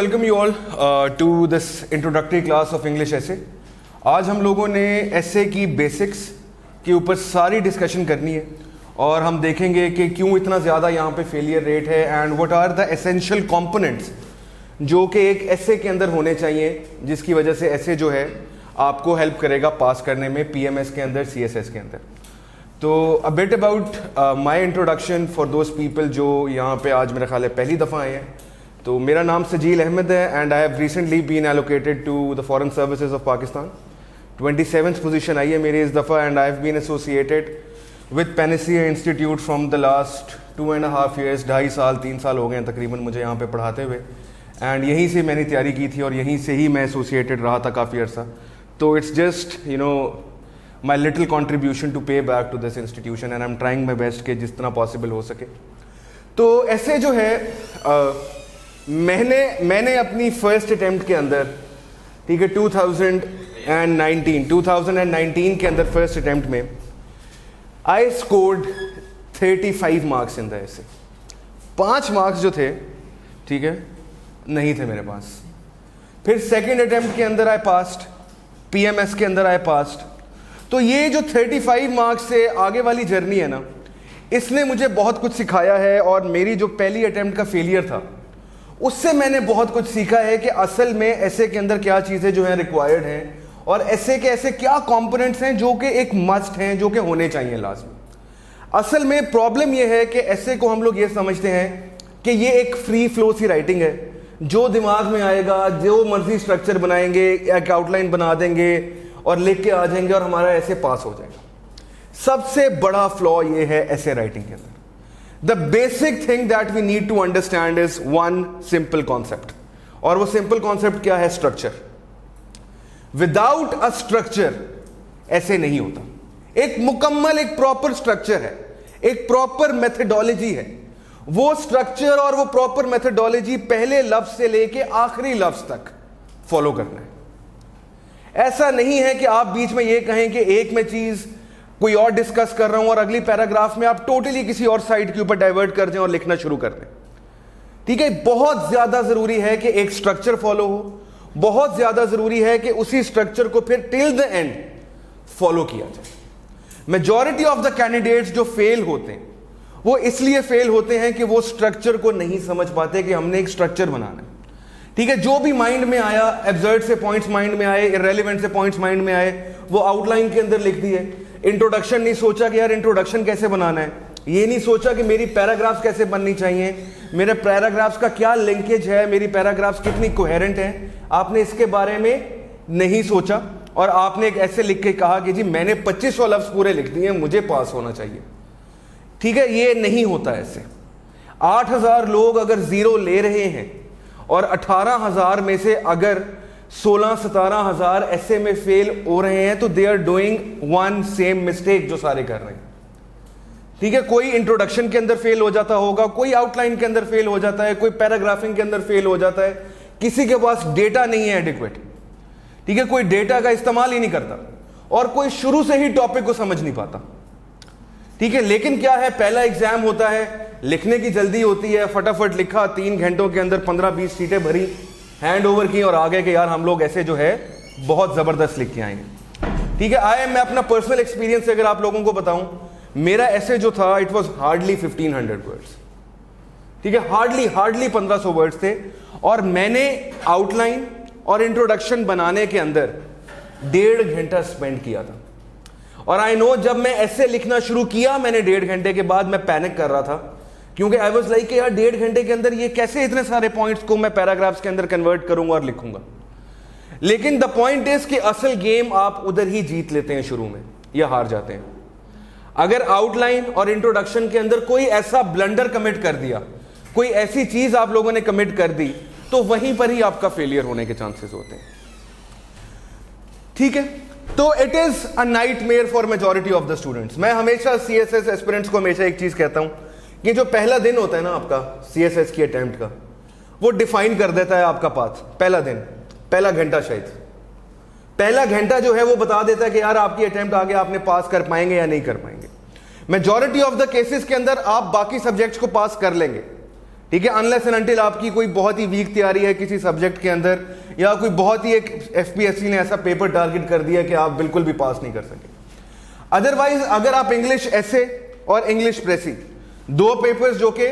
welcome you all to this introductory class of English essay. आज हम लोगों ने essay की बेसिक्स के ऊपर सारी डिस्कशन करनी है और हम देखेंगे कि क्यों इतना ज़्यादा यहाँ पे फेलियर रेट है and what are the essential components जो कि एक essay के अंदर होने चाहिए, जिसकी वजह से essay जो है आपको हेल्प करेगा पास करने में PMS के अंदर, CSS के अंदर. तो a bit about my introduction for those people जो यहाँ पे आज मेरा ख्याल है पहली दफ़ा आए हैं. तो मेरा नाम सजील अहमद है and I have recently been allocated to the foreign services of Pakistan. 27th position आई है मेरी इस दफ़ा and I have been associated with Panacea institute from the last 2.5 years. 2.5 साल 3 साल हो गए हैं तकरीबन मुझे यहाँ पे पढ़ाते हुए एंड यहीं से मैंने तैयारी की थी और यहीं से ही मैं एसोसिएटेड रहा था काफ़ी अर्सा. तो it's just my little contribution to pay back to this institution and I'm trying my best कि जिस तरह possible हो सके. तो ऐसे जो है मैंने अपनी फर्स्ट अटेम्प्ट के अंदर, ठीक है, 2019 के अंदर फर्स्ट अटेम्प्ट में I scored 35 marks in the ऐसे. 5 मार्क्स जो थे, ठीक है, नहीं थे मेरे पास. फिर सेकेंड अटेम्प्ट के अंदर आई पास्ड, PMS के अंदर आई पास्ड. तो ये जो 35 मार्क्स से आगे वाली जर्नी है ना, इसने मुझे बहुत कुछ सिखाया है और मेरी जो पहली अटेम्प्ट का फेलियर था उससे मैंने बहुत कुछ सीखा है कि असल में ऐसे के अंदर क्या चीज़ें जो हैं रिक्वायर्ड हैं और ऐसे के ऐसे क्या कंपोनेंट्स हैं जो कि एक मस्ट हैं, जो कि होने चाहिए लाजमी. असल में प्रॉब्लम ये है कि ऐसे को हम लोग ये समझते हैं कि ये एक फ्री फ्लो सी राइटिंग है, जो दिमाग में आएगा, जो मर्जी स्ट्रक्चर बनाएंगे, एक आउटलाइन बना देंगे और लिख के आ जाएंगे और हमारा ऐसे पास हो जाएगा. सबसे बड़ा फ्लॉ ये है ऐसे राइटिंग के अंदर. The basic thing that we need to understand is one simple concept, और वो सिंपल कॉन्सेप्ट क्या है? स्ट्रक्चर. विदाउट अ स्ट्रक्चर ऐसे नहीं होता. एक मुकम्मल, एक प्रॉपर स्ट्रक्चर है, एक प्रॉपर मेथडोलॉजी है. वो स्ट्रक्चर और वो प्रॉपर मेथडोलॉजी पहले लफ्ज से लेके आखिरी लफ्ज तक फॉलो करना है. ऐसा नहीं है कि आप बीच में ये कहें कि एक में चीज कोई और डिस्कस कर रहा हूं और अगली पैराग्राफ में आप टोटली किसी और साइड के ऊपर डाइवर्ट कर दें और लिखना शुरू कर दें. ठीक है, बहुत ज्यादा जरूरी है कि एक स्ट्रक्चर फॉलो हो. बहुत ज्यादा जरूरी है कि उसी स्ट्रक्चर को फिर टिल द एंड फॉलो किया जाए. मेजॉरिटी ऑफ द कैंडिडेट्स जो फेल होते हैं वो इसलिए फेल होते हैं कि वो स्ट्रक्चर को नहीं समझ पाते कि हमने एक स्ट्रक्चर बनाना है. ठीक है, जो भी माइंड में आया, एब्सर्ड से पॉइंट्स माइंड में आए, इररेलेवेंट से पॉइंट्स माइंड में आए, वो आउटलाइन के अंदर लिख दिए. इंट्रोडक्शन नहीं सोचा कि यार इंट्रोडक्शन कैसे बनाना है. ये नहीं सोचा कि मेरी पैराग्राफ्स कैसे बननी चाहिए, मेरे पैराग्राफ्स का क्या लिंकेज है, मेरी पैराग्राफ्स कितनी कोहेरेंट है. आपने इसके बारे में नहीं सोचा और आपने एक ऐसे लिख के कहा कि जी मैंने 2500 लफ्ज पूरे लिख दिए, मुझे पास होना चाहिए. ठीक है, ये नहीं होता ऐसे. 8000 लोग अगर जीरो ले रहे हैं और 18,000 में से अगर 16-17,000 ऐसे में फेल हो रहे हैं तो they are doing one same mistake जो सारे कर रहे हैं. ठीक है, कोई इंट्रोडक्शन के अंदर फेल हो जाता होगा, कोई आउटलाइन के अंदर फेल हो जाता है, कोई पैराग्राफिंग के अंदर फेल हो जाता है, किसी के पास डेटा नहीं है एडिक्वेट. ठीक है, कोई डेटा का इस्तेमाल ही नहीं करता और कोई शुरू से ही टॉपिक को समझ नहीं पाता. ठीक है, लेकिन क्या है, पहला एग्जाम होता है, लिखने की जल्दी होती है, फटाफट लिखा, 3 घंटों के अंदर 15-20 सीटें भरी, हैंड ओवर की और आ गए कि यार हम लोग ऐसे जो है बहुत जबरदस्त लिख के आएंगे. ठीक है, मैं अपना पर्सनल एक्सपीरियंस से अगर आप लोगों को बताऊं, मेरा ऐसे जो था इट वाज हार्डली 1500 वर्ड्स. ठीक है, हार्डली 1500 वर्ड्स थे और मैंने आउटलाइन और इंट्रोडक्शन बनाने के अंदर 1.5 घंटा स्पेंड किया था. और आई नो जब मैं ऐसे लिखना शुरू किया मैंने 1.5 घंटे के बाद मैं पैनिक कर रहा था, क्योंकि आई वाज लाइक यार 1.5 घंटे के अंदर ये कैसे इतने सारे पॉइंट्स को मैं पैराग्राफ्स के अंदर कन्वर्ट करूंगा और लिखूंगा. लेकिन द पॉइंट इज कि असल गेम आप उधर ही जीत लेते हैं शुरू में या हार जाते हैं. अगर आउटलाइन और इंट्रोडक्शन के अंदर कोई ऐसा ब्लंडर कमिट कर दिया, कोई ऐसी चीज आप लोगों ने कमिट कर दी, तो वहीं पर ही आपका फेलियर होने के चांसेस होते हैं. ठीक है, तो it is a nightmare for majority of the students. मैं हमेशा CSS एस्पिरेंट्स को हमेशा एक चीज कहता हूं कि जो पहला दिन होता है ना आपका CSS की अटेम्प्ट का, वो डिफाइन कर देता है आपका पाथ. पहला दिन, पहला घंटा, शायद पहला घंटा जो है वो बता देता है कि यार आपकी अटेम्प्ट आगे आपने पास कर पाएंगे या नहीं कर पाएंगे. मेजॉरिटी ऑफ द केसेस के अंदर आप बाकी सब्जेक्ट्स को पास कर लेंगे. ठीक है, अनलेस एंड अनटिल आपकी कोई बहुत ही वीक तैयारी है किसी सब्जेक्ट के अंदर, या कोई बहुत ही एक एफपीएससी ने ऐसा पेपर टारगेट कर दिया कि आप बिल्कुल भी पास नहीं कर सके। अदरवाइज अगर आप इंग्लिश एसे और इंग्लिश प्रेसी, दो पेपर्स जो कि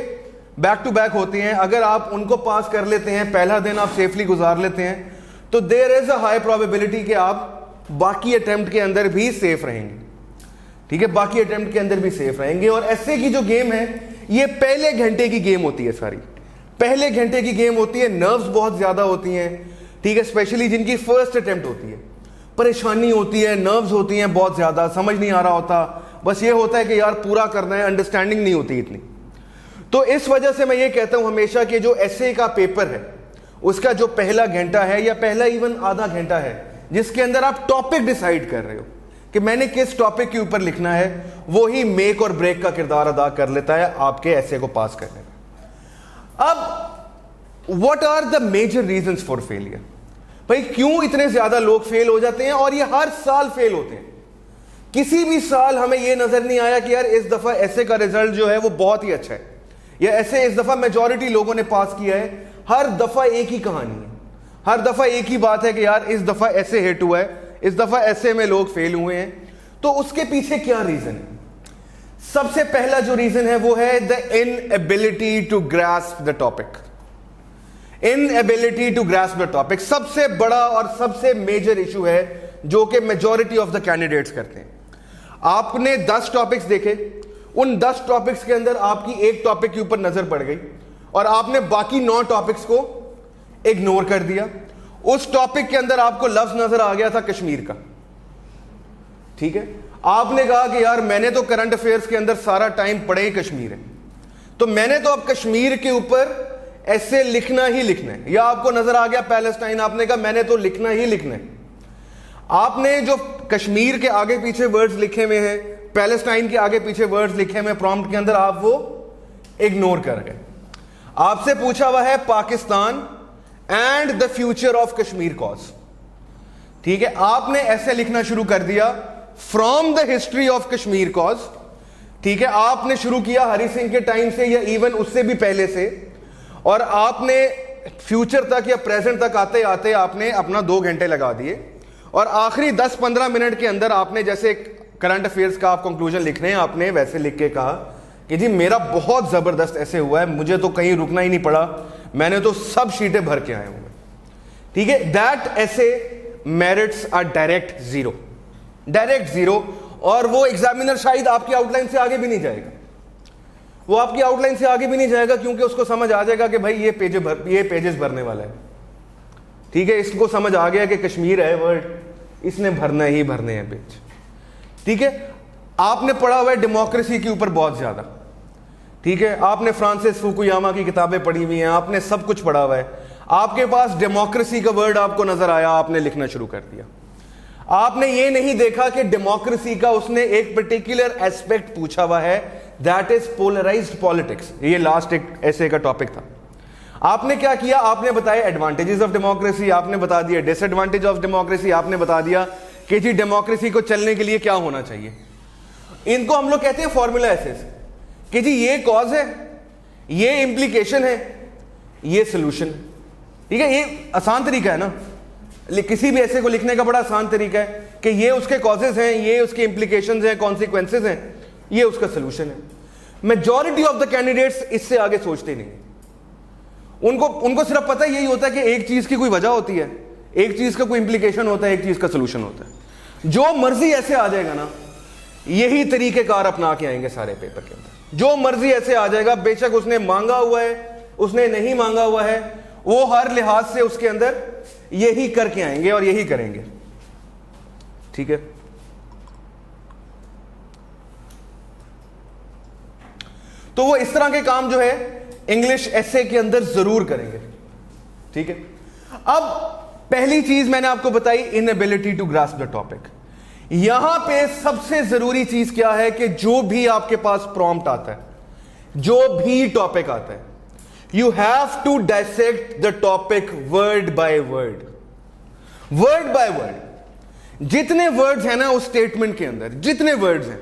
बैक टू बैक होते हैं, अगर आप उनको पास कर लेते हैं, पहला दिन आप सेफली गुजार लेते हैं, तो there is a high probability कि आप बाकी अटेम्प्ट के अंदर भी सेफ रहेंगे। ठीक है, बाकी अटेम्प्ट के अंदर भी सेफ रहेंगे। और एसे की जो गेम है ये पहले घंटे की गेम होती है, सारी पहले घंटे की गेम होती है। नर्व्स बहुत ज्यादा होती हैं, ठीक है, स्पेशली जिनकी फर्स्ट अटेम्प्ट होती है, परेशानी होती है, नर्व्स होती हैं बहुत ज्यादा, समझ नहीं आ रहा होता, बस ये होता है कि यार पूरा करना है, अंडरस्टैंडिंग नहीं होती इतनी। तो इस वजह से मैं ये कहता हूं हमेशा कि जो एसे का पेपर है उसका जो पहला घंटा है या पहला इवन आधा घंटा है, जिसके अंदर आप टॉपिक डिसाइड कर रहे हो कि मैंने किस टॉपिक के ऊपर लिखना है, वो ही मेक और ब्रेक का किरदार अदा कर लेता है आपके एसे को पास करने में। अब what are the major reasons for failure? भाई क्यों इतने ज्यादा लोग फेल हो जाते हैं? और ये हर साल फेल होते हैं। किसी भी साल हमें यह नजर नहीं आया कि यार इस दफा एसे का रिजल्ट जो है वो बहुत ही अच्छा है, या ऐसे इस दफा मेजॉरिटी लोगों ने पास किया है। हर दफा एक ही कहानी है, हर दफा एक ही बात है कि यार इस दफा ऐसे हिट हुआ है, इस दफा ऐसे में लोग फेल हुए हैं। तो उसके पीछे क्या रीजन है? सबसे पहला जो रीजन है वो है the inability to grasp the topic. Inability to grasp the topic सबसे बड़ा और सबसे मेजर इशू है जो कि मेजॉरिटी ऑफ द कैंडिडेट्स करते हैं। आपने 10 टॉपिक्स देखे, उन 10 टॉपिक्स के अंदर आपकी एक टॉपिक के ऊपर नजर पड़ गई और आपने बाकी 9 टॉपिक्स को इग्नोर कर दिया। उस टॉपिक के अंदर आपको लफ्ज नजर आ गया था कश्मीर का, ठीक है, आपने कहा कि यार मैंने तो करंट अफेयर्स के अंदर सारा टाइम पढ़े ही कश्मीर है, तो मैंने तो अब कश्मीर के ऊपर ऐसे लिखना ही लिखना है। या आपको नजर आ गया पैलेस्टाइन, आपने कहा मैंने तो लिखना ही लिखना है। आपने जो कश्मीर के आगे पीछे वर्ड्स लिखे हुए हैं, पैलेस्टाइन के आगे पीछे वर्ड्स लिखे हुए प्रॉम्प्ट के अंदर, आप वो इग्नोर कर गए। आपसे पूछा हुआ है Pakistan and the future of Kashmir cause, ठीक है, आपने ऐसे लिखना शुरू कर दिया from the history of Kashmir cause, ठीक है, आपने शुरू किया हरि सिंह के टाइम से या इवन उससे भी पहले से, और आपने फ्यूचर तक या प्रेजेंट तक आते आते आपने अपना 2 घंटे लगा दिए। और आखिरी 10-15 मिनट के अंदर आपने, जैसे करंट अफेयर्स का आप कंक्लूजन लिख रहे हैं, आपने वैसे लिख के कहा कि जी मेरा बहुत जबरदस्त ऐसे हुआ है, मुझे तो कहीं रुकना ही नहीं पड़ा, मैंने तो सब शीटें भर के आया हूं, ठीक है। दैट ऐसे merits are direct zero, direct zero. और वो एग्जामिनर शायद आपकी आउटलाइन से आगे भी नहीं जाएगा, वो आपकी आउटलाइन से आगे भी नहीं जाएगा, क्योंकि उसको समझ आ जाएगा कि भाई ये पेजेस भरने वाला है, ठीक है, इसको समझ आ गया कि कश्मीर है वर्ड, इसने भरना ही भरने हैं पेज, ठीक है। आपने पढ़ा हुआ है डेमोक्रेसी के ऊपर बहुत ज्यादा, ठीक है, आपने फ्रांसिस फुकुयामा की किताबें पढ़ी हुई हैं, आपने सब कुछ पढ़ा हुआ है, आपके पास डेमोक्रेसी का वर्ड आपको नजर आया, आपने लिखना शुरू कर दिया। आपने ये नहीं देखा कि डेमोक्रेसी का उसने एक पर्टिकुलर एस्पेक्ट पूछा हुआ है, दैट इज पोलराइज्ड पॉलिटिक्स। ये लास्ट एक ऐसे का टॉपिक था। आपने क्या किया? आपने बताया एडवांटेजेस ऑफ डेमोक्रेसी, आपने बता दिया डिसएडवांटेज ऑफ डेमोक्रेसी, आपने बता दिया कि जी डेमोक्रेसी को चलने के लिए क्या होना चाहिए। इनको हम लोग कहते हैं फॉर्मूला एसेस, कि जी ये कॉज है, ये इंप्लीकेशन है, ये सोल्यूशन, ठीक है। ये आसान तरीका है ना, किसी भी ऐसे को लिखने का बड़ा आसान तरीका है कि ये उसके कॉजेज हैं, ये उसके इंप्लीकेशंस हैं, कॉन्सिक्वेंसेज हैं, ये उसका सोल्यूशन है। मेजॉरिटी ऑफ द कैंडिडेट्स इससे आगे सोचते नहीं, उनको सिर्फ पता यही होता है कि एक चीज की कोई वजह होती है, एक चीज का कोई इंप्लीकेशन होता है, एक चीज का सोल्यूशन होता है। जो मर्जी ऐसे आ जाएगा ना, यही तरीकेकार अपना के आएंगे सारे पेपर के अंदर। जो मर्जी ऐसे आ जाएगा, बेशक उसने मांगा हुआ है, उसने नहीं मांगा हुआ है, वो हर लिहाज से उसके अंदर यही करके आएंगे और यही करेंगे, ठीक है। तो वो इस तरह के काम जो है इंग्लिश एसे के अंदर जरूर करेंगे, ठीक है। अब पहली चीज मैंने आपको बताई, inability to grasp the topic. यहां पे सबसे जरूरी चीज क्या है कि जो भी आपके पास प्रॉम्प्ट आता है, जो भी टॉपिक आता है, you have to dissect the topic word by word, word by word. जितने वर्ड्स हैं ना उस स्टेटमेंट के अंदर, जितने वर्ड्स हैं,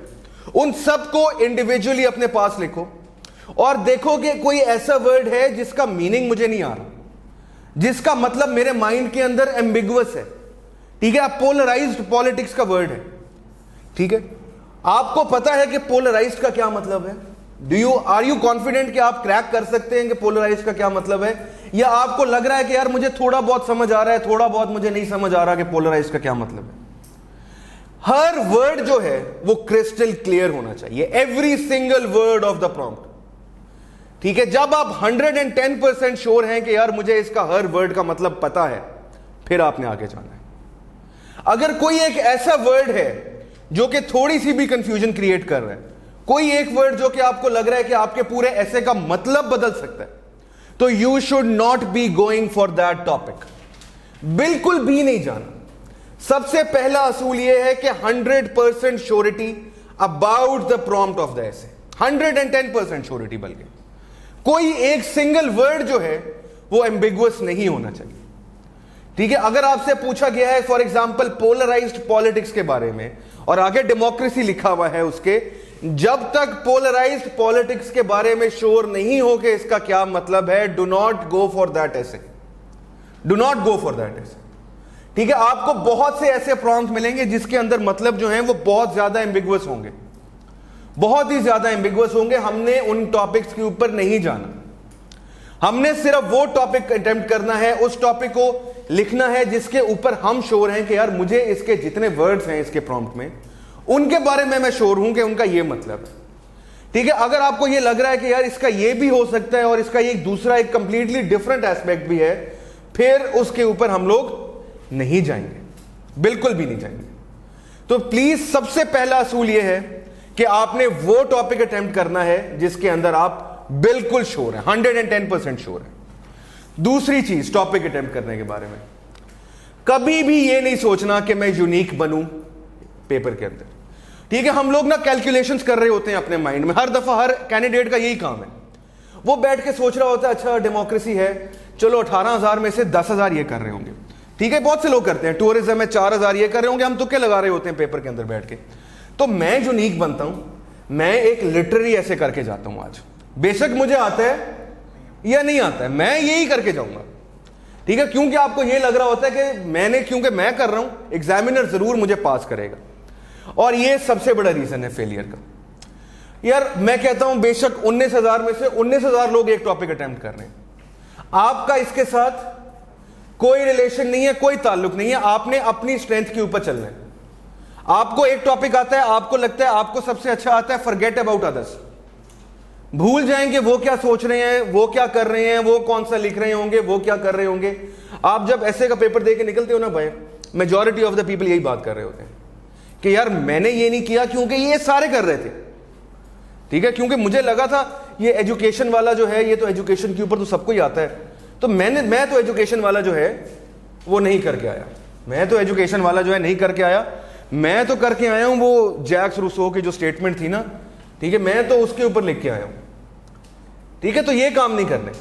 उन सबको इंडिविजुअली अपने पास लिखो, और देखोगे कोई ऐसा वर्ड है जिसका मीनिंग मुझे नहीं आ रहा, जिसका मतलब मेरे माइंड के अंदर एम्बिगुअस है, ठीक है। पोलराइज्ड पॉलिटिक्स का वर्ड है, ठीक है। आपको पता है कि पोलराइज्ड का क्या मतलब है? आर यू कॉन्फिडेंट कि आप क्रैक कर सकते हैं कि पोलराइज्ड का क्या मतलब है? या आपको लग रहा है कि यार मुझे थोड़ा बहुत समझ आ रहा है, थोड़ा बहुत मुझे नहीं समझ आ रहा कि पोलराइज्ड का क्या मतलब है? हर वर्ड जो है वो क्रिस्टल क्लियर होना चाहिए, every single word of the prompt, ठीक है। जब आप 110% श्योर हैं कि यार मुझे इसका हर वर्ड का मतलब पता है, फिर आपने आगे जाना है। अगर कोई एक ऐसा वर्ड है जो कि थोड़ी सी भी कंफ्यूजन क्रिएट कर रहा है, कोई एक वर्ड जो कि आपको लग रहा है कि आपके पूरे ऐसे का मतलब बदल सकता है, तो you should not be going for that topic, बिल्कुल भी नहीं जाना। सबसे पहला असूल यह है कि 100% surety about the prompt of the essay, 110% surety, बल्कि कोई एक सिंगल वर्ड जो है वो एम्बिगुअस नहीं होना चाहिए, ठीक है। अगर आपसे पूछा गया है फॉर एग्जांपल पोलराइज्ड पॉलिटिक्स के बारे में और आगे डेमोक्रेसी लिखा हुआ है उसके, जब तक पोलराइज्ड पॉलिटिक्स के बारे में श्योर नहीं हो कि इसका क्या मतलब है, do not go for that ऐसे, do not go for that ऐसे, ठीक है। आपको बहुत से ऐसे प्रॉम्प्ट मिलेंगे जिसके अंदर मतलब जो है वो बहुत ज्यादा एम्बिगुअस होंगे, बहुत ही ज्यादा एम्बिगुअस होंगे। हमने उन टॉपिक्स के ऊपर नहीं जाना, हमने सिर्फ वो टॉपिक अटेम्प्ट करना है, उस टॉपिक को लिखना है जिसके ऊपर हम श्योर हैं कि यार मुझे इसके जितने वर्ड्स हैं इसके प्रॉम्प्ट में, उनके बारे में मैं श्योर हूं कि उनका ये मतलब है, ठीक है। अगर आपको ये लग रहा है कि यार इसका ये भी हो सकता है और इसका ये दूसरा एक कंप्लीटली डिफरेंट एस्पेक्ट भी है, फिर उसके ऊपर हम लोग नहीं जाएंगे, बिल्कुल भी नहीं जाएंगे। तो प्लीज सबसे पहला असूल यह है कि आपने वो टॉपिक अटेम्प्ट करना है जिसके अंदर आप बिल्कुल श्योर हैं, 110% श्योर है। दूसरी चीज टॉपिक अटेम्प्ट करने के बारे में, कभी भी ये नहीं सोचना कि मैं यूनिक बनूं पेपर के अंदर, ठीक है। हम लोग ना कैलकुलेशंस कर रहे होते हैं अपने माइंड में, हर दफा हर कैंडिडेट का यही काम है, वो बैठ के सोच रहा होता है अच्छा डेमोक्रेसी है, चलो 18,000 में से 10,000 ये कर रहे होंगे, ठीक है। बहुत से लोग करते हैं, टूरिज्म में 4,000 ये कर रहे होंगे, हम तुक्के लगा रहे होते हैं पेपर के अंदर बैठ के। तो मैं यूनिक बनता हूं, मैं एक लिटरेरी ऐसे करके जाता हूं आज, बेशक मुझे आता है या नहीं आता है, मैं यही करके जाऊंगा, ठीक है। क्योंकि आपको यह लग रहा होता है कि क्योंकि मैं कर रहा हूं, एग्जामिनर जरूर मुझे पास करेगा, और यह सबसे बड़ा रीजन है फेलियर का। यार मैं कहता हूं बेशक 19,000 में से 19,000 लोग एक टॉपिक अटेम्प्ट कर रहे हैं, आपका इसके साथ कोई रिलेशन नहीं है, कोई ताल्लुक नहीं है, आपने अपनी स्ट्रेंथ के ऊपर चलना है। आपको एक टॉपिक आता है, आपको लगता है आपको सबसे अच्छा आता है, फॉरगेट अबाउट अदर्स, भूल जाएंगे वो क्या सोच रहे हैं, वो क्या कर रहे हैं, वो कौन सा लिख रहे होंगे, वो क्या कर रहे होंगे। आप जब ऐसे का पेपर दे के निकलते हो ना भाई, मेजॉरिटी ऑफ द पीपल यही बात कर रहे होते हैं कि यार मैंने ये नहीं किया क्योंकि ये सारे कर रहे थे, ठीक है। क्योंकि मुझे लगा था ये एजुकेशन वाला जो है, ये तो एजुकेशन के ऊपर तो सबको ही आता है, तो मैं तो एजुकेशन वाला जो है वो नहीं करके आया, मैं तो एजुकेशन वाला जो है नहीं करके आया, मैं तो करके आया हूं वो जैक्स रूसो की जो स्टेटमेंट थी ना, ठीक है, मैं तो उसके ऊपर लिख के आया हूं, ठीक है। तो ये काम नहीं करने,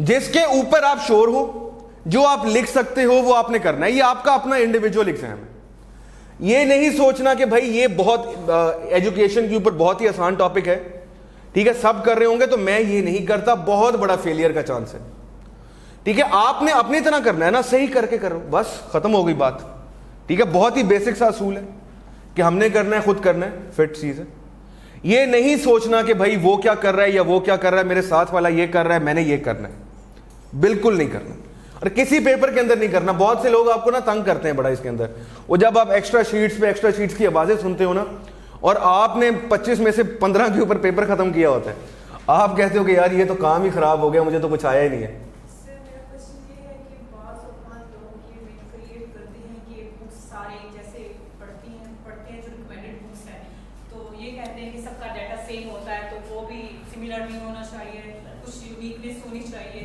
जिसके ऊपर आप श्योर हो, जो आप लिख सकते हो वो आपने करना है, ये आपका अपना इंडिविजुअल एग्जाम है। ये नहीं सोचना कि भाई ये बहुत एजुकेशन के ऊपर बहुत ही आसान टॉपिक है, ठीक है, सब कर रहे होंगे तो मैं ये नहीं करता, बहुत बड़ा फेलियर का चांस है, ठीक है। आपने अपनी तरह करना है ना, सही करके करो, बस खत्म हो गई बात, ठीक है। बहुत ही बेसिक सा असूल है कि हमने करना है, खुद करना है, फिट चीज है। ये नहीं सोचना कि भाई वो क्या कर रहा है या वो क्या कर रहा है, मेरे साथ वाला ये कर रहा है मैंने ये करना है, बिल्कुल नहीं करना, और किसी पेपर के अंदर नहीं करना। बहुत से लोग आपको ना तंग करते हैं बड़ा इसके अंदर, वो जब आप एक्स्ट्रा शीट्स की आवाजें सुनते हो ना, और आपने 25 में से 15 के ऊपर पेपर खत्म किया होता है, आप कहते हो कि यार ये तो काम ही खराब हो गया, मुझे तो कुछ आया ही नहीं है।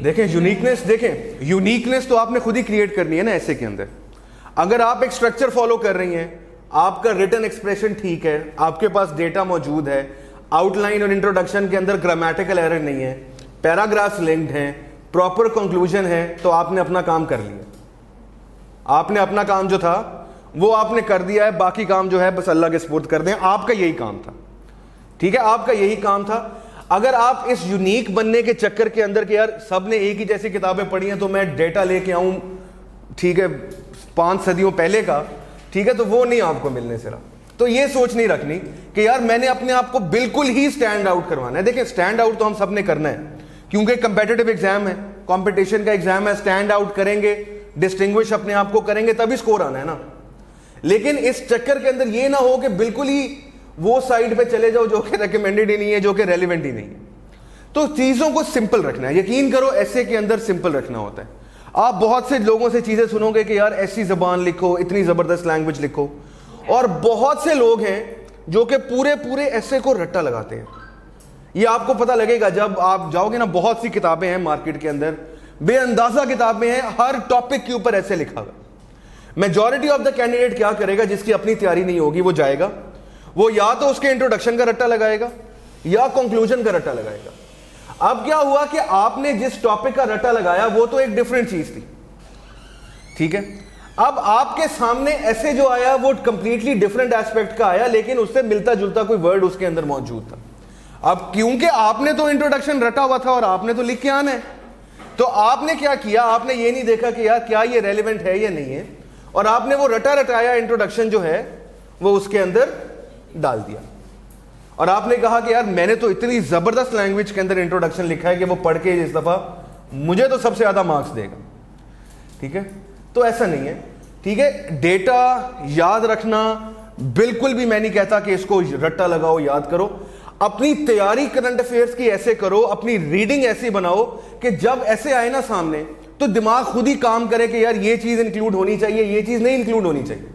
देखें यूनिकनेस तो आपने खुद ही क्रिएट करनी है ना ऐसे के अंदर। अगर आप एक स्ट्रक्चर फॉलो कर रही हैं, आपका रिटन एक्सप्रेशन ठीक है, आपके पास डेटा मौजूद है, आउटलाइन और इंट्रोडक्शन के अंदर ग्रामेटिकल एरर नहीं है, पैराग्राफ्स लिंक्ड हैं, प्रॉपर कंक्लूजन है, तो आपने अपना काम कर लिया, आपने अपना काम जो था वो आपने कर दिया है, बाकी काम जो है बस अल्लाह के सुपुर्द कर दें। आपका यही काम था, ठीक है, आपका यही काम था। अगर आप इस यूनिक बनने के चक्कर के अंदर के यार सब ने एक ही जैसी किताबें पढ़ी हैं तो मैं डेटा लेके आऊं, ठीक है, 5 सदियों पहले का, ठीक है, तो वो नहीं आपको मिलने से रहा। तो ये सोच नहीं रखनी कि यार मैंने अपने आप को बिल्कुल ही स्टैंड आउट करवाना है। देखिए स्टैंड आउट तो हम सब ने करना है क्योंकि कंपेटिटिव एग्जाम है, कंपटीशन का एग्जाम है, स्टैंड आउट करेंगे, डिस्टिंग्विश अपने आप को करेंगे तभी स्कोर आना है ना। लेकिन इस चक्कर के अंदर ये ना हो कि बिल्कुल ही वो साइड पे चले जाओ जो कि रिकमेंडेड ही नहीं है, जो कि रेलिवेंट ही नहीं है। तो चीजों को सिंपल रखना है, यकीन करो ऐसे के अंदर सिंपल रखना होता है। आप बहुत से लोगों से चीजें सुनोगे कि यार ऐसी जबान लिखो, इतनी जबरदस्त लैंग्वेज लिखो, और बहुत से लोग हैं जो कि पूरे पूरे ऐसे को रट्टा लगाते हैं। ये आपको पता लगेगा जब आप जाओगे ना, बहुत सी किताबें हैं मार्केट के अंदर, बेअंदाजा किताबें हैं, हर टॉपिक के ऊपर ऐसे लिखा हुआ। मेजॉरिटी ऑफ द कैंडिडेट क्या करेगा, जिसकी अपनी तैयारी नहीं होगी, वो जाएगा, वो या तो उसके इंट्रोडक्शन का रट्टा लगाएगा या कंक्लूजन का रट्टा लगाएगा। अब क्या हुआ कि आपने जिस टॉपिक का रट्टा लगाया वो तो एक डिफरेंट चीज थी, ठीक है, अब आपके सामने ऐसे जो आया वो कंप्लीटली डिफरेंट एस्पेक्ट का आया, लेकिन उससे मिलता जुलता कोई वर्ड उसके अंदर मौजूद था। अब क्योंकि आपने तो इंट्रोडक्शन रटा हुआ था और आपने तो लिख के आना है, तो आपने क्या किया, आपने ये नहीं देखा कि यार क्या ये रेलिवेंट है या नहीं है, और आपने वो रटा रटाया इंट्रोडक्शन जो है वो उसके अंदर डाल दिया। और आपने कहा कि यार मैंने तो इतनी जबरदस्त लैंग्वेज के अंदर इंट्रोडक्शन लिखा है कि वो पढ़ के इस दफा मुझे तो सबसे ज्यादा मार्क्स देगा, ठीक है। तो ऐसा नहीं है, ठीक है। डेटा याद रखना बिल्कुल भी मैं नहीं कहता कि इसको रट्टा लगाओ, याद करो। अपनी तैयारी करंट अफेयर्स की ऐसे करो, अपनी रीडिंग ऐसी बनाओ कि जब ऐसे आए ना सामने तो दिमाग खुद ही काम करे कि यार ये चीज इंक्लूड होनी चाहिए, ये चीज नहीं इंक्लूड होनी चाहिए।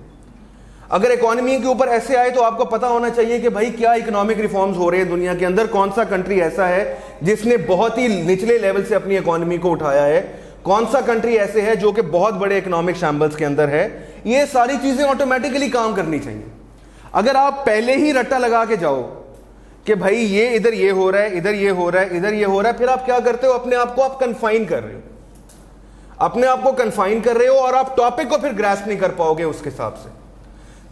अगर इकोनॉमी के ऊपर ऐसे आए तो आपको पता होना चाहिए कि भाई क्या इकोनॉमिक रिफॉर्म्स हो रहे हैं दुनिया के अंदर, कौन सा कंट्री ऐसा है जिसने बहुत ही निचले लेवल से अपनी इकोनॉमी को उठाया है, कौन सा कंट्री ऐसे है जो कि बहुत बड़े इकोनॉमिक शैम्बल्स के अंदर है। ये सारी चीजें ऑटोमेटिकली काम करनी चाहिए। अगर आप पहले ही रट्टा लगा के जाओ कि भाई ये इधर ये हो रहा है, इधर ये हो रहा है, इधर ये हो रहा है, फिर आप क्या करते हो, अपने आप को आप कन्फाइन कर रहे हो, अपने आप को कन्फाइन कर रहे हो और आप टॉपिक को फिर ग्रैस्प नहीं कर पाओगे उसके हिसाब से।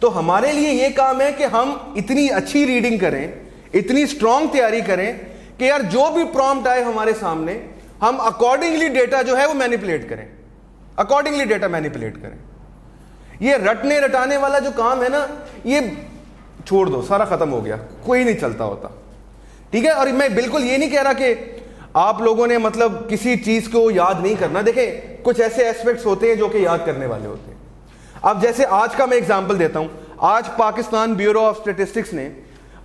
तो हमारे लिए ये काम है कि हम इतनी अच्छी रीडिंग करें, इतनी स्ट्रांग तैयारी करें कि यार जो भी प्रॉम्प्ट आए हमारे सामने हम अकॉर्डिंगली डेटा जो है वो मैनिपुलेट करें, अकॉर्डिंगली डेटा मैनिपुलेट करें। ये रटने रटाने वाला जो काम है ना, ये छोड़ दो, सारा खत्म हो गया, कोई नहीं चलता होता, ठीक है। और मैं बिल्कुल ये नहीं कह रहा कि आप लोगों ने मतलब किसी चीज को याद नहीं करना। देखें कुछ ऐसे एस्पेक्ट्स होते हैं जो कि याद करने वाले होते हैं। अब जैसे आज का मैं एग्जांपल देता हूं, आज पाकिस्तान ब्यूरो ऑफ स्टैटिस्टिक्स ने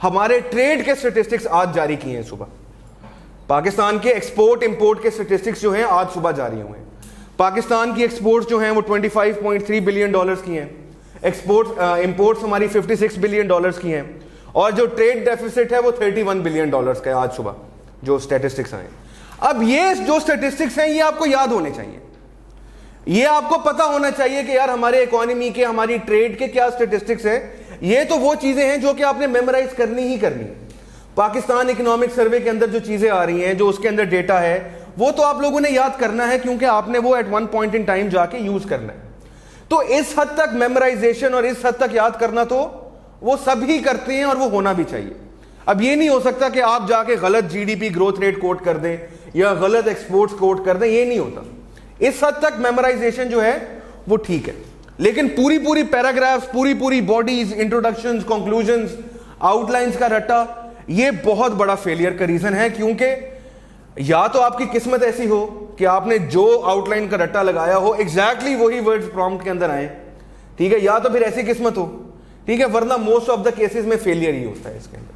हमारे ट्रेड के स्टैटिस्टिक्स आज जारी किए हैं सुबह। पाकिस्तान के एक्सपोर्ट इंपोर्ट के स्टैटिस्टिक्स जो हैं आज सुबह जारी हुए हैं। पाकिस्तान की एक्सपोर्ट्स जो हैं वो 25.3 बिलियन डॉलर्स की हैं, इंपोर्ट्स हमारी 56 बिलियन डॉलर्स की हैं, और जो ट्रेड डेफिसिट है वो 31 बिलियन डॉलर्स का है आज सुबह जो स्टैटिस्टिक्स आए। अब ये जो स्टैटिस्टिक्स हैं ये आपको याद होने चाहिए, ये आपको पता होना चाहिए कि यार हमारे इकोनॉमी के, हमारी ट्रेड के क्या स्टैटिस्टिक्स हैं। ये तो वो चीजें हैं जो कि आपने मेमोराइज करनी ही करनी है। पाकिस्तान इकोनॉमिक सर्वे के अंदर जो चीजें आ रही हैं, जो उसके अंदर डेटा है, वो तो आप लोगों ने याद करना है क्योंकि आपने वो at one point in time जाके यूज करना है। तो इस हद तक मेमोराइजेशन और इस हद तक याद करना तो वो सभी करते हैं और वो होना भी चाहिए। अब ये नहीं हो सकता कि आप जाके गलत जीडीपी ग्रोथ रेट कोट कर दें या गलत एक्सपोर्ट्स कोट कर दें, ये नहीं होता। इस हद तक मेमोराइजेशन जो है वो ठीक है, लेकिन पूरी पूरी पैराग्राफ्स, पूरी पूरी बॉडीज, इंट्रोडक्शंस, कंक्लूजन्स, आउटलाइंस का रट्टा, ये बहुत बड़ा फेलियर का रीजन है। क्योंकि या तो आपकी किस्मत ऐसी हो कि आपने जो आउटलाइन का रट्टा लगाया हो एग्जैक्टली वही वर्ड्स प्रॉम्प्ट के अंदर आए, ठीक है, या तो फिर ऐसी किस्मत हो, ठीक है, वरना मोस्ट ऑफ द केसेस में फेलियर ही होता है। इसके अंदर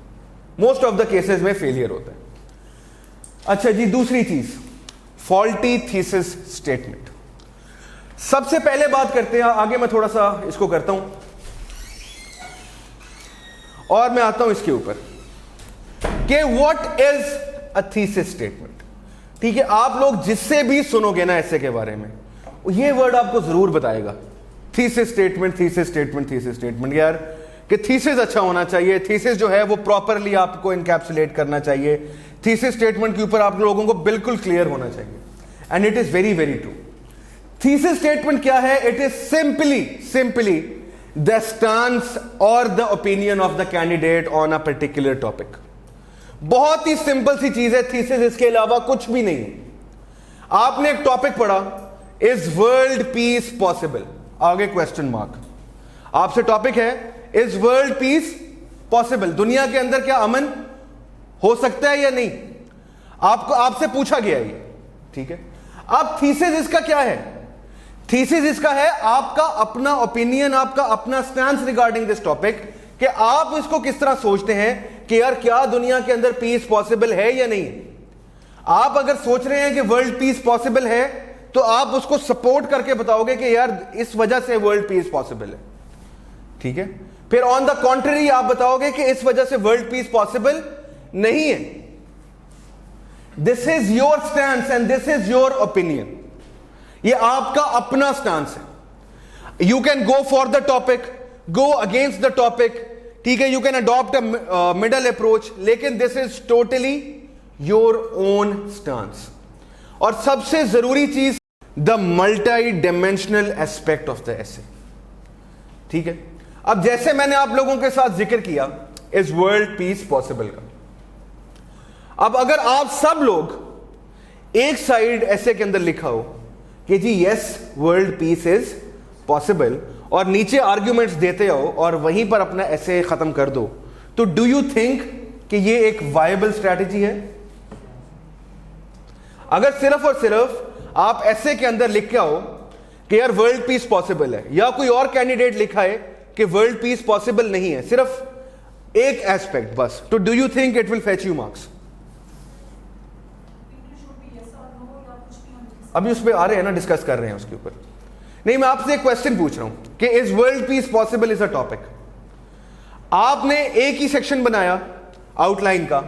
मोस्ट ऑफ द केसेस में फेलियर होता है। अच्छा जी, दूसरी चीज, फॉल्टी थीसिस स्टेटमेंट। सबसे पहले बात करते हैं, आगे मैं थोड़ा सा इसको करता हूं और मैं आता हूं इसके ऊपर कि what is a thesis statement. ठीक है, आप लोग जिससे भी सुनोगे ना ऐसे के बारे में, ये वर्ड आपको जरूर बताएगा, thesis statement, thesis statement, thesis statement. यार कि थीसिस अच्छा होना चाहिए, थीसिस जो है वो प्रॉपरली आपको इनकैप्सुलेट करना चाहिए, थीसिस स्टेटमेंट के ऊपर आप लोगों को बिल्कुल क्लियर होना चाहिए। And it is very very true. Thesis statement क्या है? It is simply the stance और the opinion of the candidate on a particular topic. बहुत ही सिंपल सी चीज है थीसिस, इसके अलावा कुछ भी नहीं है। आपने एक टॉपिक पढ़ा, इज वर्ल्ड पीस पॉसिबल, आगे क्वेश्चन मार्क। आपसे टॉपिक है इज वर्ल्ड पीस पॉसिबल, दुनिया के अंदर क्या अमन हो सकता है या नहीं, आपसे पूछा गया ये, ठीक है। अब थीसिस इसका क्या है? थीसिस इसका है आपका अपना ओपिनियन, आपका अपना स्टैंड रिगार्डिंग दिस टॉपिक, कि आप इसको किस तरह सोचते हैं कि यार क्या दुनिया के अंदर पीस पॉसिबल है या नहीं। आप अगर सोच रहे हैं कि वर्ल्ड पीस पॉसिबल है तो आप उसको सपोर्ट करके बताओगे कि यार इस वजह से वर्ल्ड पीस पॉसिबल है, ठीक है। फिर ऑन द कॉन्ट्ररी आप बताओगे कि इस वजह से वर्ल्ड पीस पॉसिबल नहीं है। This is your stand and this is your opinion, ये आपका अपना स्टैंड है। You can go for the topic, go against the topic, ठीक है, you can adopt a middle approach, लेकिन this is totally your own stand. और सबसे जरूरी चीज, the multi dimensional aspect of the essay, ठीक है। अब जैसे मैंने आप लोगों के साथ जिक्र किया इज वर्ल्ड पीस पॉसिबल का, अब अगर आप सब लोग एक साइड ऐसे के अंदर लिखा हो कि जी yes world peace is possible, और नीचे आर्ग्यूमेंट्स देते हो और वहीं पर अपना ऐसे खत्म कर दो, तो डू यू थिंक कि ये एक वायबल स्ट्रैटेजी है? अगर सिर्फ और सिर्फ आप ऐसे के अंदर लिख के आओ कि यार वर्ल्ड पीस पॉसिबल है, या कोई और कैंडिडेट लिखा है कि वर्ल्ड पीस पॉसिबल नहीं है, सिर्फ एक एस्पेक्ट बस, तो do you think it will fetch you marks? अभी उस पर आ रहे हैं ना, डिस्कस कर रहे हैं उसके ऊपर। नहीं, मैं आपसे एक क्वेश्चन पूछ रहा हूं कि is world peace possible is a topic. आपने एक ही सेक्शन बनाया आउटलाइन का,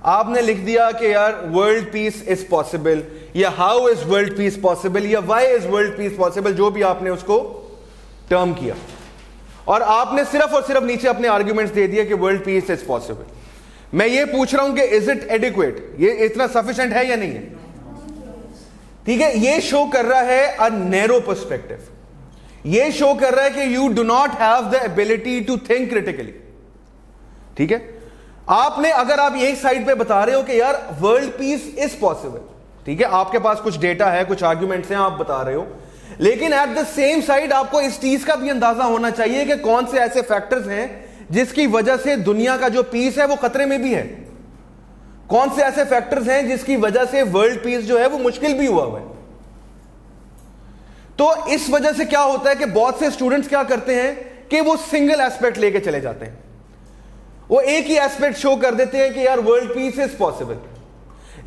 आपने लिख दिया कि यार वर्ल्ड पीस इज पॉसिबल, या how is world peace possible, या why is world peace possible, जो भी आपने उसको टर्म किया, और आपने सिर्फ और सिर्फ नीचे अपने आर्ग्यूमेंट्स दे दिए कि वर्ल्ड पीस इज पॉसिबल। मैं ये पूछ रहा हूं कि इज इट एडिक्वेट, ये इतना सफिशिएंट है या नहीं है? ठीक है, ये शो कर रहा है अ नैरो पर्सपेक्टिव, ये शो कर रहा है कि you do not have the ability to think critically, ठीक है। आपने, अगर आप एक साइड पे बता रहे हो कि यार वर्ल्ड पीस इज पॉसिबल, ठीक है, आपके पास कुछ डेटा है, कुछ आर्ग्यूमेंट्स हैं, आप बता रहे हो, लेकिन एट द सेम साइड आपको इस चीज का भी अंदाजा होना चाहिए कि कौन से ऐसे फैक्टर्स हैं जिसकी वजह से दुनिया का जो पीस है वो खतरे में भी है, कौन से ऐसे फैक्टर्स हैं जिसकी वजह से वर्ल्ड पीस जो है वो मुश्किल भी हुआ है। तो इस वजह से क्या होता है कि बहुत से स्टूडेंट्स क्या करते हैं कि वो सिंगल एस्पेक्ट लेके चले जाते हैं, वो एक ही एस्पेक्ट शो कर देते हैं कि यार वर्ल्ड पीस इज पॉसिबल,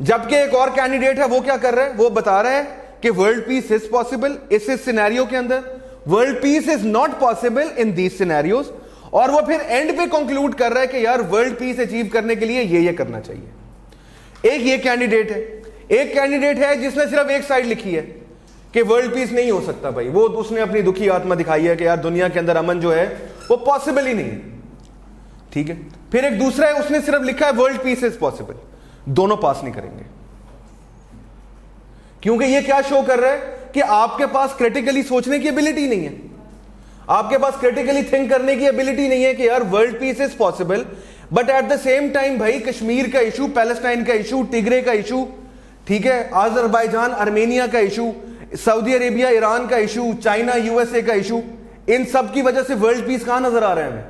जबकि एक और कैंडिडेट है वो क्या कर रहा है, वो बता रहा है कि वर्ल्ड पीस इज पॉसिबल इस सिनेरियो के अंदर, world peace is not possible in these scenarios, और वो फिर एंड पे कंक्लूड कर रहा है कि यार वर्ल्ड पीस अचीव करने के लिए ये करना चाहिए। एक ये कैंडिडेट है, एक कैंडिडेट है जिसने सिर्फ एक साइड लिखी है कि वर्ल्ड पीस नहीं हो सकता भाई, वो उसने अपनी दुखी आत्मा दिखाई है कि यार दुनिया के अंदर अमन जो है वो पॉसिबल ही नहीं है, ठीक है। फिर एक दूसरा है, उसने सिर्फ लिखा है वर्ल्ड पीस इज पॉसिबल, दोनों पास नहीं करेंगे, क्योंकि ये क्या शो कर रहा है कि आपके पास क्रिटिकली सोचने की एबिलिटी नहीं है, आपके पास क्रिटिकली थिंक करने की एबिलिटी नहीं है कि यार world peace is possible, but at the same time भाई कश्मीर का इशू, पैलेस्टाइन का इशू, टिग्रे का इशू, ठीक है, अजरबैजान आर्मेनिया का इशू, सऊदी अरेबिया ईरान का इशू, चाइना यूएसए का इशू, इन सब की वजह से वर्ल्ड पीस कहां नजर आ रहा है हमें,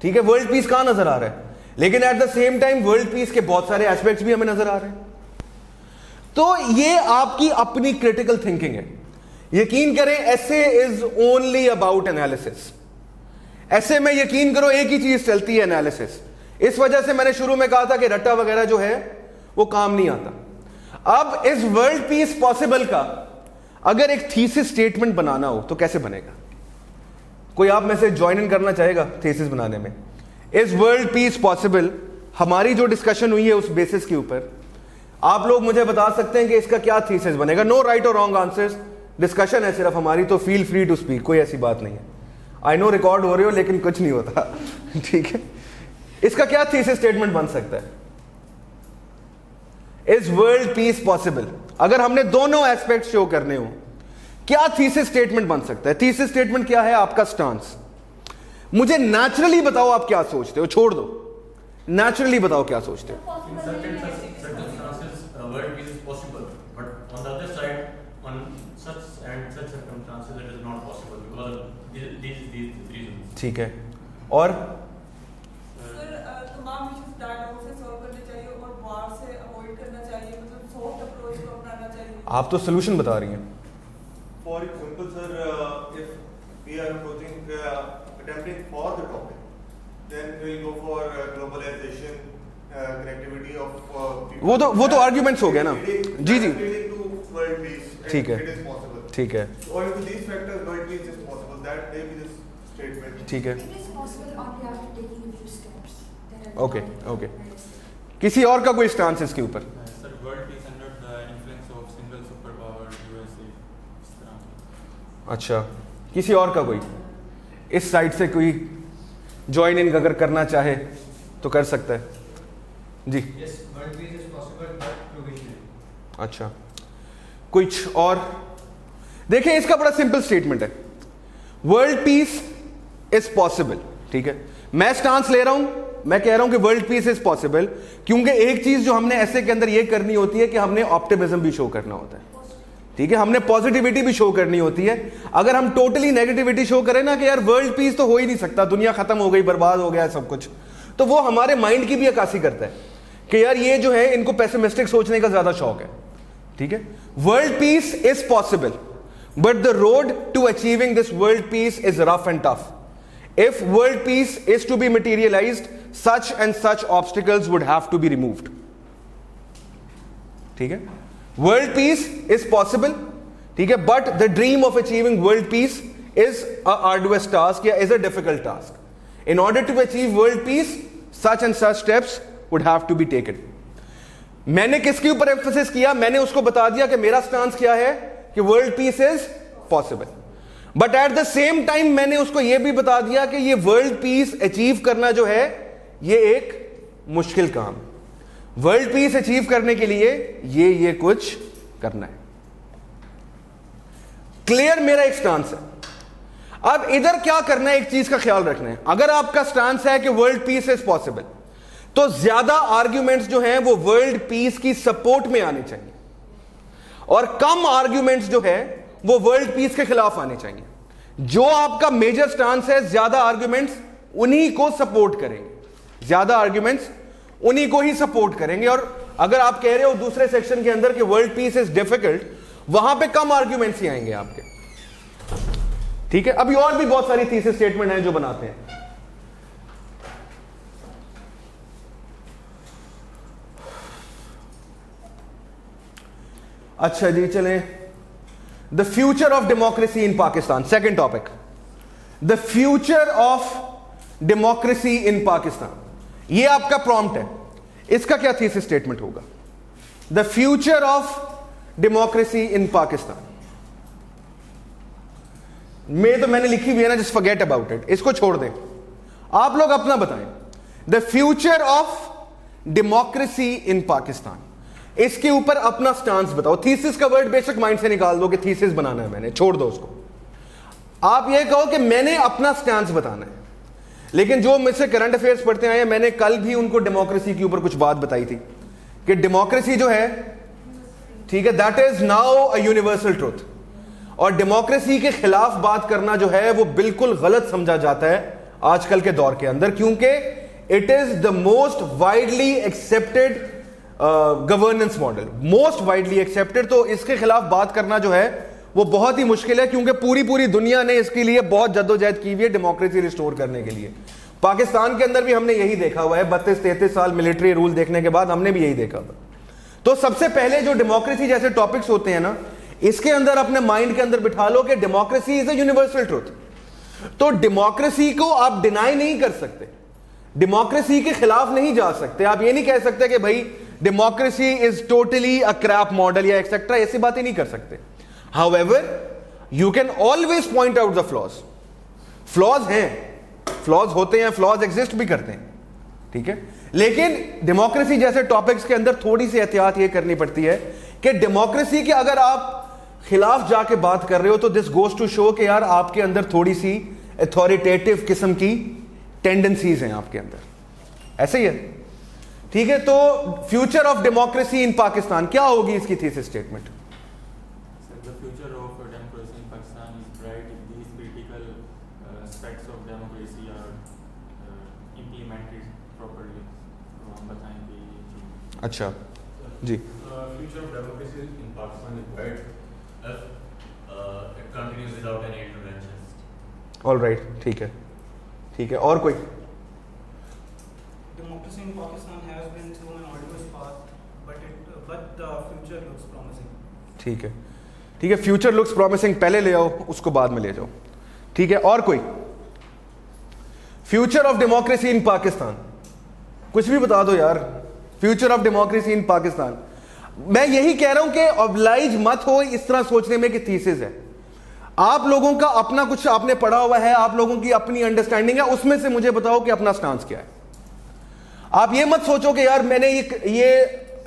ठीक है, वर्ल्ड पीस कहां नजर आ रहा है, लेकिन at the same time world peace के बहुत सारे एस्पेक्ट्स भी हमें नजर आ रहे हैं। तो ये आपकी अपनी क्रिटिकल थिंकिंग है। यकीन करें ऐसे इज ओनली अबाउट एनालिसिस, ऐसे में यकीन करो एक ही चीज चलती है, एनालिसिस। इस वजह से मैंने शुरू में कहा था कि रट्टा वगैरह जो है वो काम नहीं आता। अब इस वर्ल्ड पीस पॉसिबल का अगर एक थीसिस स्टेटमेंट बनाना हो तो कैसे बनेगा? कोई आप में से ज्वाइन इन करना चाहेगा थीसिस बनाने में? इज वर्ल्ड पीस पॉसिबल, हमारी जो डिस्कशन हुई है उस बेसिस के ऊपर आप लोग मुझे बता सकते हैं कि इसका क्या थीसिस बनेगा। नो राइट और रॉन्ग आंसर्स, डिस्कशन है सिर्फ हमारी, तो फील फ्री टू स्पीक, कोई ऐसी बात नहीं है। आई नो रिकॉर्ड हो रहे हो लेकिन कुछ नहीं होता ठीक है। इसका क्या थीसिस स्टेटमेंट बन सकता है? इज वर्ल्ड पीस पॉसिबल, अगर हमने दोनों एस्पेक्ट शो करने हो, क्या थीसिस स्टेटमेंट बन सकता है? थीसिस स्टेटमेंट क्या है? आपका स्टांस। मुझे नेचुरली बताओ आप क्या सोचते हो, छोड़ दो नेचुरली बताओ क्या सोचते हो? In certain circumstances, world peace is possible, but on the other side, on such circumstances, it is not possible because of these reasons. ठीक है, और सर तमाम इश्यूज डायलॉग से सॉल्व करने चाहिए और वार से अवॉइड करना चाहिए, मतलब सॉफ्ट अप्रोच को अपनाना चाहिए। आप तो सोल्यूशन बता रही हैं। For example, sir, if we are approaching, attempting for the topic, then we will go for globalization, connectivity of people. वो तो arguments हो गया ना। जी जी। Leading to world peace. ठीक है। It is possible. ठीक है। Owing to these factors, world peace is possible. That may be this statement. ठीक है, It is possible only after taking a few steps. Okay, okay. किसी और का कोई स्टांस इसके ऊपर? Sir, world peace under the influence of single superpower USA. इस तरह। अच्छा, किसी और का कोई इस साइड से कोई ज्वाइन इन अगर करना चाहे तो कर सकता है जी। Yes, world peace is possible but provisionally. अच्छा, कुछ और? देखिए इसका बड़ा सिंपल स्टेटमेंट है, वर्ल्ड पीस इज पॉसिबल। ठीक है, मैं स्टांस ले रहा हूं, मैं कह रहा हूं कि वर्ल्ड पीस इज पॉसिबल, क्योंकि एक चीज जो हमने ऐसे के अंदर ये करनी होती है कि हमने ऑप्टिमिज्म भी शो करना होता है। ठीक है, हमने पॉजिटिविटी भी शो करनी होती है। अगर हम टोटली नेगेटिविटी शो करें ना कि यार वर्ल्ड पीस तो हो ही नहीं सकता, दुनिया खत्म हो गई, बर्बाद हो गया सब कुछ, तो वो हमारे माइंड की भी अक्कासी करता है कि यार ये जो है इनको पेसिमिस्टिक सोचने का ज्यादा शौक है। ठीक है, world peace is possible but the road to achieving this world peace is rough and tough. If world peace is to be materialized, such and such obstacles would have to be removed. ठीक है, world peace is possible, ठीक है, but the dream of achieving world peace is a arduous task या is a difficult task. In order to achieve world peace, such and such steps would have to be taken. मैंने किसके ऊपर emphasis किया? मैंने उसको बता दिया कि मेरा स्टांस क्या है कि world peace is possible, but at the same time मैंने उसको यह भी बता दिया कि ये वर्ल्ड पीस अचीव करना जो है ये एक मुश्किल काम। वर्ल्ड पीस अचीव करने के लिए ये कुछ करना है। क्लियर मेरा एक स्टांस है। अब इधर क्या करना है, एक चीज का ख्याल रखना है। अगर आपका स्टांस है कि वर्ल्ड पीस इज पॉसिबल, तो ज्यादा आर्ग्यूमेंट्स जो हैं वो वर्ल्ड पीस की सपोर्ट में आने चाहिए, और कम आर्ग्यूमेंट्स जो है वो वर्ल्ड पीस के खिलाफ आने चाहिए। जो आपका मेजर स्टांस है, ज्यादा आर्ग्यूमेंट्स उन्हीं को सपोर्ट करेंगे, ज्यादा आर्ग्यूमेंट्स उन्हीं को ही सपोर्ट करेंगे। और अगर आप कह रहे हो दूसरे सेक्शन के अंदर कि वर्ल्ड पीस इज डिफिकल्ट, वहां पे कम आर्ग्यूमेंट्स ही आएंगे आपके। ठीक है, अभी और भी बहुत सारी थीसिस स्टेटमेंट हैं जो बनाते हैं। अच्छा जी, चलें, the future of democracy in Pakistan, second topic, the future of democracy इन पाकिस्तान। ये आपका प्रॉम्प्ट है, इसका क्या थीसिस स्टेटमेंट होगा? द फ्यूचर ऑफ डेमोक्रेसी इन पाकिस्तान में तो मैंने लिखी हुई है ना, जस्ट फॉरगेट अबाउट इट, इसको छोड़ दें, आप लोग अपना बताएं। द फ्यूचर ऑफ डेमोक्रेसी इन पाकिस्तान, इसके ऊपर अपना स्टांस बताओ। थीसिस का वर्ड बेशक माइंड से निकाल दो कि थीसिस बनाना है मैंने, छोड़ दो उसको। आप ये कहो कि मैंने अपना स्टांस बताना है। लेकिन जो मुझसे करंट अफेयर्स पढ़ते आए हैं, मैंने कल भी उनको डेमोक्रेसी के ऊपर कुछ बात बताई थी कि डेमोक्रेसी जो है, ठीक है, that is now a universal truth. और डेमोक्रेसी के खिलाफ बात करना जो है वो बिल्कुल गलत समझा जाता है आजकल के दौर के अंदर, क्योंकि it is the most widely accepted governance model, most widely accepted. तो इसके खिलाफ बात करना जो है वो बहुत ही मुश्किल है, क्योंकि पूरी दुनिया ने इसके लिए बहुत जद्दोजहद की हुई है डेमोक्रेसी रिस्टोर करने के लिए। पाकिस्तान के अंदर भी हमने यही देखा हुआ है, 32-33 साल मिलिट्री रूल देखने के बाद हमने भी यही देखा हुआ। तो सबसे पहले जो डेमोक्रेसी जैसे टॉपिक्स होते हैं ना, इसके अंदर अपने माइंड के अंदर बिठा लो कि democracy is a universal truth. तो डेमोक्रेसी को आप डिनाई नहीं कर सकते, डेमोक्रेसी के खिलाफ नहीं जा सकते। आप ये नहीं कह सकते कि भाई democracy is totally a crap model या एक्सेट्रा, ऐसी बातें नहीं कर सकते। However you can always point out the flaws. Flaws हैं, फ्लॉज होते हैं, फ्लॉज एग्जिस्ट भी करते हैं, ठीक है। लेकिन डेमोक्रेसी जैसे टॉपिक्स के अंदर थोड़ी सी एहतियात ये करनी पड़ती है कि डेमोक्रेसी के अगर आप खिलाफ जाके बात कर रहे हो तो दिस गोज टू शो कि यार आपके अंदर थोड़ी सी अथॉरिटेटिव किस्म की टेंडेंसीज हैं आपके अंदर, ऐसे ही है, ठीक है। तो फ्यूचर ऑफ डेमोक्रेसी इन पाकिस्तान क्या होगी इसकी thesis statement? So the future of democracy in Pakistan is bright if these critical aspects of democracy are implemented properly. तो हम बताएंगे ये चीज़। अच्छा जी, Future of democracy in Pakistan is bright if it continues without any interventions. All right, ठीक है, ठीक है। और कोई? Democracy in Pakistan has been through an arduous path, but the future looks promising. ठीक है, ठीक है। फ्यूचर लुक्स प्रॉमिसिंग पहले ले आओ, उसको बाद में ले जाओ, ठीक है। और कोई? फ्यूचर ऑफ डेमोक्रेसी इन पाकिस्तान, कुछ भी बता दो यार। फ्यूचर ऑफ डेमोक्रेसी इन पाकिस्तान, मैं यही कह रहा हूं कि ऑब्लाइज मत हो इस तरह सोचने में कि थीसिस है। आप लोगों का अपना कुछ आपने पढ़ा हुआ है, आप लोगों की अपनी अंडरस्टैंडिंग है, उसमें से मुझे बताओ कि अपना स्टांस क्या है। आप ये मत सोचो कि यार मैंने ये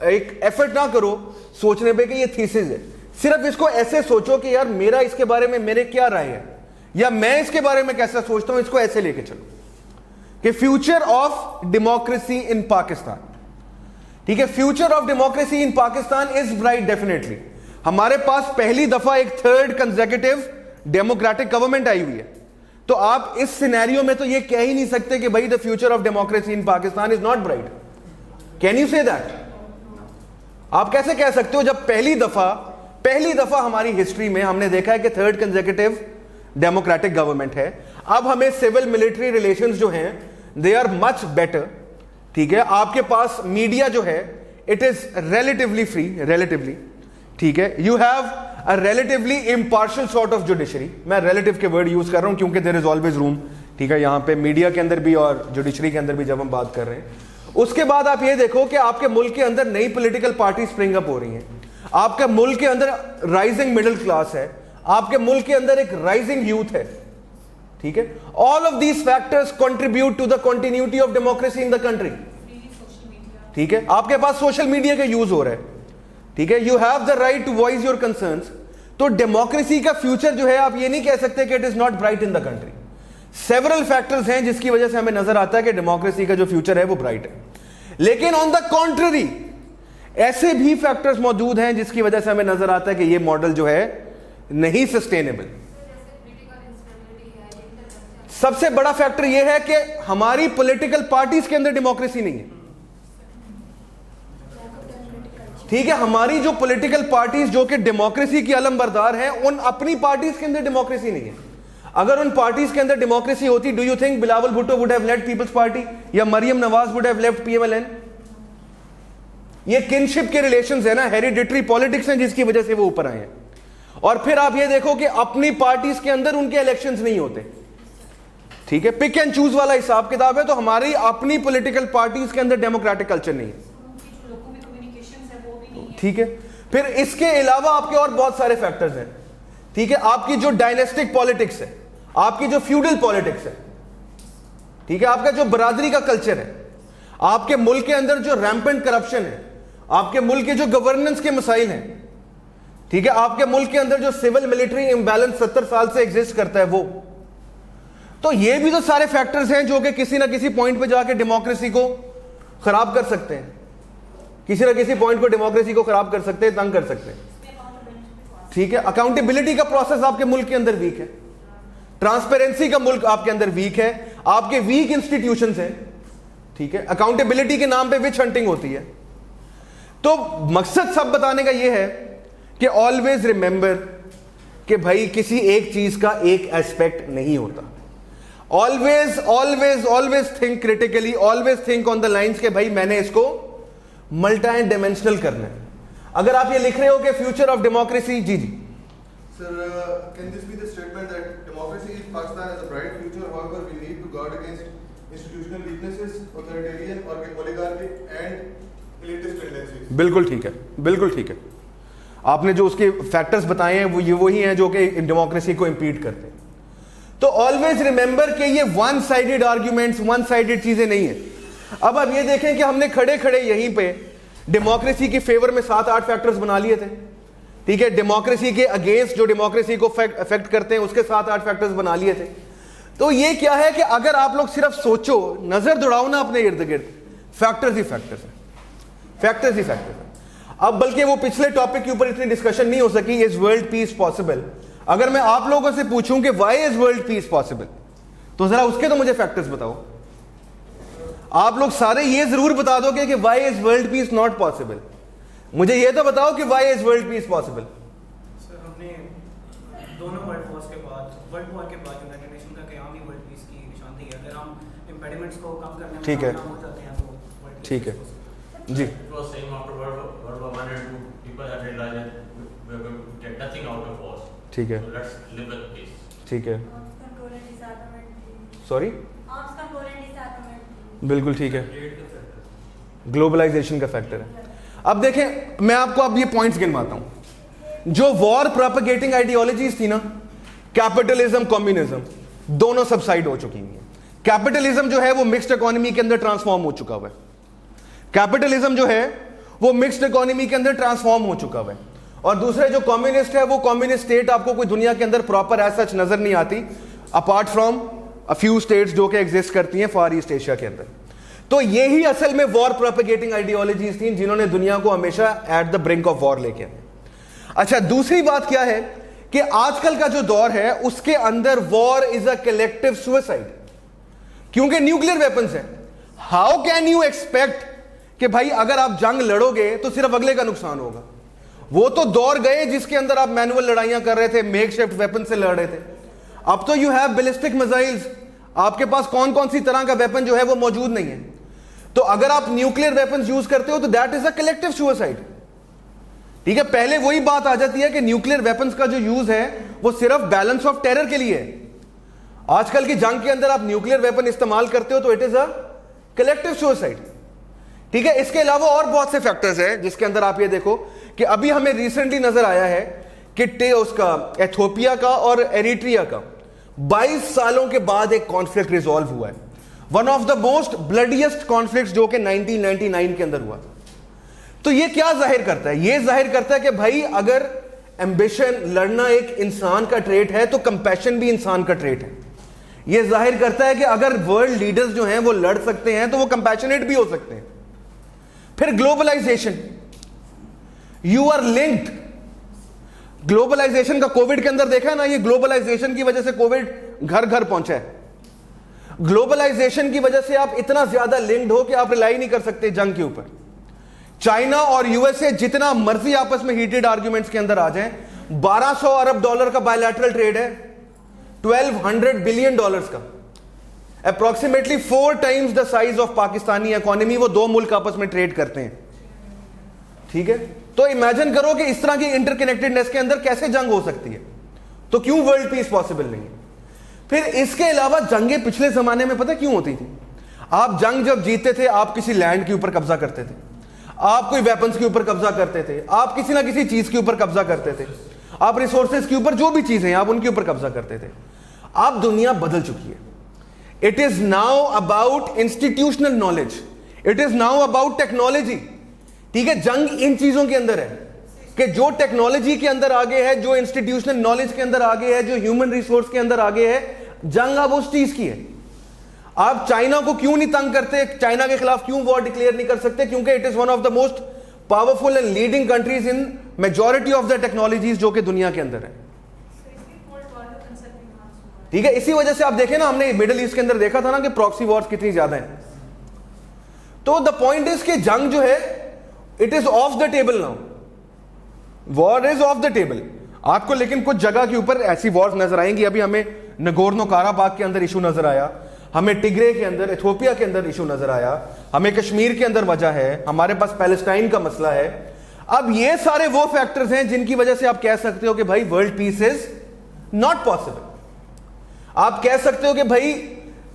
एक एफर्ट ना करो सोचने पे कि ये थीसिस है। सिर्फ इसको ऐसे सोचो कि यार मेरा इसके बारे में मेरे क्या राय है, या मैं इसके बारे में कैसा सोचता हूं, इसको ऐसे लेके चलो कि फ्यूचर ऑफ डेमोक्रेसी इन पाकिस्तान, ठीक है। Future of democracy in Pakistan is bright definitely. हमारे पास पहली दफा एक थर्ड कंसेक्यूटिव डेमोक्रेटिक गवर्नमेंट आई हुई है, तो आप इस सिनेरियो में तो ये कह ही नहीं सकते कि भाई the future of democracy in Pakistan is not bright. Can you say that? आप कैसे कह सकते हो जब पहली दफा हमारी हिस्ट्री में हमने देखा है कि थर्ड कंसेक्यूटिव डेमोक्रेटिक गवर्नमेंट है। अब हमें सिविल मिलिट्री रिलेशंस जो हैं दे आर मच बेटर, ठीक है। आपके पास मीडिया जो है it is relatively free, relatively, ठीक है। You have a relatively impartial sort of judiciary. मैं रिलेटिव के वर्ड यूज कर रहा हूं क्योंकि देयर इज ऑलवेज रूम, ठीक है, यहां पे मीडिया के अंदर भी और जुडिशरी के अंदर भी जब हम बात कर रहे हैं। उसके बाद आप ये देखो कि आपके मुल्क के अंदर नई पॉलिटिकल पार्टी स्प्रिंग अप हो रही हैं, आपके मुल्क के अंदर राइजिंग मिडिल क्लास है, आपके मुल्क के अंदर एक राइजिंग यूथ है, ठीक है। All of these factors contribute to the continuity of democracy in the country, ठीक है। आपके पास सोशल मीडिया का यूज हो रहा है, ठीक है। You have the right to voice your concerns. तो डेमोक्रेसी का फ्यूचर जो है आप ये नहीं कह सकते कि it is not bright in the country. Several factors हैं जिसकी वजह से हमें नजर आता है कि डेमोक्रेसी का जो फ्यूचर है वो ब्राइट है। लेकिन ऑन द कॉन्ट्ररी ऐसे भी फैक्टर्स मौजूद हैं जिसकी वजह से हमें नजर आता है कि ये मॉडल जो है नहीं सस्टेनेबल। सबसे बड़ा फैक्टर यह है कि हमारी पॉलिटिकल पार्टीज के अंदर डेमोक्रेसी नहीं है, ठीक है। हमारी जो पॉलिटिकल पार्टीज जो कि डेमोक्रेसी की अलमबरदार हैं, उन अपनी पार्टीज के अंदर डेमोक्रेसी नहीं है। अगर उन पार्टीज के अंदर डेमोक्रेसी होती, do you think Bilawal Bhutto would have left Peoples Party या Maryam Nawaz would have left PMLN? ये किनशिप के रिलेशंस है ना, हेरिडिटरी पॉलिटिक्स है जिसकी वजह से वो ऊपर आए हैं। और फिर आप ये देखो कि अपनी पार्टीज के अंदर उनके इलेक्शंस नहीं होते, ठीक है। पिक एंड चूज वाला हिसाब किताब है। तो हमारी अपनी पॉलिटिकल पार्टीज के अंदर डेमोक्रेटिक कल्चर नहीं है, ठीक है। फिर इसके अलावा आपके और बहुत सारे फैक्टर्स हैं, ठीक है। आपकी जो डायनेस्टिक पॉलिटिक्स है, आपकी जो फ्यूडल पॉलिटिक्स है, ठीक है, आपका जो बरादरी का कल्चर है, आपके मुल्क के अंदर जो रैम्पेंट करप्शन है, आपके मुल्क के जो गवर्नेंस के मसाइल हैं, ठीक है, आपके मुल्क के अंदर जो सिविल मिलिट्री इम्बैलेंस 70 साल से एग्जिस्ट करता है वो। तो ये भी तो सारे फैक्टर्स हैं जो कि किसी ना किसी पॉइंट पे जाके डेमोक्रेसी को खराब कर सकते हैं, किसी ना किसी पॉइंट पर डेमोक्रेसी को खराब कर सकते हैं, तंग कर सकते हैं, ठीक है। अकाउंटेबिलिटी का प्रोसेस आपके मुल्क के अंदर वीक है, ट्रांसपेरेंसी का मुल्क आपके अंदर वीक है, आपके वीक इंस्टीट्यूशंस हैं, ठीक है। अकाउंटेबिलिटी के नाम पे विच हंटिंग होती है। तो मकसद सब बताने का यह है कि ऑलवेज रिमेंबर कि भाई किसी एक चीज का एक एस्पेक्ट नहीं होता। Always always always think critically, always think on the lines के भाई मैंने इसको मल्टी डायमेंशनल करना है। अगर आप ये लिख रहे हो कि फ्यूचर ऑफ डेमोक्रेसी, जी जी Sir, can this be the statement that democracy in Pakistan has a bright future, however we need to guard against institutional weaknesses, authoritarian or oligarchic and elitist tendencies? बिल्कुल ठीक है, बिल्कुल ठीक है। आपने जो उसके फैक्टर्स बताए हैं वो ये वही हैं जो कि डेमोक्रेसी को इंपीड करते हैं। तो ऑलवेज रिमेंबर कि ये one sided arguments, one sided चीजें नहीं है। अब आप ये देखें कि हमने खड़े खड़े यहीं पे डेमोक्रेसी की फेवर में 7-8 फैक्टर्स बना लिए थे, ठीक है। डेमोक्रेसी के अगेंस्ट जो डेमोक्रेसी को अफेक्ट करते हैं उसके 7-8 फैक्टर्स बना लिए थे। तो ये क्या है कि अगर आप लोग सिर्फ सोचो, नजर दौड़ाओ ना अपने इर्द गिर्द, फैक्टर्स ही फैक्टर्स हैं, फैक्टर्स ही फैक्टर्स हैं। अब बल्कि वो पिछले टॉपिक के ऊपर इतनी डिस्कशन नहीं हो सकी, इज वर्ल्ड पीस पॉसिबल। अगर मैं आप लोगों से पूछूं कि why is world peace possible, तो जरा उसके तो मुझे फैक्टर्स बताओ। आप लोग सारे ये जरूर बता दोगे कि why is world piece not possible. मुझे ये तो बताओ कि why is world peace possible. Sir हमने दोनों वर्ल्ड वॉर के बाद यूनाइटेड नेशन का क़याम ही वर्ल्ड पीस की निशानी है। अगर हम इम्पेडिमेंट्स को कम करने में ठीक है, कामयाब हो जाते हैं तो वर्ल्ड पीस ठीक है जी। It was same after World War I and II, people had realized that we are going to get nothing out of wars. ठीक है, So let's live with peace. ठीक है, Arms control and disarmament. Sorry, Arms control and disarmament. बिल्कुल ठीक है, globalisation का factor है। अब देखें, मैं आपको अब ये पॉइंट्स गिनवाता हूं। जो वॉर प्रोपेगेटिंग आइडियोलॉजीज थी ना, कैपिटलिज्म, कम्युनिज्म, दोनों सबसाइड हो चुकी हैं। कैपिटलिज्म जो है वो मिक्स्ड इकोनॉमी के अंदर ट्रांसफॉर्म हो चुका हुआ है। कैपिटलिज्म जो है वो मिक्स्ड इकोनॉमी के अंदर ट्रांसफॉर्म हो चुका हुआ है। और दूसरे जो कम्युनिस्ट है, वो कम्युनिस्ट स्टेट आपको कोई दुनिया के अंदर प्रॉपर एज सच नजर नहीं आती, apart from a few states जो कि एग्जिस्ट करती हैं फार ईस्ट एशिया के अंदर। तो यही असल में वॉर प्रोपेगेटिंग आइडियोलॉजीज थी जिन्होंने दुनिया को हमेशा at the brink of war लेके आए। अच्छा, दूसरी बात क्या है कि आजकल का जो दौर है उसके अंदर war is a collective suicide, क्योंकि न्यूक्लियर वेपन्स है। हाउ कैन यू एक्सपेक्ट कि भाई अगर आप जंग लड़ोगे तो सिर्फ अगले का नुकसान होगा? वो तो दौर गए जिसके अंदर आप मैनुअल लड़ाइयां कर रहे थे, मेकशिफ्ट वेपन से लड़ रहे थे। अब तो यू हैव बैलिस्टिक मिसाइल्स, आपके पास कौन कौन सी तरह का वेपन जो है वो मौजूद नहीं है। तो अगर आप न्यूक्लियर वेपन्स यूज करते हो तो that is a collective suicide. ठीक है, पहले वही बात आ जाती है कि न्यूक्लियर वेपन्स का जो यूज है वो सिर्फ बैलेंस ऑफ टेरर के लिए है। आजकल की जंग के अंदर आप न्यूक्लियर वेपन इस्तेमाल करते हो तो it is a collective suicide. ठीक है, इसके अलावा और बहुत से फैक्टर्स हैं जिसके अंदर आप ये देखो कि अभी हमें रिसेंटली नजर आया है कि उसका एथियोपिया का और एरिट्रिया का 22 सालों के बाद एक कॉन्फ्लिक्ट रिजॉल्व हुआ है। One of the most bloodiest conflict जो कि 1999 के अंदर हुआ। तो ये क्या जाहिर करता है? ये जाहिर करता है कि भाई अगर एम्बिशन, लड़ना एक इंसान का ट्रेट है तो कंपैशन भी इंसान का ट्रेट है। ये जाहिर करता है कि अगर वर्ल्ड लीडर्स जो हैं वो लड़ सकते हैं तो वो कंपैशनेट भी हो सकते हैं। फिर globalisation, you are linked. Globalisation का कोविड के अंदर देखा है ना, ये ग्लोबलाइजेशन की वजह से कोविड घर घर पहुंचा है। ग्लोबलाइजेशन की वजह से आप इतना ज्यादा लिंक्ड हो कि आप रिलाई नहीं कर सकते जंग के ऊपर। चाइना और यूएसए जितना मर्जी आपस में हीटेड आर्ग्यूमेंट्स के अंदर आ जाएं, 1200 अरब डॉलर का बायलैटरल ट्रेड है, 1200 बिलियन डॉलर्स का, approximately 4 times the size of Pakistani economy. वो दो मुल्क आपस में ट्रेड करते हैं। ठीक है, तो इमेजिन करो कि इस तरह की इंटरकनेक्टेडनेस के अंदर कैसे जंग हो सकती है। तो क्यों वर्ल्ड पीस पॉसिबल नहीं है? फिर इसके अलावा जंगें पिछले जमाने में पता क्यों होती थी? आप जंग जब जीतते थे, आप किसी लैंड के ऊपर कब्जा करते थे, आप कोई वेपन्स के ऊपर कब्जा करते थे, आप किसी ना किसी चीज के ऊपर कब्जा करते थे, आप रिसोर्सेज के ऊपर, जो भी चीजें आप उनके ऊपर कब्जा करते थे। अब दुनिया बदल चुकी है। It is now about institutional knowledge, it is now about technology. ठीक है, जंग इन चीजों के अंदर है कि जो टेक्नोलॉजी के अंदर आगे है, जो इंस्टीट्यूशनल नॉलेज के अंदर आगे है, जो ह्यूमन रिसोर्स के अंदर आगे है, जंग अब उस चीज की है। आप चाइना को क्यों नहीं तंग करते? चाइना के खिलाफ क्यों वॉर डिक्लेयर नहीं कर सकते? क्योंकि it is one of the most powerful and leading countries in majority of the technologies जो कि दुनिया के अंदर है। ठीक है, इसी वजह से आप देखें ना, हमने मिडिल ईस्ट के अंदर देखा था ना कि प्रॉक्सी वॉर्स कितनी ज्यादा है। तो द पॉइंट इज कि जंग जो है it is of the table now, war is of the table. आपको लेकिन कुछ जगह के ऊपर ऐसी वॉर्स नजर आएंगी। अभी हमें नगोर्नो काराबाग के अंदर इशू नजर आया, हमें टिग्रे के अंदर, इथियोपिया के अंदर इशू नजर आया, हमें कश्मीर के अंदर वजह है, हमारे पास पैलेस्टाइन का मसला है। अब ये सारे वो फैक्टर्स हैं जिनकी वजह से आप कह सकते हो कि भाई world peace is not possible. आप कह सकते हो कि भाई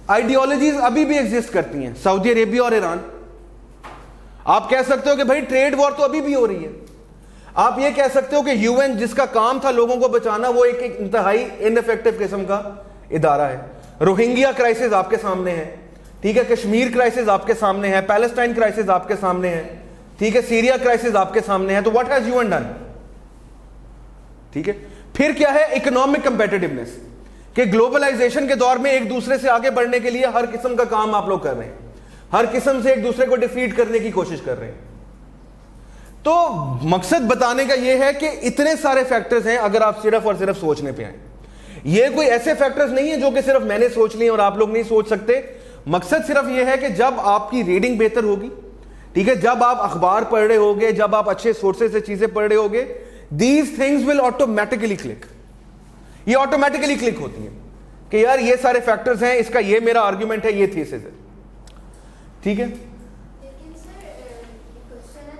आइडियोलॉजीज अभी भी एग्जिस्ट करती हैं, सऊदी अरेबिया और ईरान। आप कह सकते हो कि भाई ट्रेड वॉर तो अभी भी हो रही है। आप ये कह सकते हो कि यूएन जिसका काम था लोगों को बचाना, वो एक इंतहाई इनइफेक्टिव किस्म का इदारा है। रोहिंग्या क्राइसिस आपके सामने है, ठीक है, कश्मीर क्राइसिस आपके सामने है, पैलेस्टाइन क्राइसिस आपके सामने है, ठीक है, सीरिया क्राइसिस आपके सामने है। तो व्हाट हैज यूएन डन? ठीक है, फिर क्या है? इकोनॉमिक कंपेटिटिवनेस, कि ग्लोबलाइजेशन के दौर में एक दूसरे से आगे बढ़ने के लिए हर किस्म का काम आप लोग कर रहे हैं। हर किस्म से एक दूसरे को डिफीट करने की कोशिश कर रहे हैं। तो मकसद बताने का यह है कि इतने सारे फैक्टर्स हैं, अगर आप सिर्फ और सिर्फ सोचने पे आए। ये कोई ऐसे फैक्टर्स नहीं है जो कि सिर्फ मैंने सोच लिए और आप लोग नहीं सोच सकते। मकसद सिर्फ यह है कि जब आपकी रीडिंग बेहतर होगी, ठीक है, जब आप अखबार पढ़ रहे होगे, जब आप अच्छे सोर्सेज से चीजें पढ़ रहे होगे, these things will automatically click. ये ऑटोमेटिकली क्लिक होती है कि यार ये सारे फैक्टर्स हैं, इसका ये मेरा आर्ग्यूमेंट है, ये थीसिस है, ठीक है। लेकिन सर क्वेश्चन है,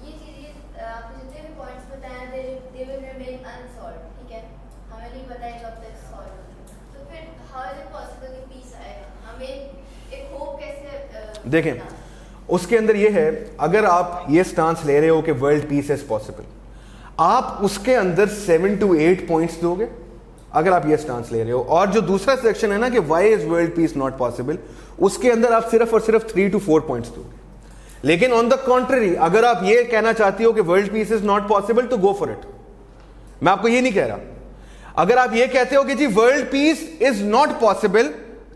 ये चीजें आपने जितने भी पॉइंट्स बताए दे विल रिमेन अनसॉल्व्ड, ठीक है, हमें नहीं पता है कब तक सॉल्व होंगे, तो फिर हाउ इज इट पॉसिबल कि पीस आएगा? हमें एक होप कैसे देखें, उसके अंदर ये है, अगर आप ये स्टांस ले रहे हो कि वर्ल्ड पीस इज पॉसिबल, आप उसके अंदर 7 to 8 पॉइंट्स दोगे अगर आप ये स्टांस ले रहे हो। और जो दूसरा सेक्शन है ना कि why is world piece not possible, उसके अंदर आप सिर्फ और सिर्फ 3 to 4 पॉइंट्स दोगे। लेकिन ऑन द कॉन्ट्ररी, अगर आप ये कहना चाहती हो कि world peace is not possible, तो गो फॉर इट। मैं आपको ये नहीं कह रहा। अगर आप ये कहते हो कि जी world peace is not possible,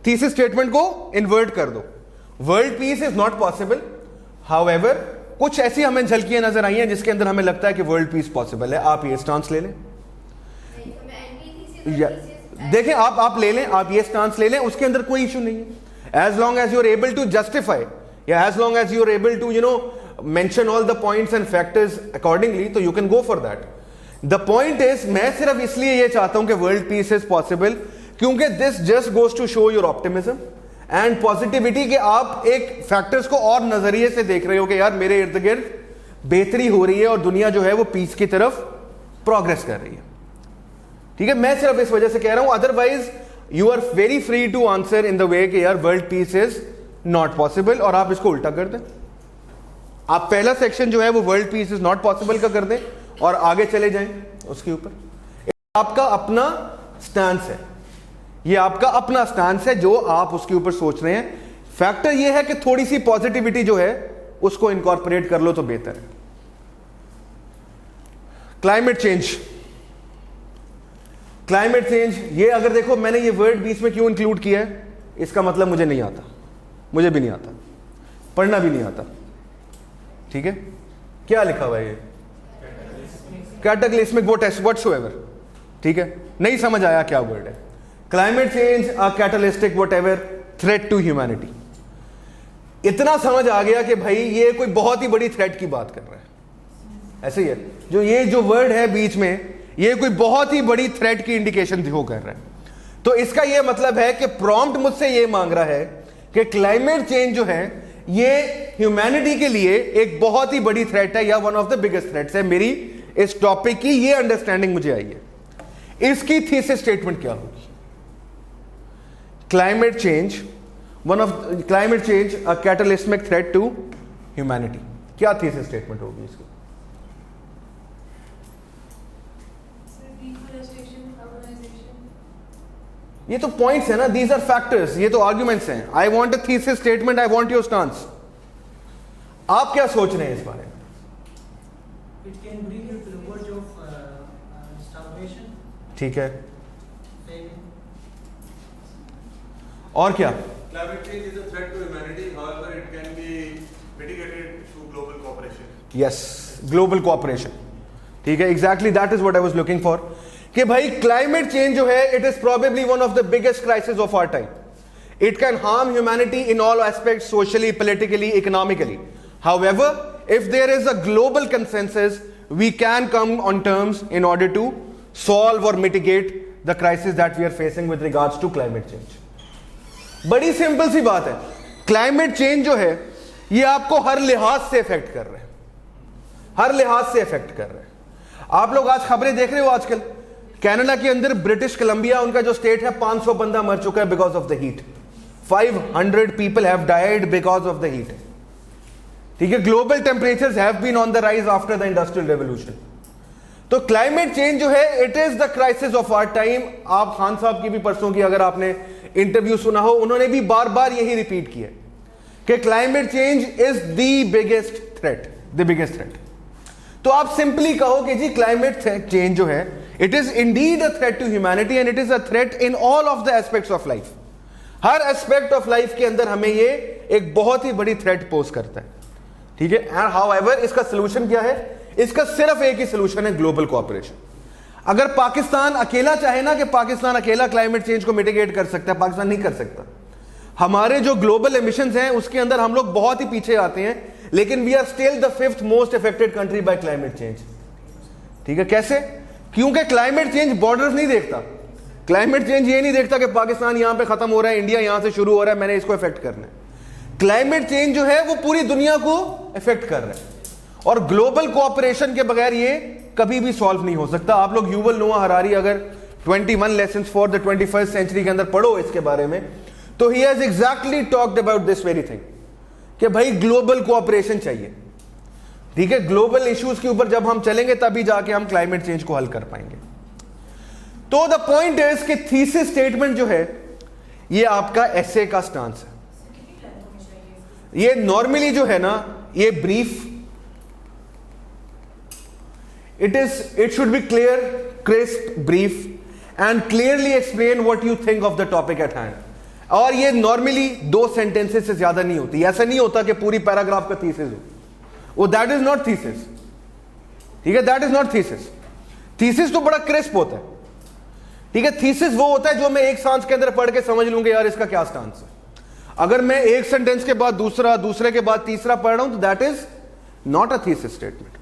thesis statement को इन्वर्ट कर दो, world peace is not possible, however कुछ ऐसी हमें झलकियां नजर आई हैं जिसके अंदर हमें लगता है कि वर्ल्ड पीस पॉसिबल है, आप ये स्टांस ले लें। देखें, आप ले लें, आप ये स्टांस ले लें, उसके अंदर कोई इशू नहीं है। As long as you are able to justify, या as long as you are able to mention all the points and factors accordingly, तो you can go for that. The point is, मैं सिर्फ इसलिए ये चाहता हूं कि वर्ल्ड पीस इज पॉसिबल क्योंकि this just goes to show your optimism and positivity, कि आप एक फैक्टर्स को और नजरिए से देख रहे हो कि यार मेरे इर्द गिर्द बेहतरी हो रही है और दुनिया जो है वो पीस की तरफ प्रोग्रेस कर रही है, ठीक है। मैं सिर्फ इस वजह से कह रहा हूं, otherwise you are very free to answer in the way कि यार world peace is not possible, और आप इसको उल्टा कर दें। आप पहला सेक्शन जो है वो world peace is not possible का कर दें और आगे चले जाएं उसके ऊपर। आपका अपना स्टैंस है, ये आपका अपना स्टैंस है जो आप उसके ऊपर सोच रहे हैं। फैक्टर ये है कि थोड़ी सी पॉजिटिविटी जो है उसको इनकॉर्पोरेट कर लो तो बेहतर है। क्लाइमेट चेंज, क्लाइमेट चेंज, ये अगर देखो मैंने ये वर्ड बीच में क्यों इंक्लूड किया है, इसका मतलब मुझे नहीं आता, मुझे भी नहीं आता, पढ़ना भी नहीं आता, ठीक है। क्या लिखा हुआ है ये? कैटाक्लिस्मिक व्हाटसोएवर, ठीक है, नहीं समझ आया क्या वर्ड है। Climate change a cataclysmic whatever threat to humanity. इतना समझ आ गया कि भाई ये कोई बहुत ही बड़ी थ्रेट की बात कर रहा है। ऐसे ही है, जो ये जो वर्ड है बीच में, ये कोई बहुत ही बड़ी थ्रेट की इंडिकेशन दिखो कर रहा है। तो इसका ये मतलब है कि प्रॉम्प्ट मुझसे ये मांग रहा है कि क्लाइमेट चेंज जो है ये ह्यूमैनिटी के लिए एक बहुत ही बड़ी थ्रेट है, या one of the biggest threats है। मेरी इस टॉपिक की ये अंडरस्टैंडिंग मुझे आई है। इसकी थीसिस स्टेटमेंट क्या होगी? Climate change, climate change a cataclysmic threat to humanity, क्या थीसिस स्टेटमेंट होगी इसकी? ये तो पॉइंट्स है ना, दीज आर फैक्टर्स, ये तो आर्ग्यूमेंट्स हैं। I want a thesis statement, I want your stance. आप क्या सोच रहे हैं इस बारे में? It can bring you to the verge of starvation. ठीक है, famine. और क्या? Climate change is a threat to humanity. However, it can be mitigated through global cooperation. Yes, global cooperation, ठीक है, exactly that is what I was looking for. कि भाई climate change जो है, it is probably one of the biggest crisis of our time. It can harm humanity in all aspects, socially, politically, economically. However, if there is a global consensus, we can come on terms in order to solve or mitigate the crisis that we are facing with regards to climate change. बड़ी simple सी बात है, climate change जो है ये आपको हर लिहाज से effect कर रहे हैं, हर लिहाज से इफेक्ट कर रहे हैं। आप लोग आज खबरें देख रहे हो, आजकल कनाडा के अंदर ब्रिटिश कोलंबिया, उनका जो स्टेट है, 500 बंदा मर चुका है because of the heat. 500 people have died because of the heat, ठीक है। Global temperatures have been on the rise after the industrial revolution. तो क्लाइमेट चेंज जो है, it is the crisis of our time. आप खान साहब की भी परसों की अगर आपने इंटरव्यू सुना हो, उन्होंने भी बार बार यही रिपीट किया कि climate change is the biggest threat, the biggest threat. तो आप सिंपली कहो कि जी क्लाइमेट चेंज जो है, it is indeed a threat to humanity and it is a threat in all of the aspects of life. हर aspect of life के अंदर हमें ये एक बहुत ही बड़ी थ्रेट पोज करता है, ठीक है। एंड हाउएवर इसका सोल्यूशन क्या है? इसका सिर्फ एक ही सोल्यूशन है, ग्लोबल कोऑपरेशन। अगर पाकिस्तान अकेला चाहे ना कि पाकिस्तान अकेला क्लाइमेट चेंज को मिटिगेट कर सकता है, पाकिस्तान नहीं कर सकता। हमारे जो ग्लोबल एमिशंस हैं उसके अंदर हम लोग बहुत ही पीछे आते हैं, लेकिन we are still the 5th most affected country by climate change, ठीक है। कैसे? क्योंकि क्लाइमेट चेंज बॉर्डर्स नहीं देखता। क्लाइमेट चेंज ये नहीं देखता कि पाकिस्तान यहां पे खत्म हो रहा है, इंडिया यहां से शुरू हो रहा है, मैंने इसको इफेक्ट करना है। क्लाइमेट चेंज जो है वो पूरी दुनिया को इफेक्ट कर रहा है, और ग्लोबल कोऑपरेशन के बगैर ये कभी भी सॉल्व नहीं हो सकता। आप लोग युवल नोआ हरारी अगर 21 lessons for the 21st century के अंदर पढ़ो इसके बारे में, तो he has exactly talked about this very thing कि भाई ग्लोबल कोऑपरेशन चाहिए, ठीक है। ग्लोबल इश्यूज के ऊपर जब हम चलेंगे तभी जाके हम क्लाइमेट चेंज को हल कर पाएंगे। तो द पॉइंट इज कि थीसिस स्टेटमेंट जो है ये आपका एसे का स्टांस है। ये नॉर्मली जो है ना, ये brief, it should be clear, crisp, brief and clearly explain what you think of the topic at hand. और ये नॉर्मली 2 सेंटेंसेस से ज्यादा नहीं होती। ऐसा नहीं होता कि पूरी पैराग्राफ का थीसिस हो, वो दैट इज नॉट थीसिस, ठीक है। That is not thesis. Thesis तो बड़ा क्रिस्प होता है, ठीक है। थीसिस वो होता है जो मैं एक सांस के अंदर पढ़ के समझ लूंगा यार इसका क्या स्टांस है। अगर मैं एक सेंटेंस के बाद दूसरा, दूसरे के बाद तीसरा पढ़ रहा हूं तो that is not a thesis statement,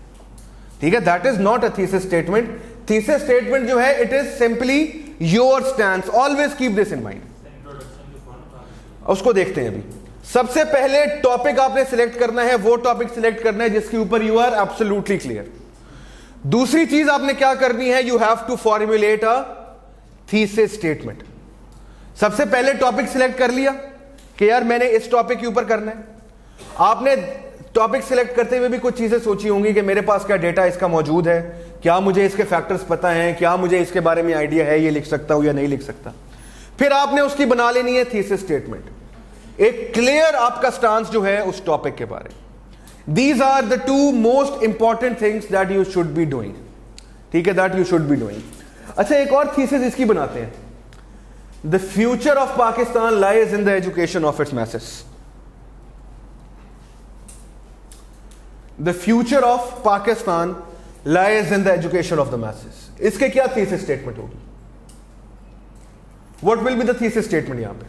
ठीक है। That is not a thesis statement. Thesis statement जो है it is simply your stance. Always keep this in mind. उसको देखते हैं अभी। सबसे पहले टॉपिक आपने सिलेक्ट करना है, वो टॉपिक सिलेक्ट करना है जिसके ऊपर यू आर एब्सोल्युटली क्लियर। दूसरी चीज आपने क्या करनी है, you have to formulate a thesis statement. सबसे पहले टॉपिक सिलेक्ट कर लिया कि यार मैंने इस टॉपिक के ऊपर करना है। आपने टॉपिक सिलेक्ट करते हुए भी कुछ चीजें सोची होंगी कि मेरे पास क्या डेटा इसका मौजूद है, क्या मुझे इसके फैक्टर्स पता हैं, क्या मुझे इसके बारे में आइडिया है, ये लिख सकता हूं या नहीं लिख सकता। फिर आपने उसकी बना लेनी है थीसिस स्टेटमेंट, एक क्लियर आपका स्टांस जो है उस टॉपिक के बारे में। These are the 2 most important things that you should be doing, ठीक है, that you should be doing. अच्छा, एक और थीसिस इसकी बनाते हैं, the future of Pakistan lies in the education of its message. The future of Pakistan lies in the education of the message. इसके क्या थीसिस स्टेटमेंट होगी? What will be the thesis statement यहां पे?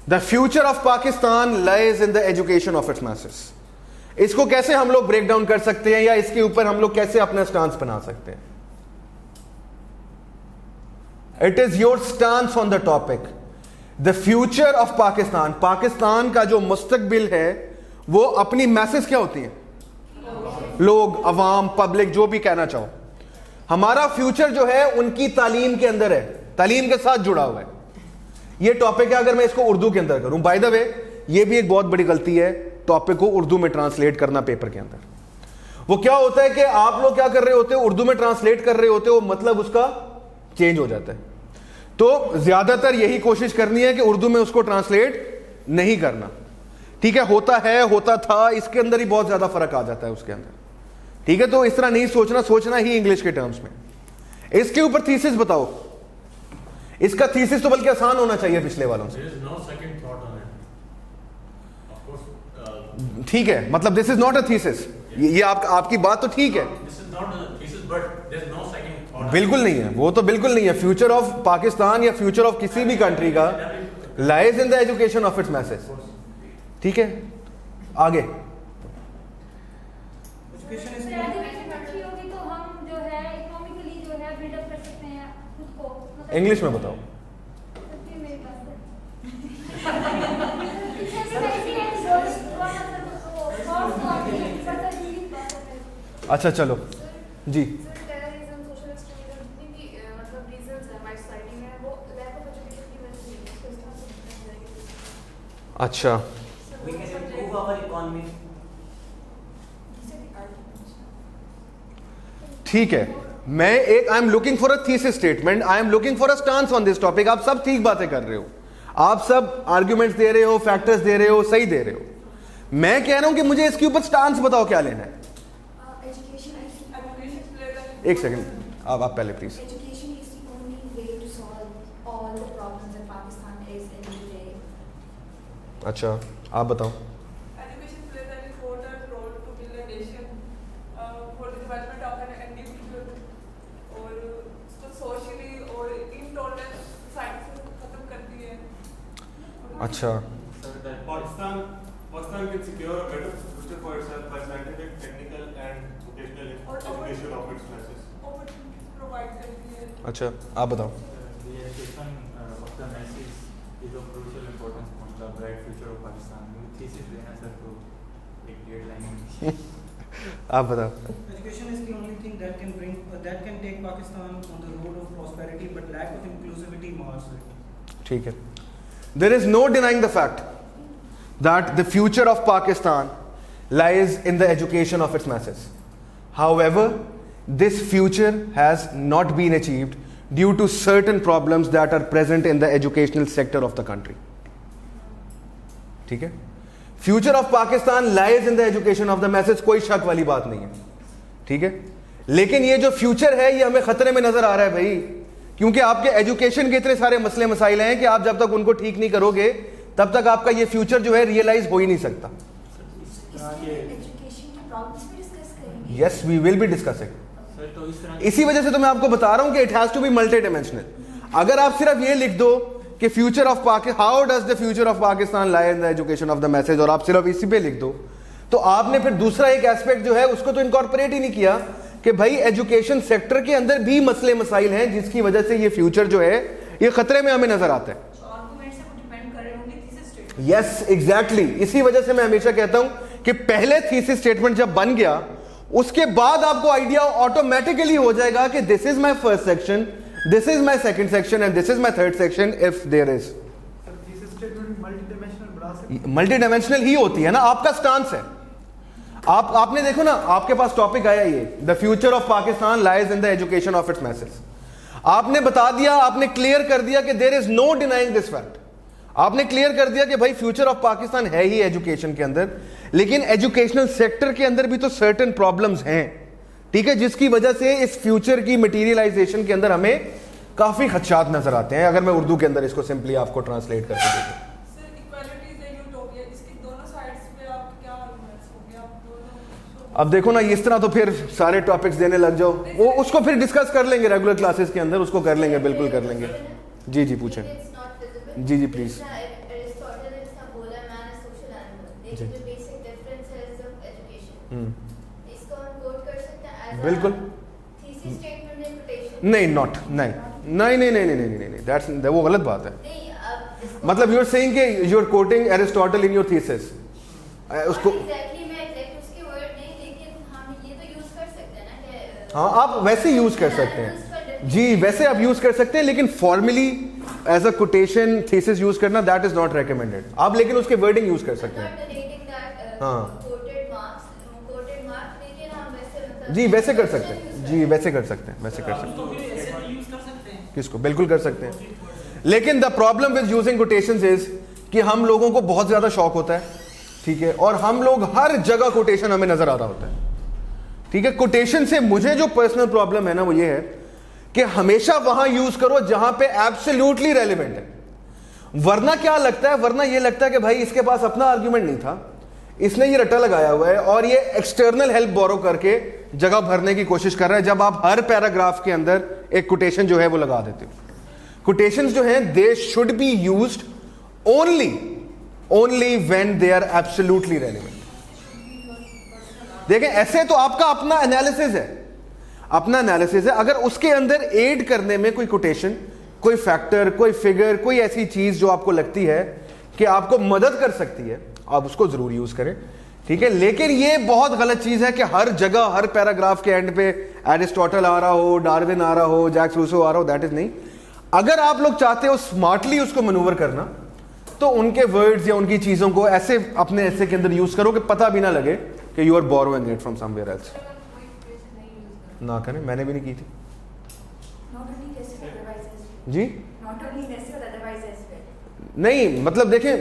The future of Pakistan lies in the education of its masses. इसको कैसे हम लोग break down कर सकते हैं, या इसके ऊपर हम लोग कैसे अपना स्टांस बना सकते हैं? It is your stance on the topic. The future of Pakistan. Pakistan का जो मुस्तकबिल है वो अपनी मैसेज क्या होती है? लोग, अवाम, पब्लिक, जो भी कहना चाहो। हमारा फ्यूचर जो है उनकी तालीम के अंदर है, तालीम के साथ जुड़ा हुआ है। ये टॉपिक है, अगर मैं इसको उर्दू के अंदर करूं, बाय द वे ये भी एक बहुत बड़ी गलती है टॉपिक को उर्दू में ट्रांसलेट करना पेपर के अंदर। वो क्या होता है कि आप लोग क्या कर रहे होते हो, उर्दू में ट्रांसलेट कर रहे होते हो, मतलब उसका चेंज हो जाता है। तो ज्यादातर यही कोशिश करनी है कि उर्दू में उसको ट्रांसलेट नहीं करना, ठीक है। होता है, होता था, इसके अंदर ही बहुत ज्यादा फर्क आ जाता है उसके अंदर, ठीक है। तो इस तरह नहीं सोचना, सोचना ही इंग्लिश के टर्म्स में। इसके ऊपर थीसिस बताओ। इसका थीसिस तो बल्कि आसान होना चाहिए पिछले वालों से, ठीक है। मतलब this is not a thesis, ये आपकी बात तो ठीक है, बिल्कुल नहीं है, वो तो बिल्कुल नहीं है। फ्यूचर ऑफ पाकिस्तान या फ्यूचर ऑफ किसी भी कंट्री का lies in the education of its message, ठीक है। आगे इंग्लिश में बताओ। अच्छा चलो जी। अच्छा, ठीक है। मैं I am looking for a thesis statement, I am looking for a stance on this topic. आप सब ठीक बातें कर रहे हो, आप सब आर्ग्यूमेंट्स दे रहे हो, फैक्टर्स दे रहे हो, सही दे रहे हो। मैं कह रहा हूं कि मुझे इसके ऊपर स्टांस बताओ क्या लेना है। एक सेकंड, आप पहले प्लीज। अच्छा, आप बताओ। Education plays an important role to build a nation for the development of an individual और उसको socially और intolerant society से खत्म करती है। अच्छा, Pakistan can secure a better future for itself by scientific, technical, and vocational education of its masses. Opportunities provide करती है। अच्छा, आप बताओ। The education of the masses is of crucial importance for the bright future of Pakistan. thesis देना sir तो एक deadline. आप बताओ। Education is the only thing that can take Pakistan on the road of prosperity, but lack of inclusivity mars it. ठीक है। There is no denying the fact that the future of Pakistan lies in the education of its masses. However, this future has not been achieved due to certain problems that are present in the educational sector of the country. ठीक है? Future of Pakistan lies in the education of the masses, कोई शक वाली बात नहीं है, ठीक है? लेकिन ये जो फ्यूचर है ये हमें खतरे में नजर आ रहा है भाई, क्योंकि आपके एजुकेशन के इतने सारे मसले मसाइल हैं कि आप जब तक उनको ठीक नहीं करोगे तब तक आपका ये फ्यूचर जो है रियलाइज हो ही नहीं सकता। Yes, we will be discussing. इसी वजह से तो मैं आपको बता रहा हूं कि it has to be multi dimensional. अगर आप सिर्फ ये लिख दो कि future of Pakistan, how does the future of Pakistan lie in the education of the message, और आप सिर्फ इसी पे लिख दो, तो आपने फिर दूसरा एक एस्पेक्ट जो है उसको तो इनकॉर्पोरेट ही नहीं किया कि भाई एजुकेशन सेक्टर के अंदर भी मसले मसाइल हैं जिसकी वजह से ये फ्यूचर जो है ये खतरे में हमें नजर आता है। Yes, exactly. इसी वजह से मैं हमेशा कहता हूं कि पहले थीसिस स्टेटमेंट जब बन गया उसके बाद आपको आइडिया ऑटोमेटिकली हो जाएगा कि this is my first section, this is my second section and this is my third section if there is. Multi dimensional ही होती है ना, आपका स्टांस है। आपने देखो ना, आपके पास टॉपिक आया ये the future of Pakistan lies in the education of its message. आपने बता दिया, आपने क्लियर कर दिया कि there is no denying this fact. आपने क्लियर कर दिया कि भाई फ्यूचर ऑफ पाकिस्तान है ही एजुकेशन के अंदर, लेकिन एजुकेशनल सेक्टर के अंदर भी तो सर्टेन प्रॉब्लम्स हैं, ठीक है, जिसकी वजह से इस फ्यूचर की मटेरियलाइजेशन के अंदर हमें काफी खदशात नजर आते हैं। अगर मैं उर्दू के अंदर इसको सिंपली आपको ट्रांसलेट करके देखूं, अब देखो ना इस तरह तो फिर सारे टॉपिक्स देने लग जाओ, वो उसको फिर डिस्कस कर लेंगे रेगुलर क्लासेस के अंदर, उसको कर लेंगे, बिल्कुल कर लेंगे। जी जी पूछें। जी जी प्लीज। बिल्कुल नहीं, नॉट नहीं नहीं नहीं नहीं नहीं नहीं नहीं दैट्स वो गलत बात है। मतलब यू आर सेइंग कि you are quoting Aristotle in your thesis, उसको हाँ आप वैसे यूज कर सकते हैं जी, वैसे आप यूज कर सकते हैं, लेकिन formally as a quotation thesis use करना दैट इज नॉट रिकमेंडेड। आप लेकिन उसके वर्डिंग यूज कर सकते हैं। हाँ जी वैसे कर सकते हैं, जी वैसे कर सकते हैं, वैसे कर सकते हैं। किसको? बिल्कुल कर सकते हैं, लेकिन the problem with using quotations is कि हम लोगों को बहुत ज्यादा शौक होता है, ठीक है, और हम लोग हर जगह कोटेशन हमें नजर आ रहा होता है, ठीक है। कोटेशन से मुझे जो पर्सनल प्रॉब्लम है ना वो ये है कि हमेशा वहां यूज करो जहां पे एब्सोल्युटली रेलेवेंट है। वरना क्या लगता है, वरना ये लगता है कि भाई इसके पास अपना आर्ग्यूमेंट नहीं था, इसने ये रट्टा लगाया हुआ है और ये एक्सटर्नल हेल्प बोरो करके जगह भरने की कोशिश कर रहा है, जब आप हर पैराग्राफ के अंदर एक कोटेशन जो है वो लगा देते हो। कोटेशंस जो हैं they should be used only when they are absolutely relevant. देखें ऐसे तो आपका अपना एनालिसिस है, अपना एनालिसिस है, अगर उसके अंदर एड करने में कोई कोटेशन, कोई फैक्टर, कोई फिगर, कोई ऐसी चीज जो आपको लगती है कि आपको मदद कर सकती है, आप उसको जरूर यूज करें, ठीक है। लेकिन ये बहुत गलत चीज है कि हर जगह हर पैराग्राफ के एंड पे एरिस्टोटल आ रहा हो, डार्विन आ रहा हो, जैक्स रूसो आ रहा हो, दैट इज नहीं। अगर आप लोग चाहते हो स्मार्टली उसको मैनूवर करना, तो उनके वर्ड्स या उनकी चीजों को ऐसे अपने ऐसे के अंदर यूज करो कि पता भी ना लगे कि you are borrowing it from somewhere else. ना करें, मैंने भी नहीं की थी जी, नहीं मतलब देखें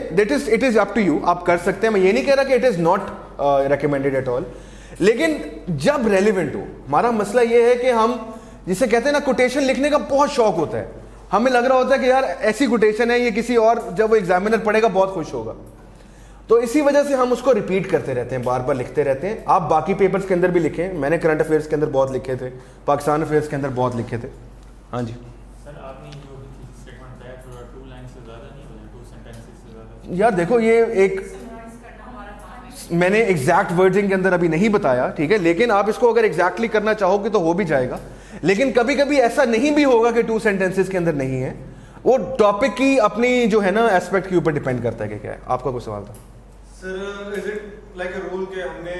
it is up to you, आप कर सकते हैं, मैं ये नहीं कह रहा कि it is not recommended at all, लेकिन जब रेलिवेंट हो। हमारा मसला ये है कि हम जिसे कहते हैं ना कोटेशन लिखने का बहुत शौक होता है, हमें लग रहा होता है कि यार ऐसी कोटेशन है ये किसी और, जब वो एग्जामिनर पढ़ेगा बहुत खुश होगा, तो इसी वजह से हम उसको रिपीट करते रहते हैं, बार बार लिखते रहते हैं। आप बाकी पेपर्स के अंदर भी लिखें, मैंने करंट अफेयर्स के अंदर बहुत लिखे थे, पाकिस्तान अफेयर्स के अंदर बहुत लिखे थे। हाँ जी सर, आपने जो स्टेटमेंट बताया थोड़ा 2 लाइन से ज़्यादा नहीं हो जाए, 2 सेंटेंसेस से ज़्यादा? यार देखो, ये एक मैंने एग्जैक्ट वर्डिंग के अंदर अभी नहीं बताया, ठीक है, लेकिन आप इसको अगर एग्जैक्टली करना चाहोगे तो हो भी जाएगा। लेकिन कभी कभी ऐसा नहीं भी होगा कि 2 सेंटेंसेस के अंदर नहीं है, वो टॉपिक की अपनी जो है ना एस्पेक्ट के ऊपर डिपेंड करता है कि क्या है। आपका कोई सवाल था? Sir, is it like a rule कि हमने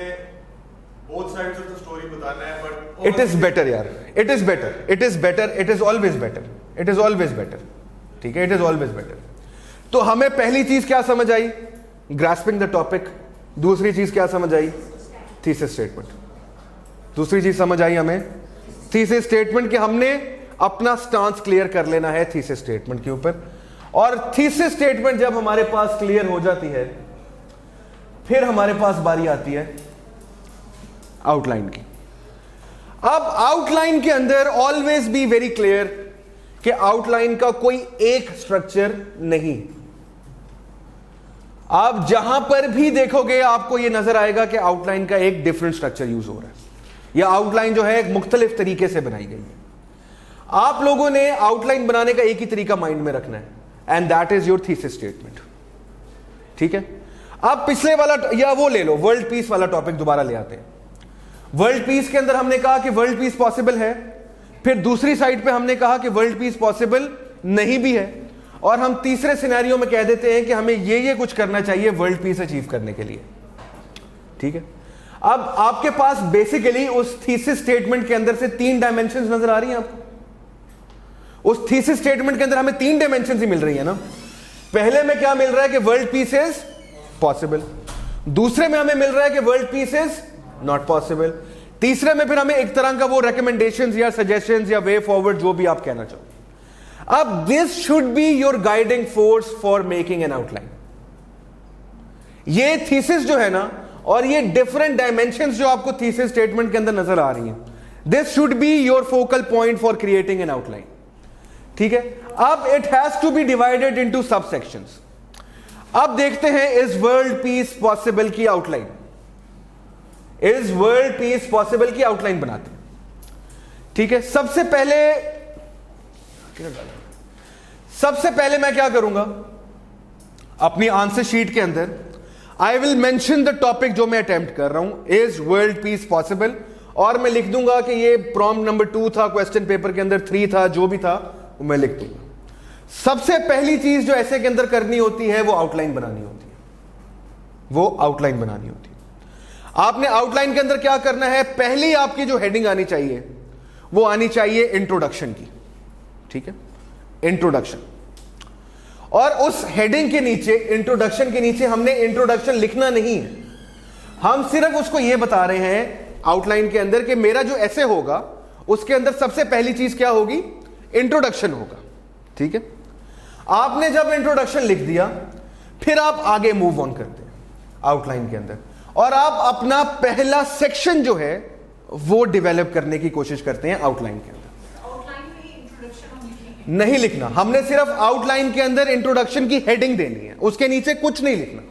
both sides of the story बताना है, but इट इज बेटर यार, it is better, it is better, it is always better, it is always better, ठीक है, इट इज ऑलवेज बेटर। तो हमें पहली चीज क्या समझ आई? Grasping the topic. दूसरी चीज क्या समझ आई? Thesis statement. दूसरी चीज समझ आई हमें थीसिस स्टेटमेंट, कि हमने अपना स्टांस क्लियर कर लेना है थीसिस स्टेटमेंट के ऊपर। और थीसिस स्टेटमेंट जब हमारे पास क्लियर हो जाती है, फिर हमारे पास बारी आती है आउटलाइन की। अब आउटलाइन के अंदर ऑलवेज बी वेरी क्लियर कि आउटलाइन का कोई एक स्ट्रक्चर नहीं। आप जहां पर भी देखोगे आपको यह नजर आएगा कि आउटलाइन का एक डिफरेंट स्ट्रक्चर यूज हो रहा है, या आउटलाइन जो है एक मुख्तलिफ तरीके से बनाई गई है। आप लोगों ने आउटलाइन बनाने का एक ही तरीका माइंड में रखना है, and that is your thesis statement, ठीक है। अब पिछले वाला या वो ले लो, वर्ल्ड पीस वाला टॉपिक दोबारा ले आते हैं। वर्ल्ड पीस के अंदर हमने कहा कि वर्ल्ड पीस पॉसिबल है, फिर दूसरी साइड पे हमने कहा कि वर्ल्ड पीस पॉसिबल नहीं भी है, और हम तीसरे सिनेरियो में कह देते हैं कि हमें ये कुछ करना चाहिए वर्ल्ड पीस अचीव करने के लिए, ठीक है। अब आपके पास बेसिकली उस थीसिस स्टेटमेंट के अंदर से 3 डायमेंशंस नजर आ रही हैं आपको। उस थीसिस स्टेटमेंट के अंदर हमें 3 डायमेंशंस ही मिल रही है ना। पहले में क्या मिल रहा है कि वर्ल्ड पीस इज पॉसिबल, दूसरे में हमें मिल रहा है कि world peace is not possible, तीसरे में फिर हमें एक तरह का वो रिकमेंडेशंस या सजेशंस या वे फॉरवर्ड जो भी आप कहना चाहो। अब this should be your guiding force for making an outline. ये थीसिस जो है ना, और ये डिफरेंट डायमेंशंस जो आपको थीसिस स्टेटमेंट के अंदर नजर आ रही हैं, this should be your focal point for creating an outline, ठीक है। अब it has to be divided into sub sections. अब देखते हैं इज वर्ल्ड पीस पॉसिबल की outline, is world peace possible की आउटलाइन बनाते हैं, ठीक है। सबसे पहले मैं क्या करूंगा, अपनी आंसर शीट के अंदर I will mention the topic जो मैं अटेम्प्ट कर रहा हूं, इज वर्ल्ड पीस पॉसिबल, और मैं लिख दूंगा कि ये प्रॉम्प्ट नंबर 2 था, क्वेश्चन पेपर के अंदर 3 था, जो भी था वो मैं लिख दूंगा। सबसे पहली चीज जो ऐसे के अंदर करनी होती है वो आउटलाइन बनानी होती है, वो आउटलाइन बनानी होती है। आपने आउटलाइन के अंदर क्या करना है, पहली आपकी जो हेडिंग आनी चाहिए वो आनी चाहिए इंट्रोडक्शन की, ठीक है, इंट्रोडक्शन। और उस हेडिंग के नीचे, इंट्रोडक्शन के नीचे हमने इंट्रोडक्शन लिखना नहीं है, हम सिर्फ उसको यह बता रहे हैं आउटलाइन के अंदर कि मेरा जो ऐसे होगा उसके अंदर सबसे पहली चीज क्या होगी, इंट्रोडक्शन होगा, ठीक है। आपने जब इंट्रोडक्शन लिख दिया, फिर आप आगे मूव ऑन करते हैं आउटलाइन के अंदर, और आप अपना पहला सेक्शन जो है वो डेवलप करने की कोशिश करते हैं आउटलाइन के अंदर। नहीं लिखना, हमने सिर्फ आउटलाइन के अंदर इंट्रोडक्शन की हेडिंग देनी है, उसके नीचे कुछ नहीं लिखना,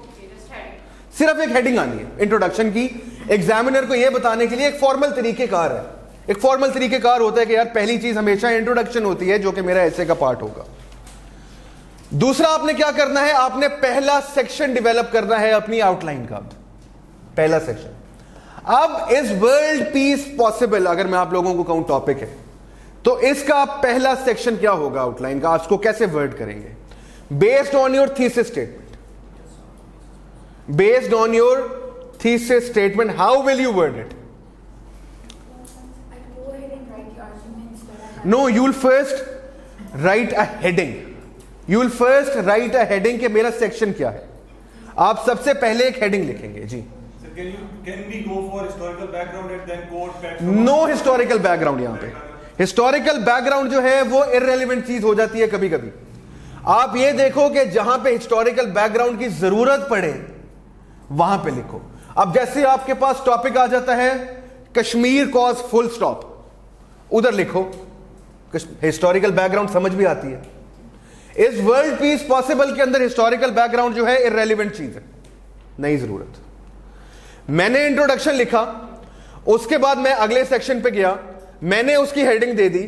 सिर्फ एक हेडिंग आनी है इंट्रोडक्शन की। एग्जामिनर को यह बताने के लिए एक फॉर्मल तरीकेकार है, एक फॉर्मल तरीकेकार होता है कि यार पहली चीज हमेशा इंट्रोडक्शन होती है जो कि मेरा ऐसे का पार्ट होगा। दूसरा आपने क्या करना है, आपने पहला सेक्शन डेवलप करना है अपनी आउटलाइन का, पहला सेक्शन। अब इज वर्ल्ड पीस पॉसिबल अगर मैं आप लोगों को कहूं टॉपिक है, तो इसका पहला सेक्शन क्या होगा आउटलाइन का, उसको कैसे वर्ड करेंगे, based on your thesis statement, based on your thesis statement, how will you word it? No, you'll first write a heading. You'll first write a heading कि मेरा सेक्शन क्या है। आप सबसे पहले एक हेडिंग लिखेंगे जी। Can we go for historical background and then quote facts? No historical background यहाँ पे। Historical background जो है वो irrelevant चीज हो जाती है कभी कभी। आप ये देखो कि जहां पे historical background की जरूरत पड़े वहां पे लिखो। अब जैसे आपके पास टॉपिक आ जाता है कश्मीर कॉज फुल स्टॉप, उधर लिखो, हिस्टोरिकल बैकग्राउंड समझ भी आती है। इस वर्ल्ड पीस पॉसिबल के अंदर हिस्टोरिकल बैकग्राउंड जो है इररेलेवेंट चीज है, नहीं जरूरत। मैंने इंट्रोडक्शन लिखा, उसके बाद मैं अगले सेक्शन पे गया, मैंने उसकी हेडिंग दे दी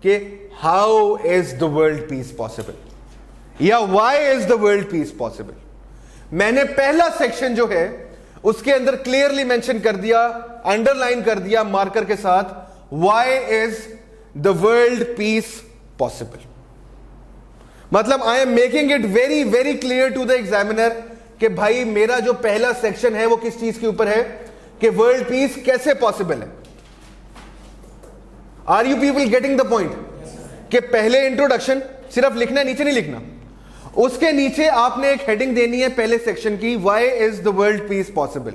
कि how is the world peace possible या why is the world peace possible. मैंने पहला सेक्शन जो है उसके अंदर क्लियरली मेंशन कर दिया, अंडरलाइन कर दिया मार्कर के साथ, why is the world peace possible. मतलब I am making it very very clear to the examiner कि भाई मेरा जो पहला सेक्शन है वो किस चीज के ऊपर है, कि वर्ल्ड पीस कैसे पॉसिबल है। Are you people getting the point? कि पहले इंट्रोडक्शन सिर्फ लिखना है, नीचे नहीं लिखना, उसके नीचे आपने एक हेडिंग देनी है पहले सेक्शन की, why is the world peace possible.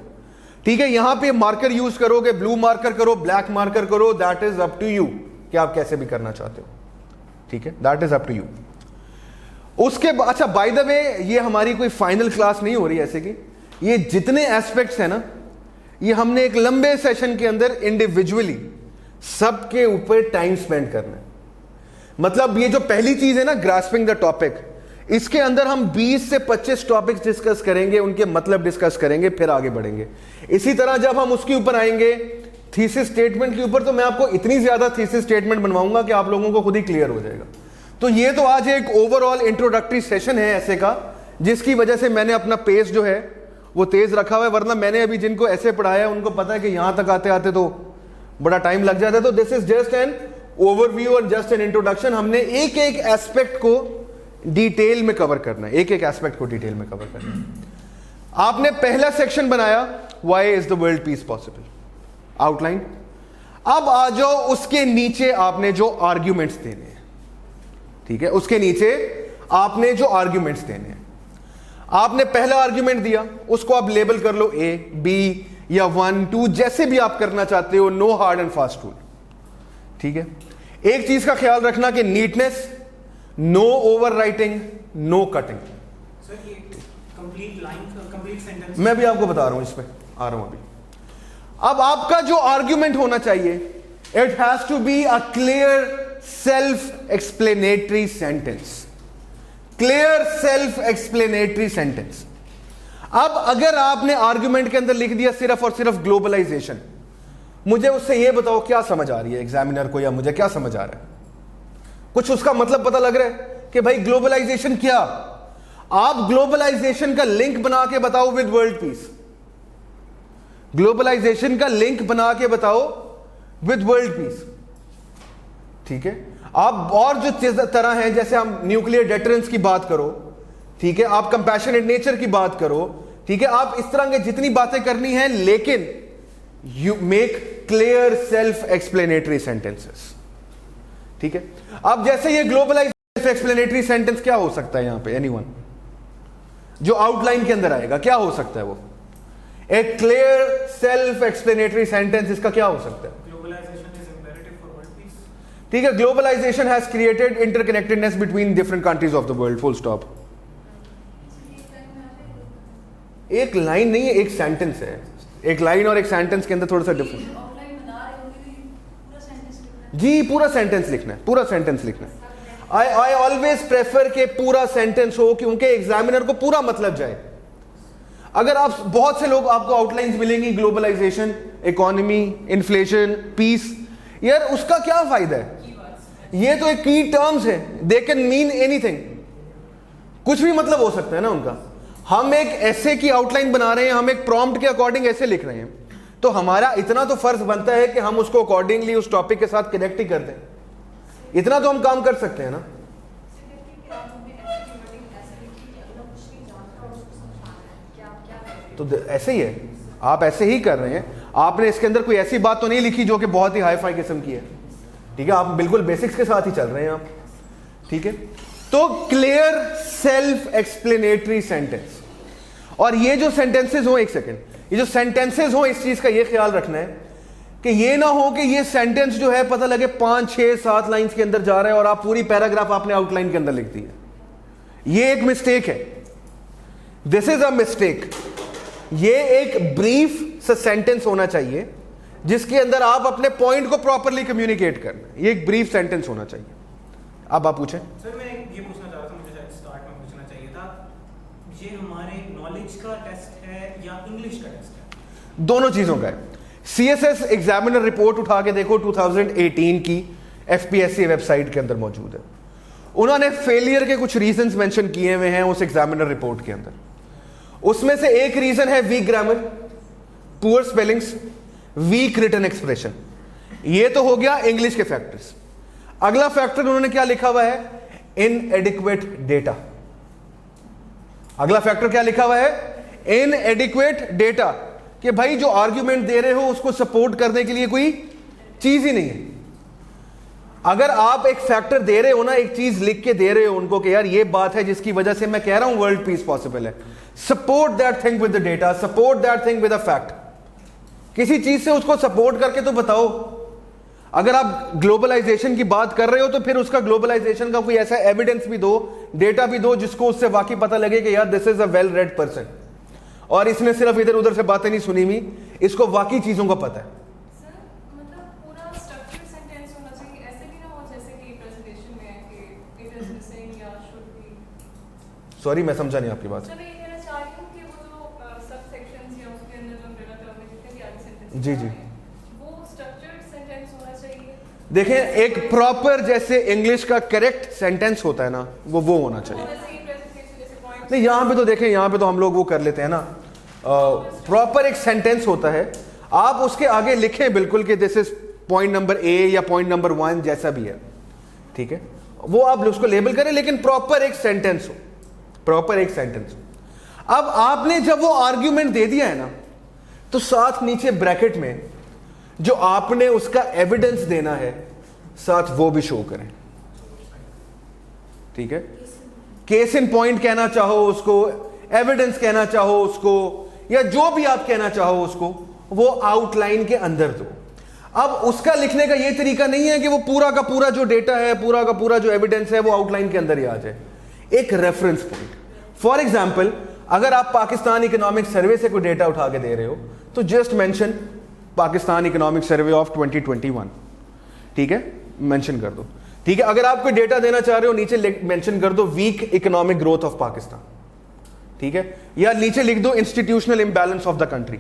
ठीक है, यहां पे मार्कर यूज करोगे, ब्लू मार्कर करो, ब्लैक मार्कर करो, that is up to you कि आप कैसे भी करना चाहते हो। ठीक है, that is up to you. उसके बाद अच्छा, बाय द वे ये हमारी कोई फाइनल क्लास नहीं हो रही ऐसे की, ये जितने एस्पेक्ट्स हैं ना, ये हमने एक लंबे सेशन के अंदर इंडिविजुअली सबके ऊपर टाइम स्पेंड करना है। मतलब ये जो पहली चीज है ना, ग्रास्पिंग द टॉपिक, इसके अंदर हम 20 से 25 टॉपिक्स डिस्कस करेंगे, उनके मतलब डिस्कस करेंगे, फिर आगे बढ़ेंगे। इसी तरह जब हम उसके ऊपर आएंगे थीसिस स्टेटमेंट के ऊपर, तो मैं आपको इतनी ज्यादा थीसिस स्टेटमेंट बनवाऊंगा कि आप लोगों को खुद ही क्लियर हो जाएगा। तो ये तो आज एक ओवरऑल इंट्रोडक्टरी सेशन है ऐसे का, जिसकी वजह से मैंने अपना पेस जो है वो तेज रखा हुआ है, वरना मैंने अभी जिनको ऐसे पढ़ाया है उनको पता है कि यहां तक आते आते तो बड़ा टाइम लग जाता है। तो this is just an overview और जस्ट एन इंट्रोडक्शन। हमने एक एक एस्पेक्ट को डिटेल में कवर करना है, एक एक एस्पेक्ट को डिटेल में कवर करना है। आपने पहला सेक्शन बनाया, why is the world peace possible, outline. अब आ जाओ उसके नीचे आपने जो आर्ग्यूमेंट्स देने हैं। ठीक है, उसके नीचे आपने जो आर्ग्यूमेंट्स देने हैं, आपने पहला आर्ग्यूमेंट दिया, उसको आप लेबल कर लो ए, बी या 1, 2, जैसे भी आप करना चाहते हो, no hard and fast rule. ठीक है, एक चीज का ख्याल रखना कि neatness, no over writing, no cutting. Sir ये कंप्लीट लाइन, कंप्लीट सेंटेंस मैं भी आपको बता रहा हूं, इसमें आ रहा हूं अभी। अब आपका जो आर्ग्यूमेंट होना चाहिए, it has to be a clear self explanatory sentence, clear self explanatory sentence. अब अगर आपने आर्ग्यूमेंट के अंदर लिख दिया सिर्फ और सिर्फ ग्लोबलाइजेशन, मुझे उससे यह बताओ क्या समझ आ रही है एग्जामिनर को, या मुझे क्या समझ आ रहा है, कुछ उसका मतलब पता लग रहा है कि भाई ग्लोबलाइजेशन क्या। आप ग्लोबलाइजेशन का लिंक बना के बताओ विद वर्ल्ड पीस, ग्लोबलाइजेशन का लिंक बना के बताओ विद वर्ल्ड पीस। ठीक है, आप और जो तरह है, जैसे हम न्यूक्लियर डेटरेंस की बात करो, ठीक है, आप कंपैशनेट नेचर की बात करो, ठीक है, आप इस तरह के जितनी बातें करनी है, लेकिन you make clear self explanatory sentences. ठीक है, अब जैसे ये ग्लोबलाइज सेल्फ एक्सप्लेनेटरी सेंटेंस क्या हो सकता है यहां पे, एनीवन जो आउटलाइन के अंदर आएगा, क्या हो सकता है वो? एक क्लियर सेल्फ एक्सप्लेनेटरी सेंटेंस, इसका क्या हो सकता है? ठीक है, globalisation has created interconnectedness between different countries of the world, full stop. एक लाइन नहीं है, एक सेंटेंस है। एक लाइन और एक सेंटेंस के अंदर थोड़ा सा डिफरेंस। जी, पूरा सेंटेंस लिखना है, पूरा सेंटेंस लिखना है। आई ऑलवेज प्रेफर के पूरा सेंटेंस हो, क्योंकि एग्जामिनर को पूरा मतलब जाए। अगर आप, बहुत से लोग आपको आउटलाइंस मिलेंगी, ग्लोबलाइजेशन, इकोनॉमी, इन्फ्लेशन, पीस, यार उसका क्या फायदा है? ये तो एक की टर्म्स है, दे कैन मीन एनीथिंग, कुछ भी मतलब हो सकता है ना उनका। हम एक ऐसे की आउटलाइन बना रहे हैं, हम एक प्रॉम्प्ट के अकॉर्डिंग ऐसे लिख रहे हैं, तो हमारा इतना तो फर्ज बनता है कि हम उसको अकॉर्डिंगली उस टॉपिक के साथ कनेक्ट ही कर दें। इतना तो हम काम कर सकते हैं ना। तो ऐसे ही है, आप ऐसे ही कर रहे हैं। आपने इसके अंदर कोई ऐसी बात तो नहीं लिखी जो कि बहुत ही हाई फाई किस्म की है। ठीक है, आप बिल्कुल बेसिक्स के साथ ही चल रहे हैं आप। ठीक है, तो क्लियर सेल्फ एक्सप्लेनेटरी सेंटेंस। और ये जो सेंटेंसेस हो, एक सेकेंड, ये जो सेंटेंसेस हो, इस चीज का ये ख्याल रखना है कि ये ना हो कि ये सेंटेंस जो है पता लगे 5, 6, 7 लाइंस के अंदर जा रहा है और आप पूरी पैराग्राफ आपने आउटलाइन के अंदर लिख दी है। ये एक मिस्टेक है, दिस इज अ मिस्टेक। ये एक ब्रीफ सा सेंटेंस होना चाहिए जिसके अंदर आप अपने पॉइंट को प्रॉपरली कम्युनिकेट करना है। ये एक ब्रीफ सेंटेंस होना चाहिए। अब आप पूछें। सर मैं ये पूछना चाह रहा था, मुझे शायद स्टार्ट में पूछना चाहिए था, ये हमारे नॉलेज लैंग्वेज का टेस्ट है या इंग्लिश का टेस्ट है? दोनों चीजों का है। CSS एग्जामिनर रिपोर्ट उठा के देखो 2018 की, FPSC वेबसाइट के अंदर मौजूद है। उन्होंने फेलियर के कुछ रीजंस मेंशन किए हुए हैं उस एग्जामिनर रिपोर्ट के अंदर। उसमें से एक रीजन है weak grammar, poor spellings, weak written expression. ये तो हो गया इंग्लिश के फैक्टर्स। अगला फैक्टर उन्होंने क्या लिखा हुआ है? इनएडिक्वेट डेटा। अगला फैक्टर क्या लिखा हुआ है? इनएडिक्वेट डेटा, कि भाई जो आर्ग्यूमेंट दे रहे हो उसको सपोर्ट करने के लिए कोई चीज ही नहीं है। अगर आप एक फैक्टर दे रहे हो ना, एक चीज लिख के दे रहे हो उनको कि यार ये बात है जिसकी वजह से मैं कह रहा हूं वर्ल्ड पीस पॉसिबल है, support that thing with the data, support that thing with a fact. किसी चीज से उसको सपोर्ट करके तो बताओ। अगर आप ग्लोबलाइजेशन की बात कर रहे हो तो फिर उसका ग्लोबलाइजेशन का कोई ऐसा एविडेंस भी दो, डेटा भी दो, जिसको उससे वाकई पता लगे कि यार this is a well read person और इसने सिर्फ इधर उधर से बातें नहीं सुनी हुई, इसको वाकई चीजों का पता है। सर मतलब पूरा स्ट्रक्चर सेंटेंस होना चाहिए, ऐसे भी ना हो जैसे कि प्रेजेंटेशन में है कि इट इज मिसिंग या शुड बी। सॉरी मैं समझा नहीं आपकी बात। सर मैं ये कहना चाह रही हूँ कि वो जो सब सेक्शंस या उसके अंदर जो अम्ब्रेला टर्म में जितने भी आगे सेंटेंस जी जी, वो स्ट्रक्चर्ड सेंटेंस होना चाहिए। देखें एक प्रॉपर जैसे इंग्लिश का करेक्ट सेंटेंस होता है ना, वो होना चाहिए। जैसे कि प्रेजेंटेशन जैसे पॉइंट नहीं यहां पे तो देखें, यहां पे तो हम लोग वो कर लेते हैं ना, प्रॉपर एक सेंटेंस होता है, आप उसके आगे लिखें बिल्कुल कि this is point number A या पॉइंट नंबर 1 जैसा भी है, ठीक है, वो आप उसको लेबल करें, लेकिन प्रॉपर एक सेंटेंस हो, प्रॉपर एक सेंटेंस हो। अब आपने जब वो आर्ग्यूमेंट दे दिया है ना, तो साथ नीचे ब्रैकेट में जो आपने उसका एविडेंस देना है साथ वो भी शो करें, ठीक है। केस इन पॉइंट कहना चाहो उसको, एविडेंस कहना चाहो उसको, या जो भी आप कहना चाहो उसको, वो आउटलाइन के अंदर दो। अब उसका लिखने का ये तरीका नहीं है कि वो पूरा का पूरा जो डेटा है, पूरा का पूरा जो एविडेंस है वो आउटलाइन के अंदर ही आ जाए। एक रेफरेंस पॉइंट, फॉर एग्जाम्पल अगर आप पाकिस्तान इकोनॉमिक सर्वे से कोई डेटा उठा के दे रहे हो तो just mention Pakistan economic survey of 2021, ठीक है, मेंशन कर दो, ठीक है। अगर आप कोई डेटा देना चाह रहे हो नीचे मेंशन कर दो weak economic growth of Pakistan, ठीक है, या नीचे लिख दो institutional imbalance of the country,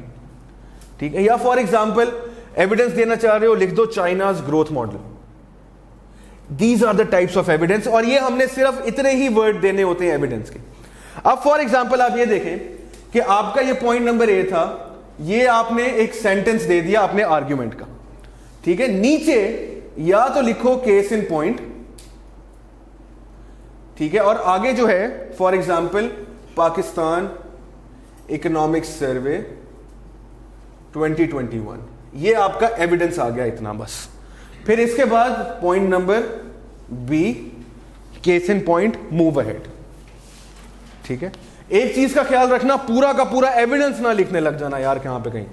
ठीक है, या फॉर एग्जांपल एविडेंस देना चाह रहे हो लिख दो China's growth model. These are the types of evidence, और ये हमने सिर्फ इतने ही वर्ड देने होते हैं एविडेंस के। अब फॉर एग्जांपल आप ये देखें कि आपका ये पॉइंट नंबर ए था, ये आपने एक सेंटेंस दे दिया अपने आर्ग्यूमेंट का, ठीक है, नीचे या तो लिखो केस इन पॉइंट, ठीक है, और आगे जो है फॉर एग्जांपल पाकिस्तान इकोनॉमिक सर्वे 2021, ये आपका एविडेंस आ गया, इतना बस। फिर इसके बाद point number B, case in point, move ahead, ठीक है। एक चीज का ख्याल रखना, पूरा का पूरा एविडेंस ना लिखने लग जाना यार कहां पे कहीं।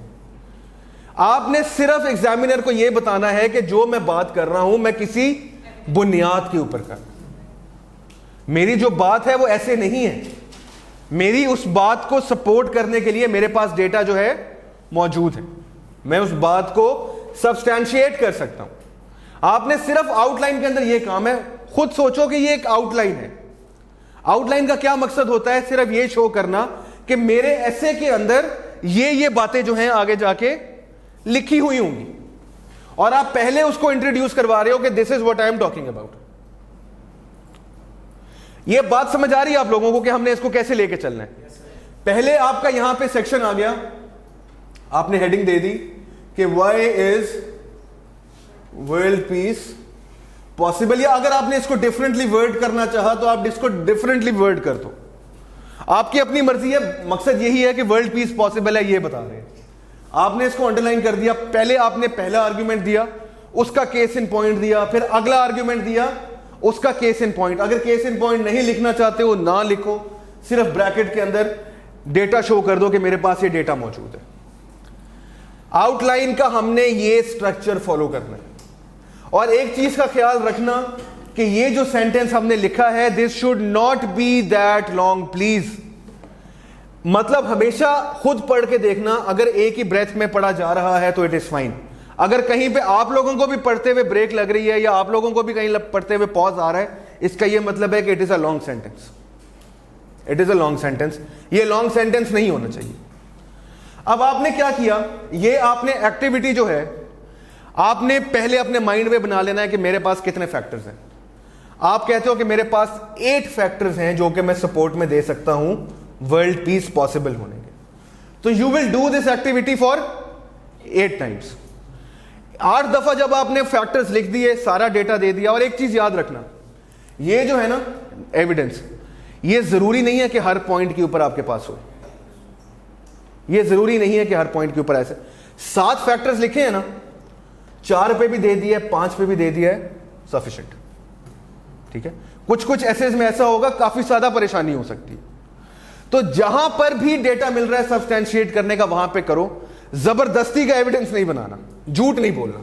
आपने सिर्फ एग्जामिनर को यह बताना है कि जो मैं बात कर रहा हूं मैं किसी बुनियाद के ऊपर कर, मेरी जो बात है वो ऐसे नहीं है, मेरी उस बात को सपोर्ट करने के लिए मेरे पास डेटा जो है मौजूद है, मैं उस बात को सब्सटैंशिएट कर सकता हूं। आपने सिर्फ आउटलाइन के अंदर यह काम है, खुद सोचो कि ये एक आउटलाइन है। आउटलाइन का क्या मकसद होता है? सिर्फ ये शो करना कि मेरे ऐसे के अंदर ये बातें जो हैं आगे जाके लिखी हुई होंगी, और आप पहले उसको इंट्रोड्यूस करवा रहे हो कि this is what I am talking about. ये बात समझ आ रही है आप लोगों को कि हमने इसको कैसे लेके चलना है? पहले आपका यहां पे सेक्शन आ गया, आपने हेडिंग दे दी कि why is world peace possible, या अगर आपने इसको डिफरेंटली वर्ड करना चाहा तो आप इसको डिफरेंटली वर्ड कर दो, आपकी अपनी मर्जी है। मकसद यही है कि वर्ल्ड पीस पॉसिबल है, ये बता रहे हैं। आपने इसको अंडरलाइन कर दिया, पहले आपने पहला आर्ग्यूमेंट दिया, उसका केस इन पॉइंट दिया, फिर अगला आर्ग्यूमेंट दिया, उसका केस इन पॉइंट। अगर केस इन पॉइंट नहीं लिखना चाहते हो ना लिखो, सिर्फ ब्रैकेट के अंदर डेटा शो कर दो कि मेरे पास ये डेटा मौजूद है। आउटलाइन का हमने ये स्ट्रक्चर फॉलो करना है, और एक चीज का ख्याल रखना कि ये जो सेंटेंस हमने लिखा है, this should not be that long please. मतलब हमेशा खुद पढ़ के देखना, अगर एक ही ब्रेथ में पढ़ा जा रहा है तो इट इज फाइन। अगर कहीं पे आप लोगों को भी पढ़ते हुए ब्रेक लग रही है या आप लोगों को भी कहीं पढ़ते हुए पॉज आ रहा है, इसका यह मतलब है कि it is a long sentence. It is a long sentence, ये लॉन्ग सेंटेंस नहीं होना चाहिए। अब आपने क्या किया, ये आपने एक्टिविटी जो है आपने पहले अपने माइंड में बना लेना है कि मेरे पास कितने फैक्टर्स हैं। आप कहते हो कि मेरे पास 8 फैक्टर्स हैं जो कि मैं सपोर्ट में दे सकता हूं वर्ल्ड पीस पॉसिबल होने के। तो you will do this activity for 8 times. 8 दफा जब आपने फैक्टर्स लिख दिए, सारा डेटा दे दिया, और एक चीज याद रखना, ये जो है ना एविडेंस, ये जरूरी नहीं है कि हर पॉइंट के ऊपर आपके पास हो। ये जरूरी नहीं है कि हर पॉइंट के ऊपर ऐसे 7 फैक्टर्स लिखे हैं ना, 4 पे भी दे दिया है, 5 पे भी दे दिया है, सफिशिएंट। ठीक है, कुछ कुछ एसेज में ऐसा होगा काफी ज्यादा परेशानी हो सकती है। तो जहां पर भी डेटा मिल रहा है सब्सटैंशिएट करने का वहां पे करो, जबरदस्ती का एविडेंस नहीं बनाना, झूठ नहीं बोलना।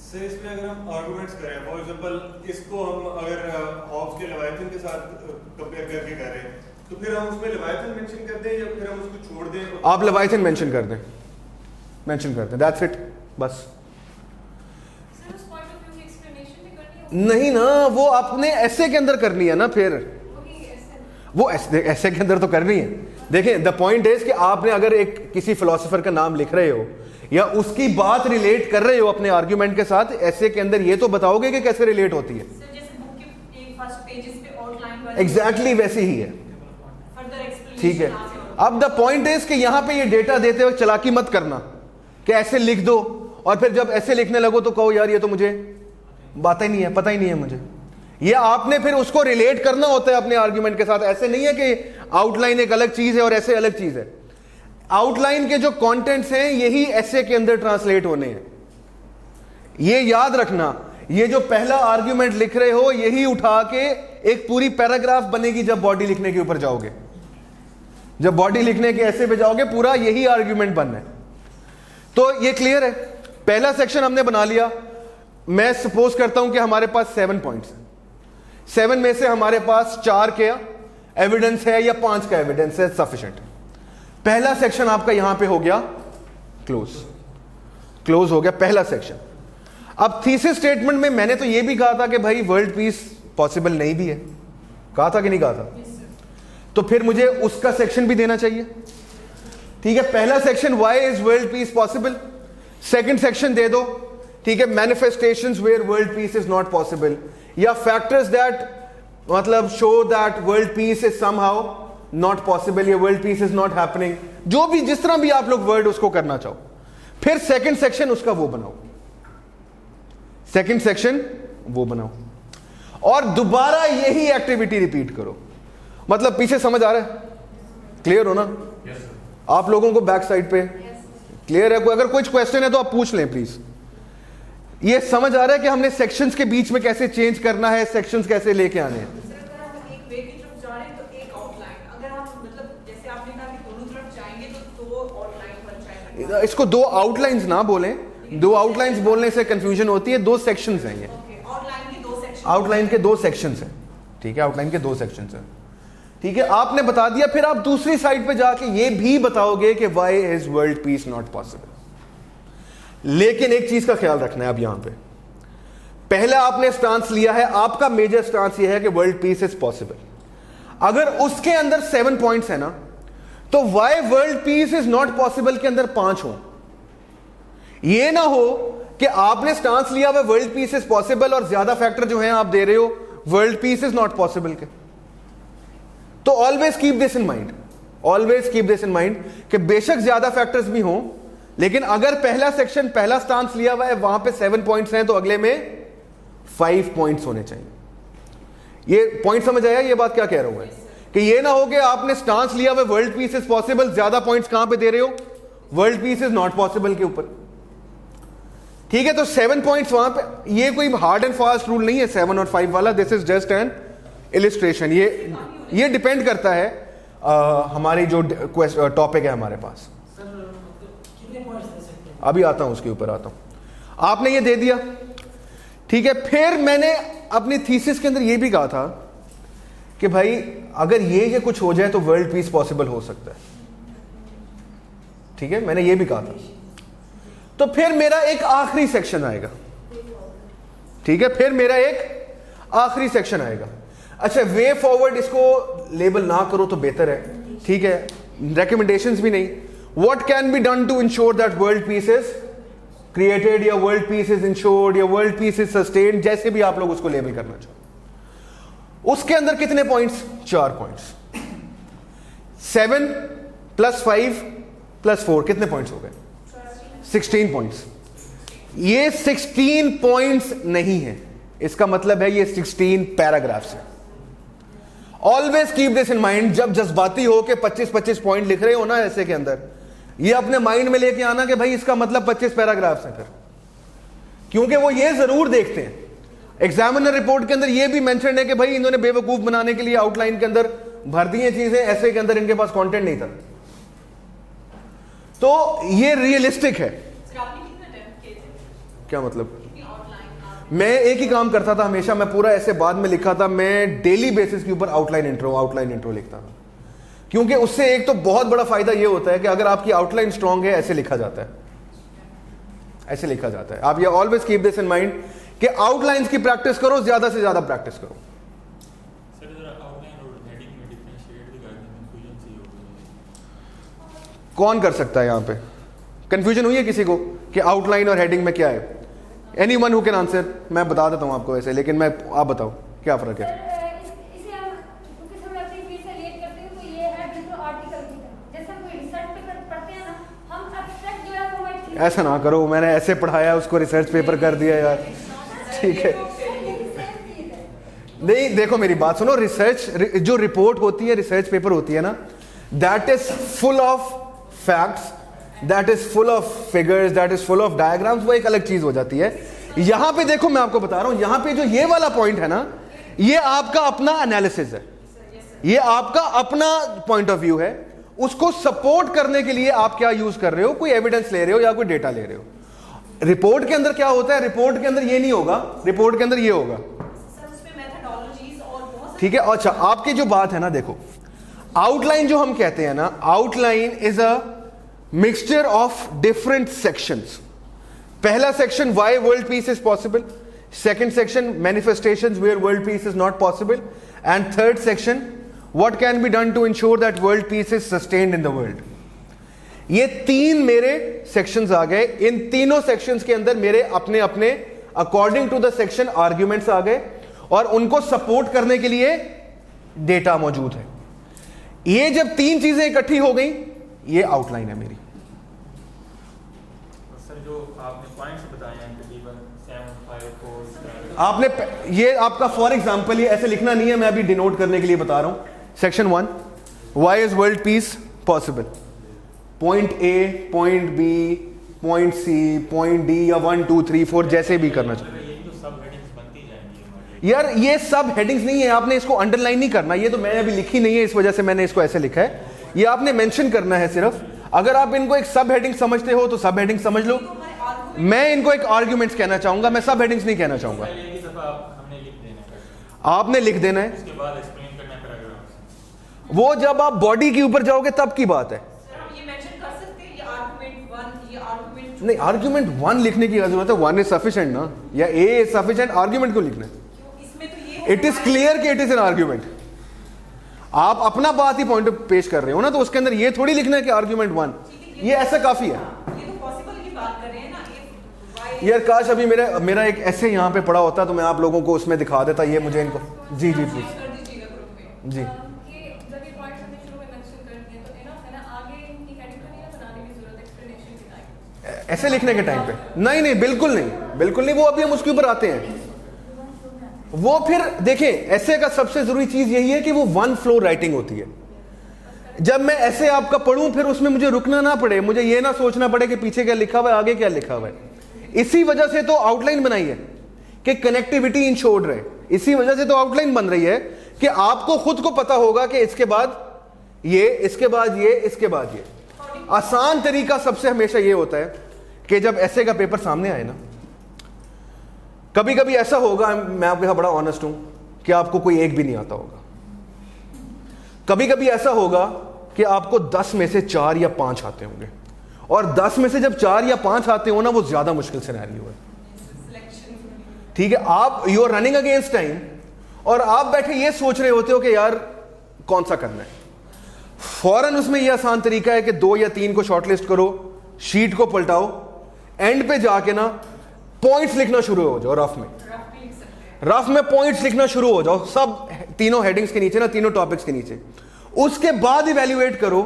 सर इसमें अगर हम आर्गुमेंट्स करें, फॉर एग्जांपल इसको हम अगर हॉब्स के लेविथन के साथ कंपेयर करके करें, तो फिर हम उसमें लेविथन मेंशन कर दें या फिर हम उसको छोड़ दें? आप लेविथन मेंशन कर दें, दैट्स इट, बस। सर उस पॉइंट ऑफ व्यू की एक्सप्लेनेशन भी करनी है? नहीं ना, वो आपने ऐसे के अंदर करनी है ना, फिर वो ऐसे के अंदर तो करनी है। देखें, द पॉइंट इज कि आपने अगर एक किसी फिलोसोफर का नाम लिख रहे हो या उसकी बात रिलेट कर रहे हो अपने आर्ग्यूमेंट के साथ, ऐसे के अंदर ये तो बताओगे कि कैसे रिलेट होती है। सर जैसे बुक के फर्स्ट पेजेस पे आउटलाइन एग्जैक्टली वैसे ही है। Further explanation. ठीक है, अब द पॉइंट इज कि यहां पे ये डेटा देते वक्त चालाकी मत करना कि ऐसे लिख दो और फिर जब ऐसे लिखने लगो तो कहो यार ये तो मुझे बात ही नहीं है, पता ही नहीं है मुझे। ये आपने फिर उसको रिलेट करना होता है अपने आर्ग्यूमेंट के साथ। ऐसे नहीं है कि आउटलाइन एक अलग चीज है और ऐसे अलग चीज है। आउटलाइन के जो कंटेंट्स हैं यही ऐसे के अंदर ट्रांसलेट होने हैं। ये याद रखना, ये जो पहला आर्ग्यूमेंट लिख रहे हो यही उठा के एक पूरी पैराग्राफ बनेगी जब बॉडी लिखने के ऊपर जाओगे। जब बॉडी लिखने के ऐसे पे जाओगे पूरा यही आर्ग्यूमेंट बनना है। तो ये क्लियर है, पहला सेक्शन हमने बना लिया। मैं सपोज करता हूं कि हमारे पास 7 पॉइंट्स हैं, 7 में से हमारे पास 4 का एविडेंस है या 5 का एविडेंस है, सफिशिएंट। पहला सेक्शन आपका यहां पे हो गया क्लोज हो गया पहला सेक्शन। अब थीसिस स्टेटमेंट में मैंने तो यह भी कहा था कि भाई वर्ल्ड पीस पॉसिबल नहीं भी है, कहा था कि नहीं कहा था? तो फिर मुझे उसका सेक्शन भी देना चाहिए। ठीक है, पहला section why is world peace possible, second section दे दो। ठीक है, manifestations where world peace is not possible, या फैक्टर्स दैट मतलब show that world peace is somehow not possible, या world peace is not happening, जो भी जिस तरह भी आप लोग वर्ड उसको करना चाहो। फिर सेकंड सेक्शन उसका वो बनाओ, सेकंड सेक्शन वो बनाओ और दोबारा यही एक्टिविटी रिपीट करो। मतलब पीछे समझ आ रहा है? क्लियर हो ना? Yes, sir. आप लोगों को बैक साइड पे क्लियर है? अगर कुछ क्वेश्चन है तो आप पूछ लें प्लीज। ये समझ आ रहा है कि हमने सेक्शंस के बीच में कैसे चेंज करना है, सेक्शंस कैसे लेके आने हैं? सर अगर हम एक वे की तरफ जा रहे हैं तो एक आउटलाइन, अगर हम मतलब जैसे आपने कहा कि दोनों तरफ जाएंगे तो 2 आउटलाइन बन जाएगा। इसको 2 आउटलाइंस ना बोलें, 2 आउटलाइंस बोलने से कंफ्यूजन होती है। 2 सेक्शंस हैं ये, आउटलाइन के 2 सेक्शन, आउटलाइन के 2 सेक्शंस हैं। ठीक है, आउटलाइन के 2 सेक्शंस हैं। ठीक है, आपने बता दिया। फिर आप दूसरी साइड पे जाके ये भी बताओगे कि why is world piece not possible. लेकिन एक चीज का ख्याल रखना है अब यहां पे, पहले आपने स्टांस लिया है, आपका मेजर स्टांस ये है कि वर्ल्ड पीस इज पॉसिबल। अगर उसके अंदर 7 पॉइंट्स है ना, तो why world peace is not possible के अंदर 5 हो। ये ना हो कि आपने स्टांस लिया हुआ वर्ल्ड पीस इज पॉसिबल और ज्यादा फैक्टर जो है आप दे रहे हो world peace is not possible के। तो always keep this in mind, always keep this in mind कि बेशक ज्यादा फैक्टर्स भी हों, लेकिन अगर पहला सेक्शन पहला स्टांस लिया हुआ है वहां पे 7 पॉइंट्स हैं तो अगले में 5 पॉइंट्स होने चाहिए। ये पॉइंट समझ आया? ये बात क्या कह रहा हूं मैं कि ये ना हो कि आपने स्टांस लिया हुआ वर्ल्ड पीस इज पॉसिबल, ज्यादा पॉइंट्स कहां पे दे रहे हो? World peace is not possible के ऊपर। ठीक है, तो 7 पॉइंट्स वहां पे, ये कोई हार्ड एंड फास्ट रूल नहीं है 7 और 5 वाला। This is just an illustration. ये डिपेंड करता है हमारी जो टॉपिक है हमारे पास। अभी आता हूं, उसके ऊपर आता हूं। आपने ये दे दिया, ठीक है। फिर मैंने अपनी थीसिस के अंदर ये भी कहा था कि भाई अगर ये कुछ हो जाए तो वर्ल्ड पीस पॉसिबल हो सकता है। ठीक है, मैंने ये भी कहा था। तो फिर मेरा एक आखिरी सेक्शन आएगा। ठीक है, फिर मेरा एक आखिरी सेक्शन आएगा। अच्छा, वे फॉरवर्ड इसको लेबल ना करो तो बेहतर है, ठीक है, रिकमेंडेशंस भी नहीं. What can be done to ensure that world peace is created या वर्ल्ड पीस इज इंश्योर्ड या वर्ल्ड पीस इज सस्टेन्ड, जैसे भी आप लोग उसको लेबल करना चाहो. उसके अंदर कितने पॉइंट्स? 4 पॉइंट्स. 7 + 5 + 4 कितने पॉइंट्स हो गए? 16 पॉइंट्स. ये 16 पॉइंट्स नहीं है, इसका मतलब है ये 16 पैराग्राफ्स है. Always keep this in mind. जब जज्बाती हो के 25-25 पॉइंट लिख रहे हो ना ऐसे के अंदर, ये अपने माइंड में लेके आना कि भाई इसका मतलब 25 पैराग्राफ्स हैं फिर, क्योंकि वो ये जरूर देखते हैं. एग्जामिनर रिपोर्ट के अंदर ये भी मेंशन है कि भाई इन्होंने बेवकूफ बनाने के लिए आउटलाइन के अंदर भर दी हैं चीजें, ऐसे के अंदर इनके पास कंटेंट नहीं था. तो ये रियलिस्टिक है. क्या मतलब? मैं एक ही काम करता था हमेशा, मैं पूरा ऐसे बाद में लिखा था, मैं डेली बेसिस के ऊपर आउटलाइन इंट्रो लिखता था, क्योंकि उससे एक तो बहुत बड़ा फायदा ये होता है कि अगर आपकी आउटलाइन स्ट्रांग है, ऐसे लिखा जाता है, ऐसे लिखा जाता है. आप ये always keep this in mind कि आउटलाइंस की प्रैक्टिस करो, ज्यादा से ज्यादा प्रैक्टिस करो. कौन कर सकता है यहां पे? कंफ्यूजन हुई है किसी को कि आउटलाइन और हेडिंग में क्या है? Anyone who can answer. मैं बता देता हूं आपको वैसे, लेकिन मैं आप बताओ क्या फर्क है? ऐसा ना करो, मैंने ऐसे पढ़ाया उसको रिसर्च पेपर कर दिया यार, ठीक है. नहीं देखो मेरी बात सुनो, रिसर्च जो रिपोर्ट होती है, रिसर्च पेपर होती है ना, that is full of facts, that is full of figures, that is full of diagrams, वो एक अलग चीज हो जाती है. यहां पे देखो मैं आपको बता रहा हूं, यहां पे जो ये वाला पॉइंट है ना, ये आपका अपना एनालिसिस है, ये आपका अपना पॉइंट ऑफ व्यू है. उसको सपोर्ट करने के लिए आप क्या यूज कर रहे हो? कोई एविडेंस ले रहे हो या कोई डेटा ले रहे हो. रिपोर्ट के अंदर क्या होता है? रिपोर्ट के अंदर ये नहीं होगा, रिपोर्ट के अंदर ये होगा, ठीक है. अच्छा, आपकी जो बात है ना, देखो आउटलाइन जो हम कहते हैं ना, outline is a mixture of different sections. पहला section why world peace is possible, second section manifestations where world peace is not possible, and third section what can be done to ensure that world peace is sustained in the world. ये 3 मेरे sections आ गए. इन तीनों sections के अंदर मेरे अपने अपने according to the section arguments आ गए, और उनको सपोर्ट करने के लिए डेटा मौजूद है. ये जब 3 चीजें इकट्ठी हो गई, ये आउटलाइन है मेरी. सर जो आपने पॉइंट्स बताए हैं, तकरीबन 7, 5, 4, आपने ये आपका फॉर एग्जांपल ये ऐसे लिखना नहीं है, मैं अभी डिनोट करने के लिए बता रहा हूं. Section 1 why is world peace possible, point A, point B, point C, point D, या 1 2 3 4 जैसे भी करना चाहिए. यार ये सब हेडिंग्स नहीं है, आपने इसको अंडरलाइन नहीं करना, ये तो मैंने अभी लिखी नहीं है, इस वजह से मैंने इसको ऐसे लिखा है. ये आपने मेंशन करना है सिर्फ. अगर आप इनको एक सब हेडिंग समझते हो तो सब हेडिंग समझ लो. मैं इनको एक आर्ग्यूमेंट्स कहना चाहूंगा, मैं सब हेडिंग्स नहीं कहना चाहूंगा. आपने लिख देना है, उसके बाद एक्सप्लेन करना है पैराग्राफ. वो जब आप बॉडी के ऊपर जाओगे तब की बात है. नहीं, आर्ग्यूमेंट 1 लिखने की जरूरत है, 1 इज सफिशिएंट ना, या ए इज सफिशिएंट, आर्ग्यूमेंट क्यों लिखना है? इट इज क्लियर कि इट इज एन आर्ग्यूमेंट. आप अपना बात ही पॉइंट पेश कर रहे हो ना, तो उसके अंदर ये थोड़ी लिखना है कि आर्ग्यूमेंट 1, ये ऐसा काफी है. यार काश अभी मेरा एक ऐसे यहाँ पे पड़ा होता तो मैं आप लोगों को उसमें दिखा देता. ये मुझे इनको जी जी प्लीज जी. ऐसे लिखने के टाइम पे नहीं नहीं बिल्कुल नहीं, बिल्कुल नहीं. वो अभी हम उसके ऊपर आते हैं. वो फिर देखें, ऐसे का सबसे जरूरी चीज यही है कि वो 1 फ्लो राइटिंग होती है. जब मैं ऐसे आपका पढ़ूं फिर उसमें मुझे रुकना ना पड़े, मुझे ये ना सोचना पड़े कि पीछे क्या लिखा हुआ है, आगे क्या लिखा हुआ है. इसी वजह से तो आउटलाइन बनाई है कि कनेक्टिविटी इंश्योर्ड रहे. इसी वजह से तो आउटलाइन बन रही है कि आपको खुद को पता होगा कि इसके बाद ये, इसके बाद ये, इसके बाद ये. आसान तरीका सबसे हमेशा ये होता है कि जब ऐसे का पेपर सामने आए ना, कभी कभी ऐसा होगा, मैं आपके साथ बड़ा ऑनेस्ट हूं, कि आपको कोई एक भी नहीं आता होगा. कभी कभी ऐसा होगा कि आपको 10 में से 4 या 5 आते होंगे, और 10 में से जब 4 या 5 आते हो ना, वो ज्यादा मुश्किल सिनेरियो है. ठीक है, आप you are running against time, और आप बैठे ये सोच रहे होते हो कि यार कौन सा करना है, फौरन उसमें ये आसान तरीका है कि 2 या 3 को शॉर्टलिस्ट करो, शीट को पलटाओ, एंड पे जाके ना पॉइंट्स लिखना शुरू हो जाओ, रफ में रफ में पॉइंट्स लिखना शुरू हो जाओ, सब तीनों हेडिंग्स के नीचे ना, तीनों टॉपिक्स के नीचे। उसके बाद इवैल्यूएट करो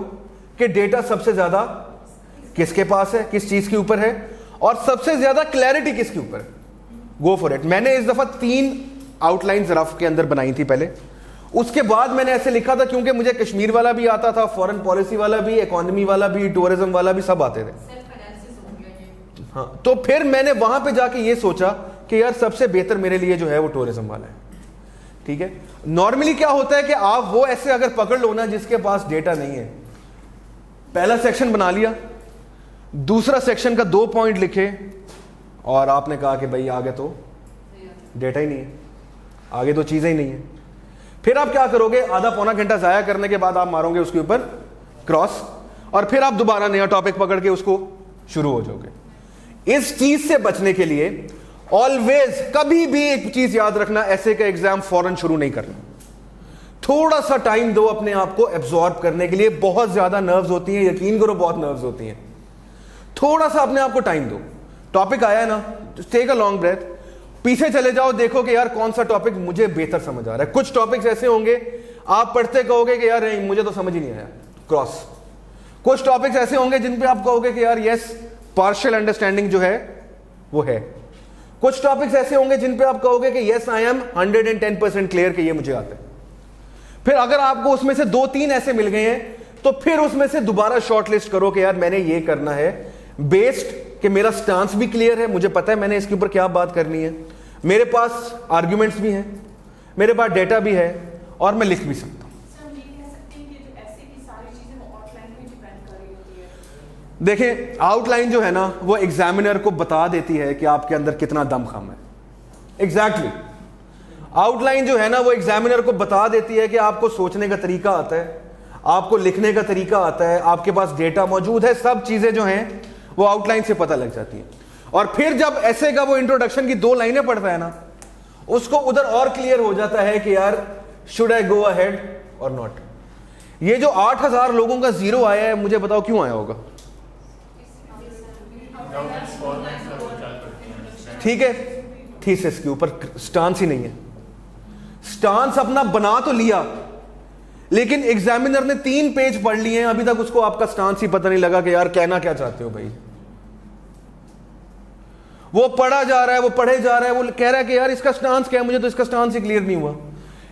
कि डेटा सबसे ज्यादा किसके पास है, किस चीज के ऊपर है, और सबसे ज्यादा क्लैरिटी किसके ऊपर है। Go for it. मैंने इस दफा 3 आउटलाइंस रफ के अंदर बनाई थी पहले, उसके बाद मैंने ऐसे लिखा था क्योंकि मुझे कश्मीर वाला भी आता था, फॉरेन पॉलिसी वाला भी, इकोनॉमी वाला भी, टूरिज्म वाला भी, सब आते थे। हाँ, तो फिर मैंने वहां पे जाके ये सोचा कि यार सबसे बेहतर मेरे लिए जो है वो टूरिज्म वाला है। ठीक है, नॉर्मली क्या होता है कि आप वो ऐसे अगर पकड़ लो ना जिसके पास डेटा नहीं है, पहला सेक्शन बना लिया, दूसरा सेक्शन का 2 पॉइंट लिखे, और आपने कहा कि भाई आगे तो डेटा ही नहीं है, आगे तो चीजें ही नहीं है। फिर आप क्या करोगे, आधा पौना घंटा जाया करने के बाद आप मारोगे उसके ऊपर क्रॉस, और फिर आप दोबारा नया टॉपिक पकड़ के उसको शुरू हो जाओगे। इस चीज से बचने के लिए ऑलवेज कभी भी एक चीज याद रखना, ऐसे का एग्जाम फौरन शुरू नहीं करना, थोड़ा सा टाइम दो अपने आप को एब्जॉर्ब करने के लिए। बहुत ज्यादा नर्व्स होती हैं, यकीन करो बहुत नर्व्स होती हैं, थोड़ा सा अपने आप को टाइम दो। टॉपिक आया ना, टेक अ लॉन्ग ब्रेथ, पीछे चले जाओ, देखो कि यार कौन सा टॉपिक मुझे बेहतर समझ आ रहा है। कुछ टॉपिक्स ऐसे होंगे आप पढ़ते कहोगे कि यार नहीं मुझे तो समझ ही नहीं आया, क्रॉस। कुछ टॉपिक्स ऐसे होंगे जिन पे आप कहोगे कि यार यस पार्शियल अंडरस्टैंडिंग जो है वो है। कुछ टॉपिक्स ऐसे होंगे जिन पे आप कहोगे कि यस आई एम 110% क्लियर कि ये मुझे आता है। फिर अगर आपको उसमें से 2-3 ऐसे मिल गए हैं तो फिर उसमें से दोबारा शॉर्टलिस्ट करो कि यार मैंने ये करना है बेस्ड कि मेरा स्टांस भी क्लियर है, मुझे पता है मैंने इसके ऊपर क्या बात करनी है, मेरे पास आर्ग्यूमेंट्स भी हैं, मेरे पास डेटा भी है, और मैं लिख भी सकता हूं। देखें, आउटलाइन जो है ना वो एग्जामिनर को बता देती है कि आपके अंदर कितना दमखम है। एग्जैक्टली आउटलाइन जो है ना वो एग्जामिनर को बता देती है कि आपको सोचने का तरीका आता है, आपको लिखने का तरीका आता है, आपके पास डेटा मौजूद है, सब चीजें जो हैं वो आउटलाइन से पता लग जाती है। और फिर जब ऐसे का वो इंट्रोडक्शन की 2 लाइनें पढ़ता है ना, उसको उधर और क्लियर हो जाता है कि यार शुड आई गो अहेड और नॉट। ये जो 8000 लोगों का 0 आया है, मुझे बताओ क्यों आया होगा? ठीक है, थीसिस के ऊपर स्टांस ही नहीं है। स्टांस अपना बना तो लिया, लेकिन एग्जामिनर ने 3 पेज पढ़ लिए हैं, अभी तक उसको आपका स्टांस ही पता नहीं लगा कि यार कहना क्या चाहते हो भाई। वो पढ़ा जा रहा है, वो पढ़े जा रहा है, वो कह रहा है कि यार इसका स्टांस क्या है, मुझे तो इसका स्टांस ही क्लियर नहीं हुआ।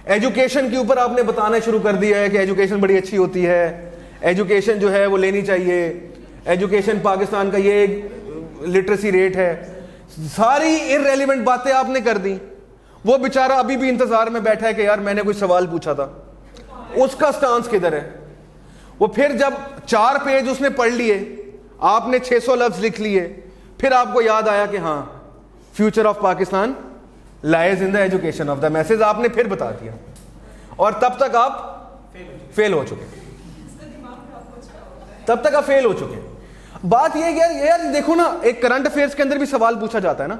एजुकेशन के ऊपर आपने बताना शुरू कर दिया है कि एजुकेशन बड़ी अच्छी होती है, एजुकेशन जो है वो लेनी चाहिए, एजुकेशन पाकिस्तान का ये लिटरेसी रेट है, सारी इररेलेवेंट बातें आपने कर दी। वो बेचारा अभी भी इंतजार में बैठा है कि यार मैंने कोई सवाल पूछा था, उसका स्टांस किधर है। वो फिर जब 4 पेज उसने पढ़ लिए, आपने 600 लफ्ज लिख लिए, फिर आपको याद आया कि हाँ future of Pakistan lies in the education of the message, आपने फिर बता दिया, और तब तक आप फेल हो चुके, तब तक आप फेल हो चुके। बात ये यार देखो ना, एक करंट अफेयर्स के अंदर भी सवाल पूछा जाता है ना,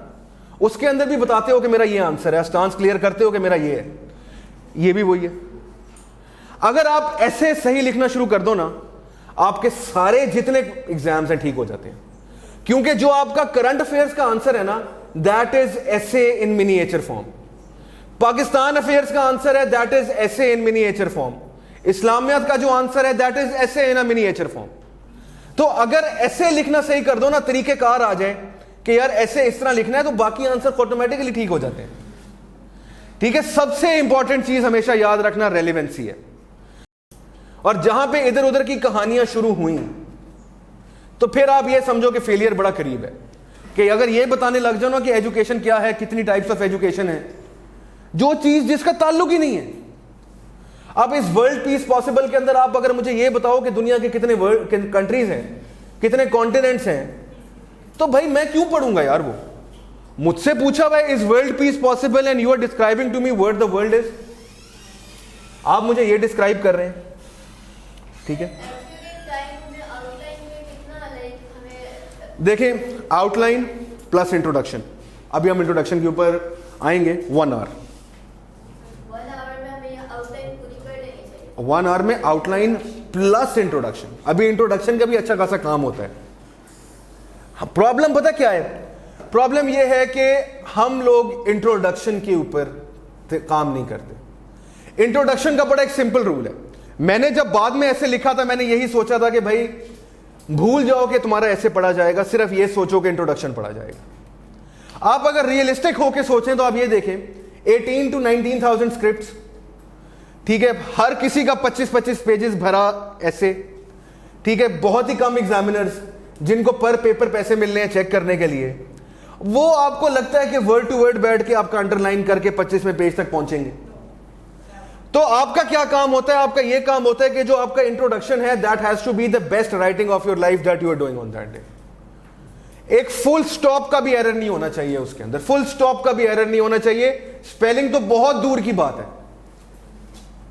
उसके अंदर भी बताते हो कि मेरा ये आंसर है, स्टांस क्लियर करते हो कि मेरा ये है, ये भी वही है। अगर आप ऐसे सही लिखना शुरू कर दो ना, आपके सारे जितने एग्जाम्स हैं ठीक हो जाते हैं, क्योंकि जो आपका करंट अफेयर्स का आंसर है ना, that is essay in miniature form. Pakistan affairs का आंसर है that is essay in miniature form. Islamiyat का जो आंसर है that is essay in a miniature form. तो अगर ऐसे लिखना सही कर दो ना, तरीकेकार आ जाए कि यार ऐसे इस तरह लिखना है, तो बाकी आंसर ऑटोमेटिकली ठीक हो जाते हैं। ठीक है, सबसे इंपॉर्टेंट चीज हमेशा याद रखना रेलेवेंसी है। और जहां पे इधर उधर की कहानियां शुरू हुई तो फिर आप ये समझो कि फेलियर बड़ा करीब है। कि अगर ये बताने लग जाओ ना कि एजुकेशन क्या है, कितनी टाइप्स ऑफ एजुकेशन है, जो चीज जिसका ताल्लुक ही नहीं है। अब इस वर्ल्ड पीस पॉसिबल के अंदर आप अगर मुझे ये बताओ कि दुनिया के कितने कंट्रीज हैं, कितने कॉन्टिनेंट्स हैं, तो भाई मैं क्यों पढ़ूंगा यार। वो मुझसे पूछा भाई is world peace possible and you are describing to me what the world is. आप मुझे ये डिस्क्राइब कर रहे हैं, ठीक है। देखें, आउटलाइन प्लस इंट्रोडक्शन, अभी हम इंट्रोडक्शन के ऊपर आएंगे 1 आवर। 1 आवर में आउटलाइन प्लस इंट्रोडक्शन। अभी इंट्रोडक्शन का भी अच्छा खासा काम होता है। प्रॉब्लम पता क्या है? प्रॉब्लम यह है कि हम लोग इंट्रोडक्शन के ऊपर काम नहीं करते। इंट्रोडक्शन का बड़ा एक सिंपल रूल है। मैंने जब बाद में ऐसे लिखा था, मैंने यही सोचा था कि भाई भूल जाओ कि तुम्हारा ऐसे पढ़ा जाएगा, सिर्फ ये सोचो कि इंट्रोडक्शन पढ़ा जाएगा। आप अगर रियलिस्टिक होकर सोचें तो आप ये देखें 18 to 19,000 स्क्रिप्ट्स, ठीक है, हर किसी का 25-25 पेजेस भरा ऐसे, ठीक है, बहुत ही कम एग्जामिनर्स जिनको पर पेपर पैसे मिल रहे हैं चेक करने के लिए। वो आपको लगता है कि वर्ड टू वर्ड बैठ के आपका अंडरलाइन करके 25वें पेज तक पहुंचेंगे? तो आपका क्या काम होता है? आपका यह काम होता है कि जो आपका इंट्रोडक्शन है, that has to be the best writing of your life that you are doing on that day. एक फुल स्टॉप का भी एरर नहीं होना चाहिए उसके अंदर, फुल स्टॉप का भी एरर नहीं होना चाहिए। स्पेलिंग तो बहुत दूर की बात है,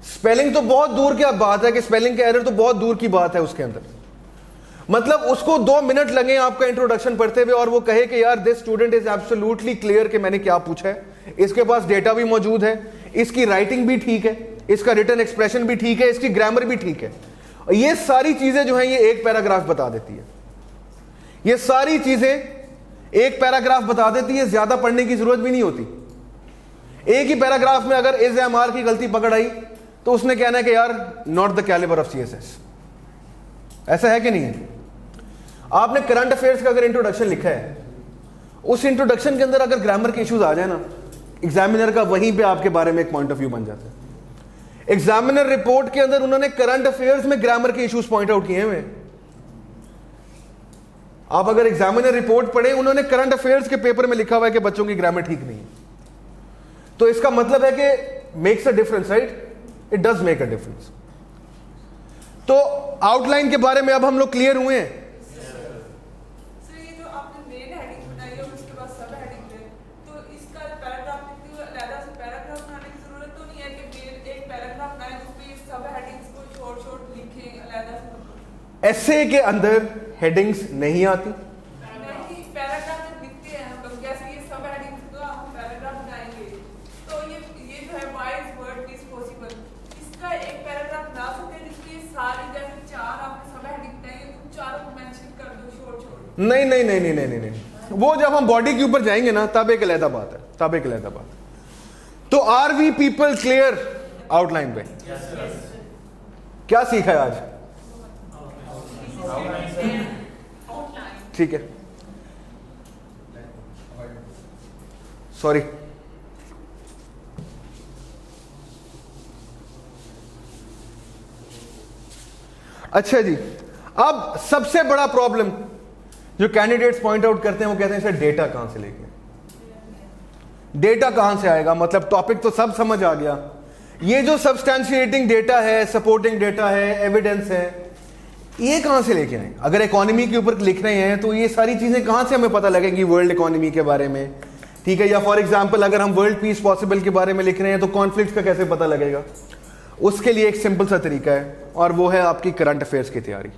स्पेलिंग तो बहुत दूर की बात है कि स्पेलिंग का एरर तो बहुत दूर की बात है उसके अंदर। मतलब उसको 2 मिनट लगे आपका इंट्रोडक्शन पढ़ते हुए और वो कहे कि यार this student is absolutely clear कि मैंने क्या पूछा है, इसके पास डेटा भी मौजूद है, इसकी राइटिंग भी ठीक है, इसका रिटन एक्सप्रेशन भी ठीक है, इसकी ग्रामर भी ठीक है। ये सारी चीजें जो हैं ये एक पैराग्राफ बता देती है। ये सारी चीजें एक पैराग्राफ बता देती है, ज्यादा पढ़ने की जरूरत भी नहीं होती। एक ही पैराग्राफ में अगर इज एम आर की गलती पकड़ आई तो उसने कहना है कि यार not the calibre of CSS. ऐसा है कि नहीं है? आपने करंट अफेयर्स का अगर इंट्रोडक्शन लिखा है, उस इंट्रोडक्शन के अंदर अगर ग्रामर के इश्यूज आ जाए ना, एग्जामिनर का वहीं पे आपके बारे में एक पॉइंट ऑफ व्यू बन जाता है। एग्जामिनर रिपोर्ट के अंदर उन्होंने करंट अफेयर्स में ग्रामर के इश्यूज पॉइंट आउट किए हुए। आप अगर एग्जामिनर रिपोर्ट पढ़े, उन्होंने करंट अफेयर्स के पेपर में लिखा हुआ है कि बच्चों की ग्रामर ठीक नहीं है। तो इसका मतलब है कि makes a difference, right? It does make a difference. तो आउटलाइन के बारे में अब हम लोग क्लियर हुए हैं। ऐसे के अंदर हेडिंग्स नहीं आती। पैराग्राफ में लिखते हैं हम लोग, जैसे ये सब हेडिंग्स को हम पैराग्राफ बनाएंगे, तो ये जो है why is word is possible, इसका एक पैराग्राफ बना सकते हैं जिसकी सारी जैसे 4 आपने सब हेडिंग बनाएंगे तो चारों को मेंशन कर दो शॉर्ट। नहीं नहीं नहीं नहीं नहीं नहीं नहीं, वो जब हम बॉडी के ऊपर जाएंगे ना तब एक अलग बात है, तब एक अलग बात है। तो are we people clear outline पे? क्या सीखा है आज? ठीक है, सॉरी। अच्छा जी, अब सबसे बड़ा प्रॉब्लम जो कैंडिडेट्स पॉइंट आउट करते हैं वो कहते हैं सर डेटा कहां से लेके, डेटा कहां से आएगा? मतलब टॉपिक तो सब समझ आ गया, ये जो सब्सटैंशिएटिंग डेटा है, सपोर्टिंग डेटा है, एविडेंस है, ये कहां से लेके आए? अगर इकोनॉमी के ऊपर लिख रहे हैं तो ये सारी चीजें कहां से हमें पता लगेंगी वर्ल्ड इकोनॉमी के बारे में? ठीक है, या फॉर एग्जांपल अगर हम वर्ल्ड पीस पॉसिबल के बारे में लिख रहे हैं तो कॉन्फ्लिक्ट का कैसे पता लगेगा? उसके लिए एक सिंपल सा तरीका है और वो है आपकी करंट अफेयर्स की तैयारी।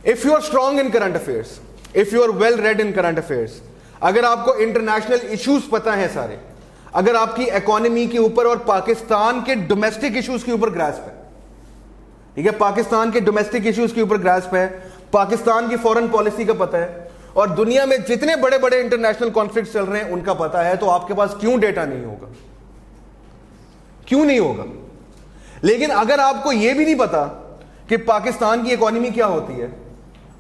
If you are strong in current affairs, if you are well read in current affairs, अगर आपको इंटरनेशनल इश्यूज पता है सारे, अगर आपकी इकोनॉमी के ऊपर और पाकिस्तान के डोमेस्टिक इश्यूज के ऊपर ग्रास्प है, ठीक है, पाकिस्तान के डोमेस्टिक इश्यूज के ऊपर ग्रास्प है, पाकिस्तान की फॉरेन पॉलिसी का पता है और दुनिया में जितने बड़े बड़े इंटरनेशनल कॉन्फ्लिक्ट चल रहे हैं उनका पता है, तो आपके पास क्यों डेटा नहीं होगा? क्यों नहीं होगा? लेकिन अगर आपको यह भी नहीं पता कि पाकिस्तान की इकोनॉमी क्या होती है,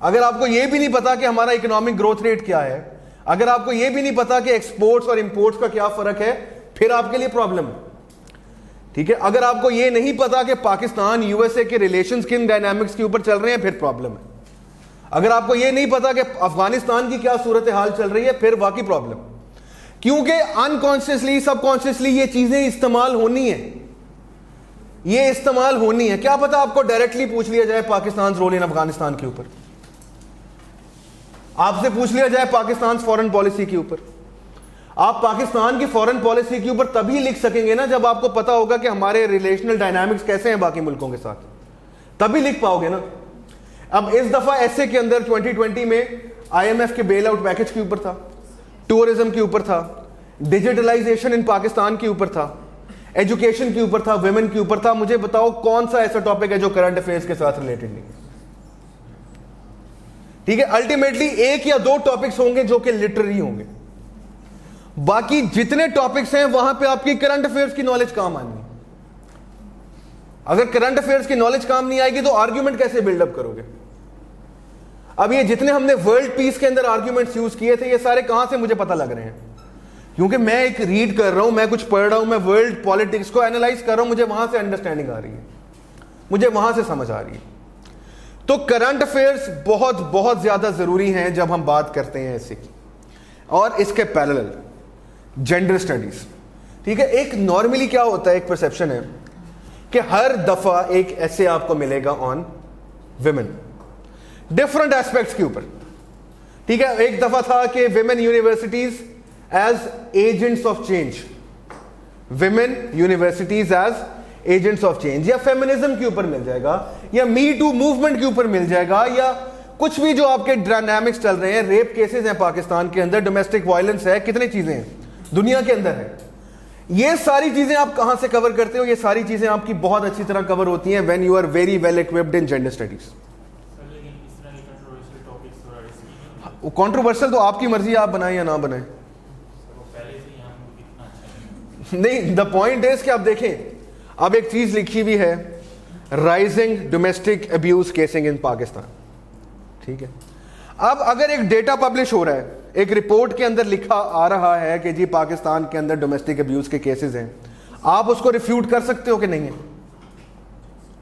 अगर आपको यह भी नहीं पता कि हमारा इकोनॉमिक ग्रोथ रेट क्या है, अगर आपको यह भी नहीं पता कि एक्सपोर्ट्स और इंपोर्ट्स का क्या फर्क है, फिर आपके लिए प्रॉब्लम है। ठीक है, अगर आपको यह नहीं पता कि पाकिस्तान यूएसए के रिलेशंस किन डायनामिक्स के ऊपर चल रहे हैं, फिर प्रॉब्लम है। अगर आपको यह नहीं पता कि अफगानिस्तान की क्या सूरत हाल चल रही है, फिर वाकई प्रॉब्लम, क्योंकि अनकॉन्शियसली सबकॉन्शियसली ये चीजें इस्तेमाल होनी है, ये इस्तेमाल होनी है। क्या पता आपको डायरेक्टली पूछ लिया जाए पाकिस्तान रोल इन अफगानिस्तान के ऊपर, आपसे पूछ लिया जाए पाकिस्तान फॉरेन पॉलिसी के ऊपर। आप पाकिस्तान की फॉरेन पॉलिसी के ऊपर तभी लिख सकेंगे ना जब आपको पता होगा कि हमारे रिलेशनल डायनामिक्स कैसे हैं बाकी मुल्कों के साथ, तभी लिख पाओगे ना। अब इस दफा ऐसे के अंदर 2020 में आईएमएफ के बेल आउट पैकेज के ऊपर था, टूरिज्म के ऊपर था, डिजिटलाइजेशन इन पाकिस्तान के ऊपर था, एजुकेशन के ऊपर था, विमेन के ऊपर था। मुझे बताओ कौन सा ऐसा टॉपिक है जो करंट अफेयर्स के साथ रिलेटेड नहीं है? ठीक है, अल्टीमेटली एक या दो टॉपिक्स होंगे जो कि लिटरेरी होंगे, बाकी जितने टॉपिक्स हैं वहां पे आपकी करंट अफेयर्स की नॉलेज काम आनी है। अगर करंट अफेयर्स की नॉलेज काम नहीं आएगी तो आर्ग्यूमेंट कैसे बिल्डअप करोगे? अब ये जितने हमने वर्ल्ड पीस के अंदर आर्ग्यूमेंट्स यूज किए थे, ये सारे कहां से मुझे पता लग रहे हैं? क्योंकि मैं एक रीड कर रहा हूं, मैं कुछ पढ़ रहा हूं, मैं वर्ल्ड पॉलिटिक्स को एनालाइज कर रहा हूं, मुझे वहां से अंडरस्टैंडिंग आ रही है, मुझे वहां से समझ आ रही है। तो करंट अफेयर्स बहुत बहुत ज्यादा जरूरी हैं जब हम बात करते हैं ऐसे की। और इसके पैरेलल जेंडर स्टडीज, ठीक है। एक नॉर्मली क्या होता है, एक परसेप्शन है कि हर दफा एक ऐसे आपको मिलेगा ऑन विमेन, डिफरेंट एस्पेक्ट्स के ऊपर, ठीक है। एक दफा था कि women universities as agents of change, women universities as agents of change, या फेमिनिज्म के ऊपर मिल जाएगा, या मी टू मूवमेंट के ऊपर मिल जाएगा, या कुछ भी जो आपके डायनामिक्स चल रहे हैं। रेप केसेस हैं पाकिस्तान के अंदर, डोमेस्टिक वायलेंस है, कितनी चीजें हैं दुनिया के अंदर है। ये सारी चीजें आप कहां से कवर करते हो? ये सारी चीजें आपकी बहुत अच्छी तरह कवर होती हैं when you are very well equipped in gender studies. Controversial तो आपकी मर्जी, आप बनाएं या ना बनाएं। नहीं, द पॉइंट इज कि आप देखें, अब एक चीज लिखी हुई है, राइजिंग डोमेस्टिक अब्यूज केसिंग इन पाकिस्तान, ठीक है। अब अगर एक डेटा पब्लिश हो रहा है, एक रिपोर्ट के अंदर लिखा आ रहा है कि जी पाकिस्तान के अंदर डोमेस्टिक अब्यूज के केसेस हैं, आप उसको रिफ्यूट कर सकते हो कि नहीं है?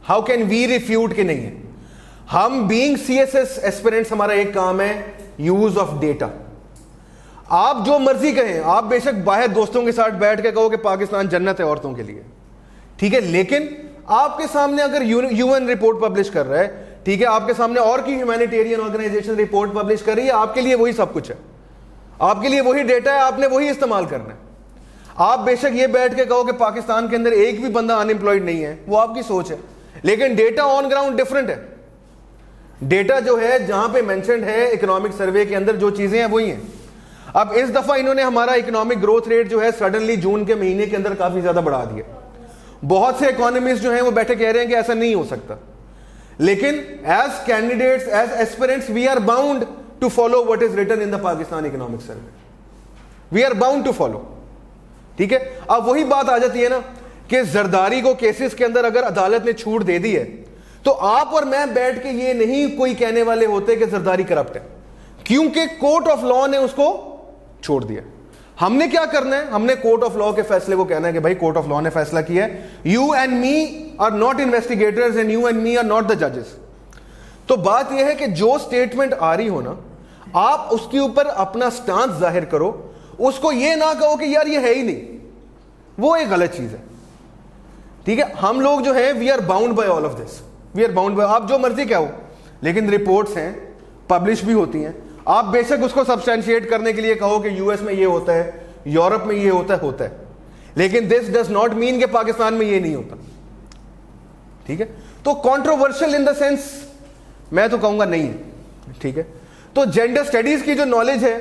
हाउ कैन वी रिफ्यूट कि नहीं है? हम बीइंग सीएसएस एस्पिरेंट्स, हमारा एक काम है यूज ऑफ डेटा। आप जो मर्जी कहें, आप बेशक बाहर दोस्तों के साथ बैठ के कहो कि पाकिस्तान जन्नत है औरतों के लिए, ठीक है, लेकिन आपके सामने अगर यूएन रिपोर्ट पब्लिश कर रहा है, ठीक है, आपके सामने और की ह्यूमैनिटेरियन ऑर्गेनाइजेशन रिपोर्ट पब्लिश कर रही है, आपके लिए वही सब कुछ है, आपके लिए वही डेटा है, आपने वही इस्तेमाल करना है। आप बेशक ये बैठ के कहो कि पाकिस्तान के अंदर एक भी बंदा अनएम्प्लॉयड नहीं है, वो आपकी सोच है, लेकिन डेटा ऑन ग्राउंड डिफरेंट है। डेटा जो है जहां पे मेंशन्ड है इकोनॉमिक सर्वे के अंदर, जो चीजें हैं वही हैं। अब इस दफा इन्होंने हमारा इकोनॉमिक ग्रोथ रेट जो है सडनली जून के महीने के अंदर काफी ज्यादा बढ़ा दिया। बहुत से इकोनॉमिस्ट जो हैं वो बैठे कह रहे हैं कि ऐसा नहीं हो सकता, लेकिन as candidates, as aspirants, we are bound to follow what is written in the Pakistan economic survey, we are bound to follow, ठीक है। अब वही बात आ जाती है ना कि जरदारी को केसेस के अंदर अगर अदालत ने छूट दे दी है, तो आप और मैं बैठ के ये नहीं कोई कहने वाले होते कि जरदारी करप्ट है, क्योंकि कोर्ट ऑफ लॉ ने उसको छोड़ दिया। हमने क्या करना है? हमने कोर्ट ऑफ लॉ के फैसले को कहना है कि भाई कोर्ट ऑफ लॉ ने फैसला किया है, you and me are not investigators and you and me are not the जजेस। तो बात यह है कि जो स्टेटमेंट आ रही हो ना, आप उसके ऊपर अपना स्टांस जाहिर करो, उसको ये ना कहो कि यार ये है ही नहीं, वो एक गलत चीज है, ठीक है। हम लोग जो है we are bound by all of this, we are bound by, आप जो मर्जी कहो, लेकिन रिपोर्ट्स हैं, पब्लिश भी होती हैं। आप बेशक उसको सब्सटेंशिएट करने के लिए कहो कि यूएस में ये होता है, यूरोप में ये होता है, लेकिन दिस डज नॉट मीन कि पाकिस्तान में ये नहीं होता, ठीक है। तो कंट्रोवर्शियल इन द सेंस मैं तो कहूंगा नहीं है, ठीक है। तो जेंडर स्टडीज की जो नॉलेज है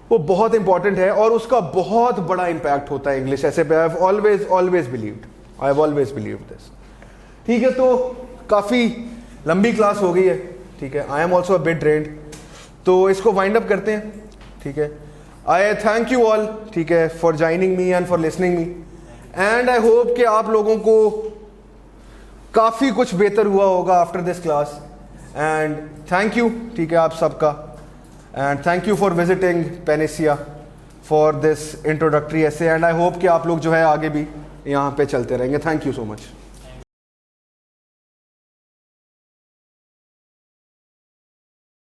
वो बहुत इंपॉर्टेंट है और उसका बहुत बड़ा इंपैक्ट होता है इंग्लिश ऐसे पे। I have always believed this, ठीक है। तो काफी लंबी क्लास हो गई है, ठीक है। I am also a bit drained, तो इसको वाइंड अप करते हैं, ठीक है। आई थैंक यू ऑल, ठीक है, for joining me and for listening me, and I hope कि आप लोगों को काफ़ी कुछ बेहतर हुआ होगा after this class, and thank you, ठीक है, आप सबका, and thank you for visiting Panacea for this introductory ऐसे, एंड आई होप कि आप लोग जो है आगे भी यहाँ पे चलते रहेंगे। Thank you so much.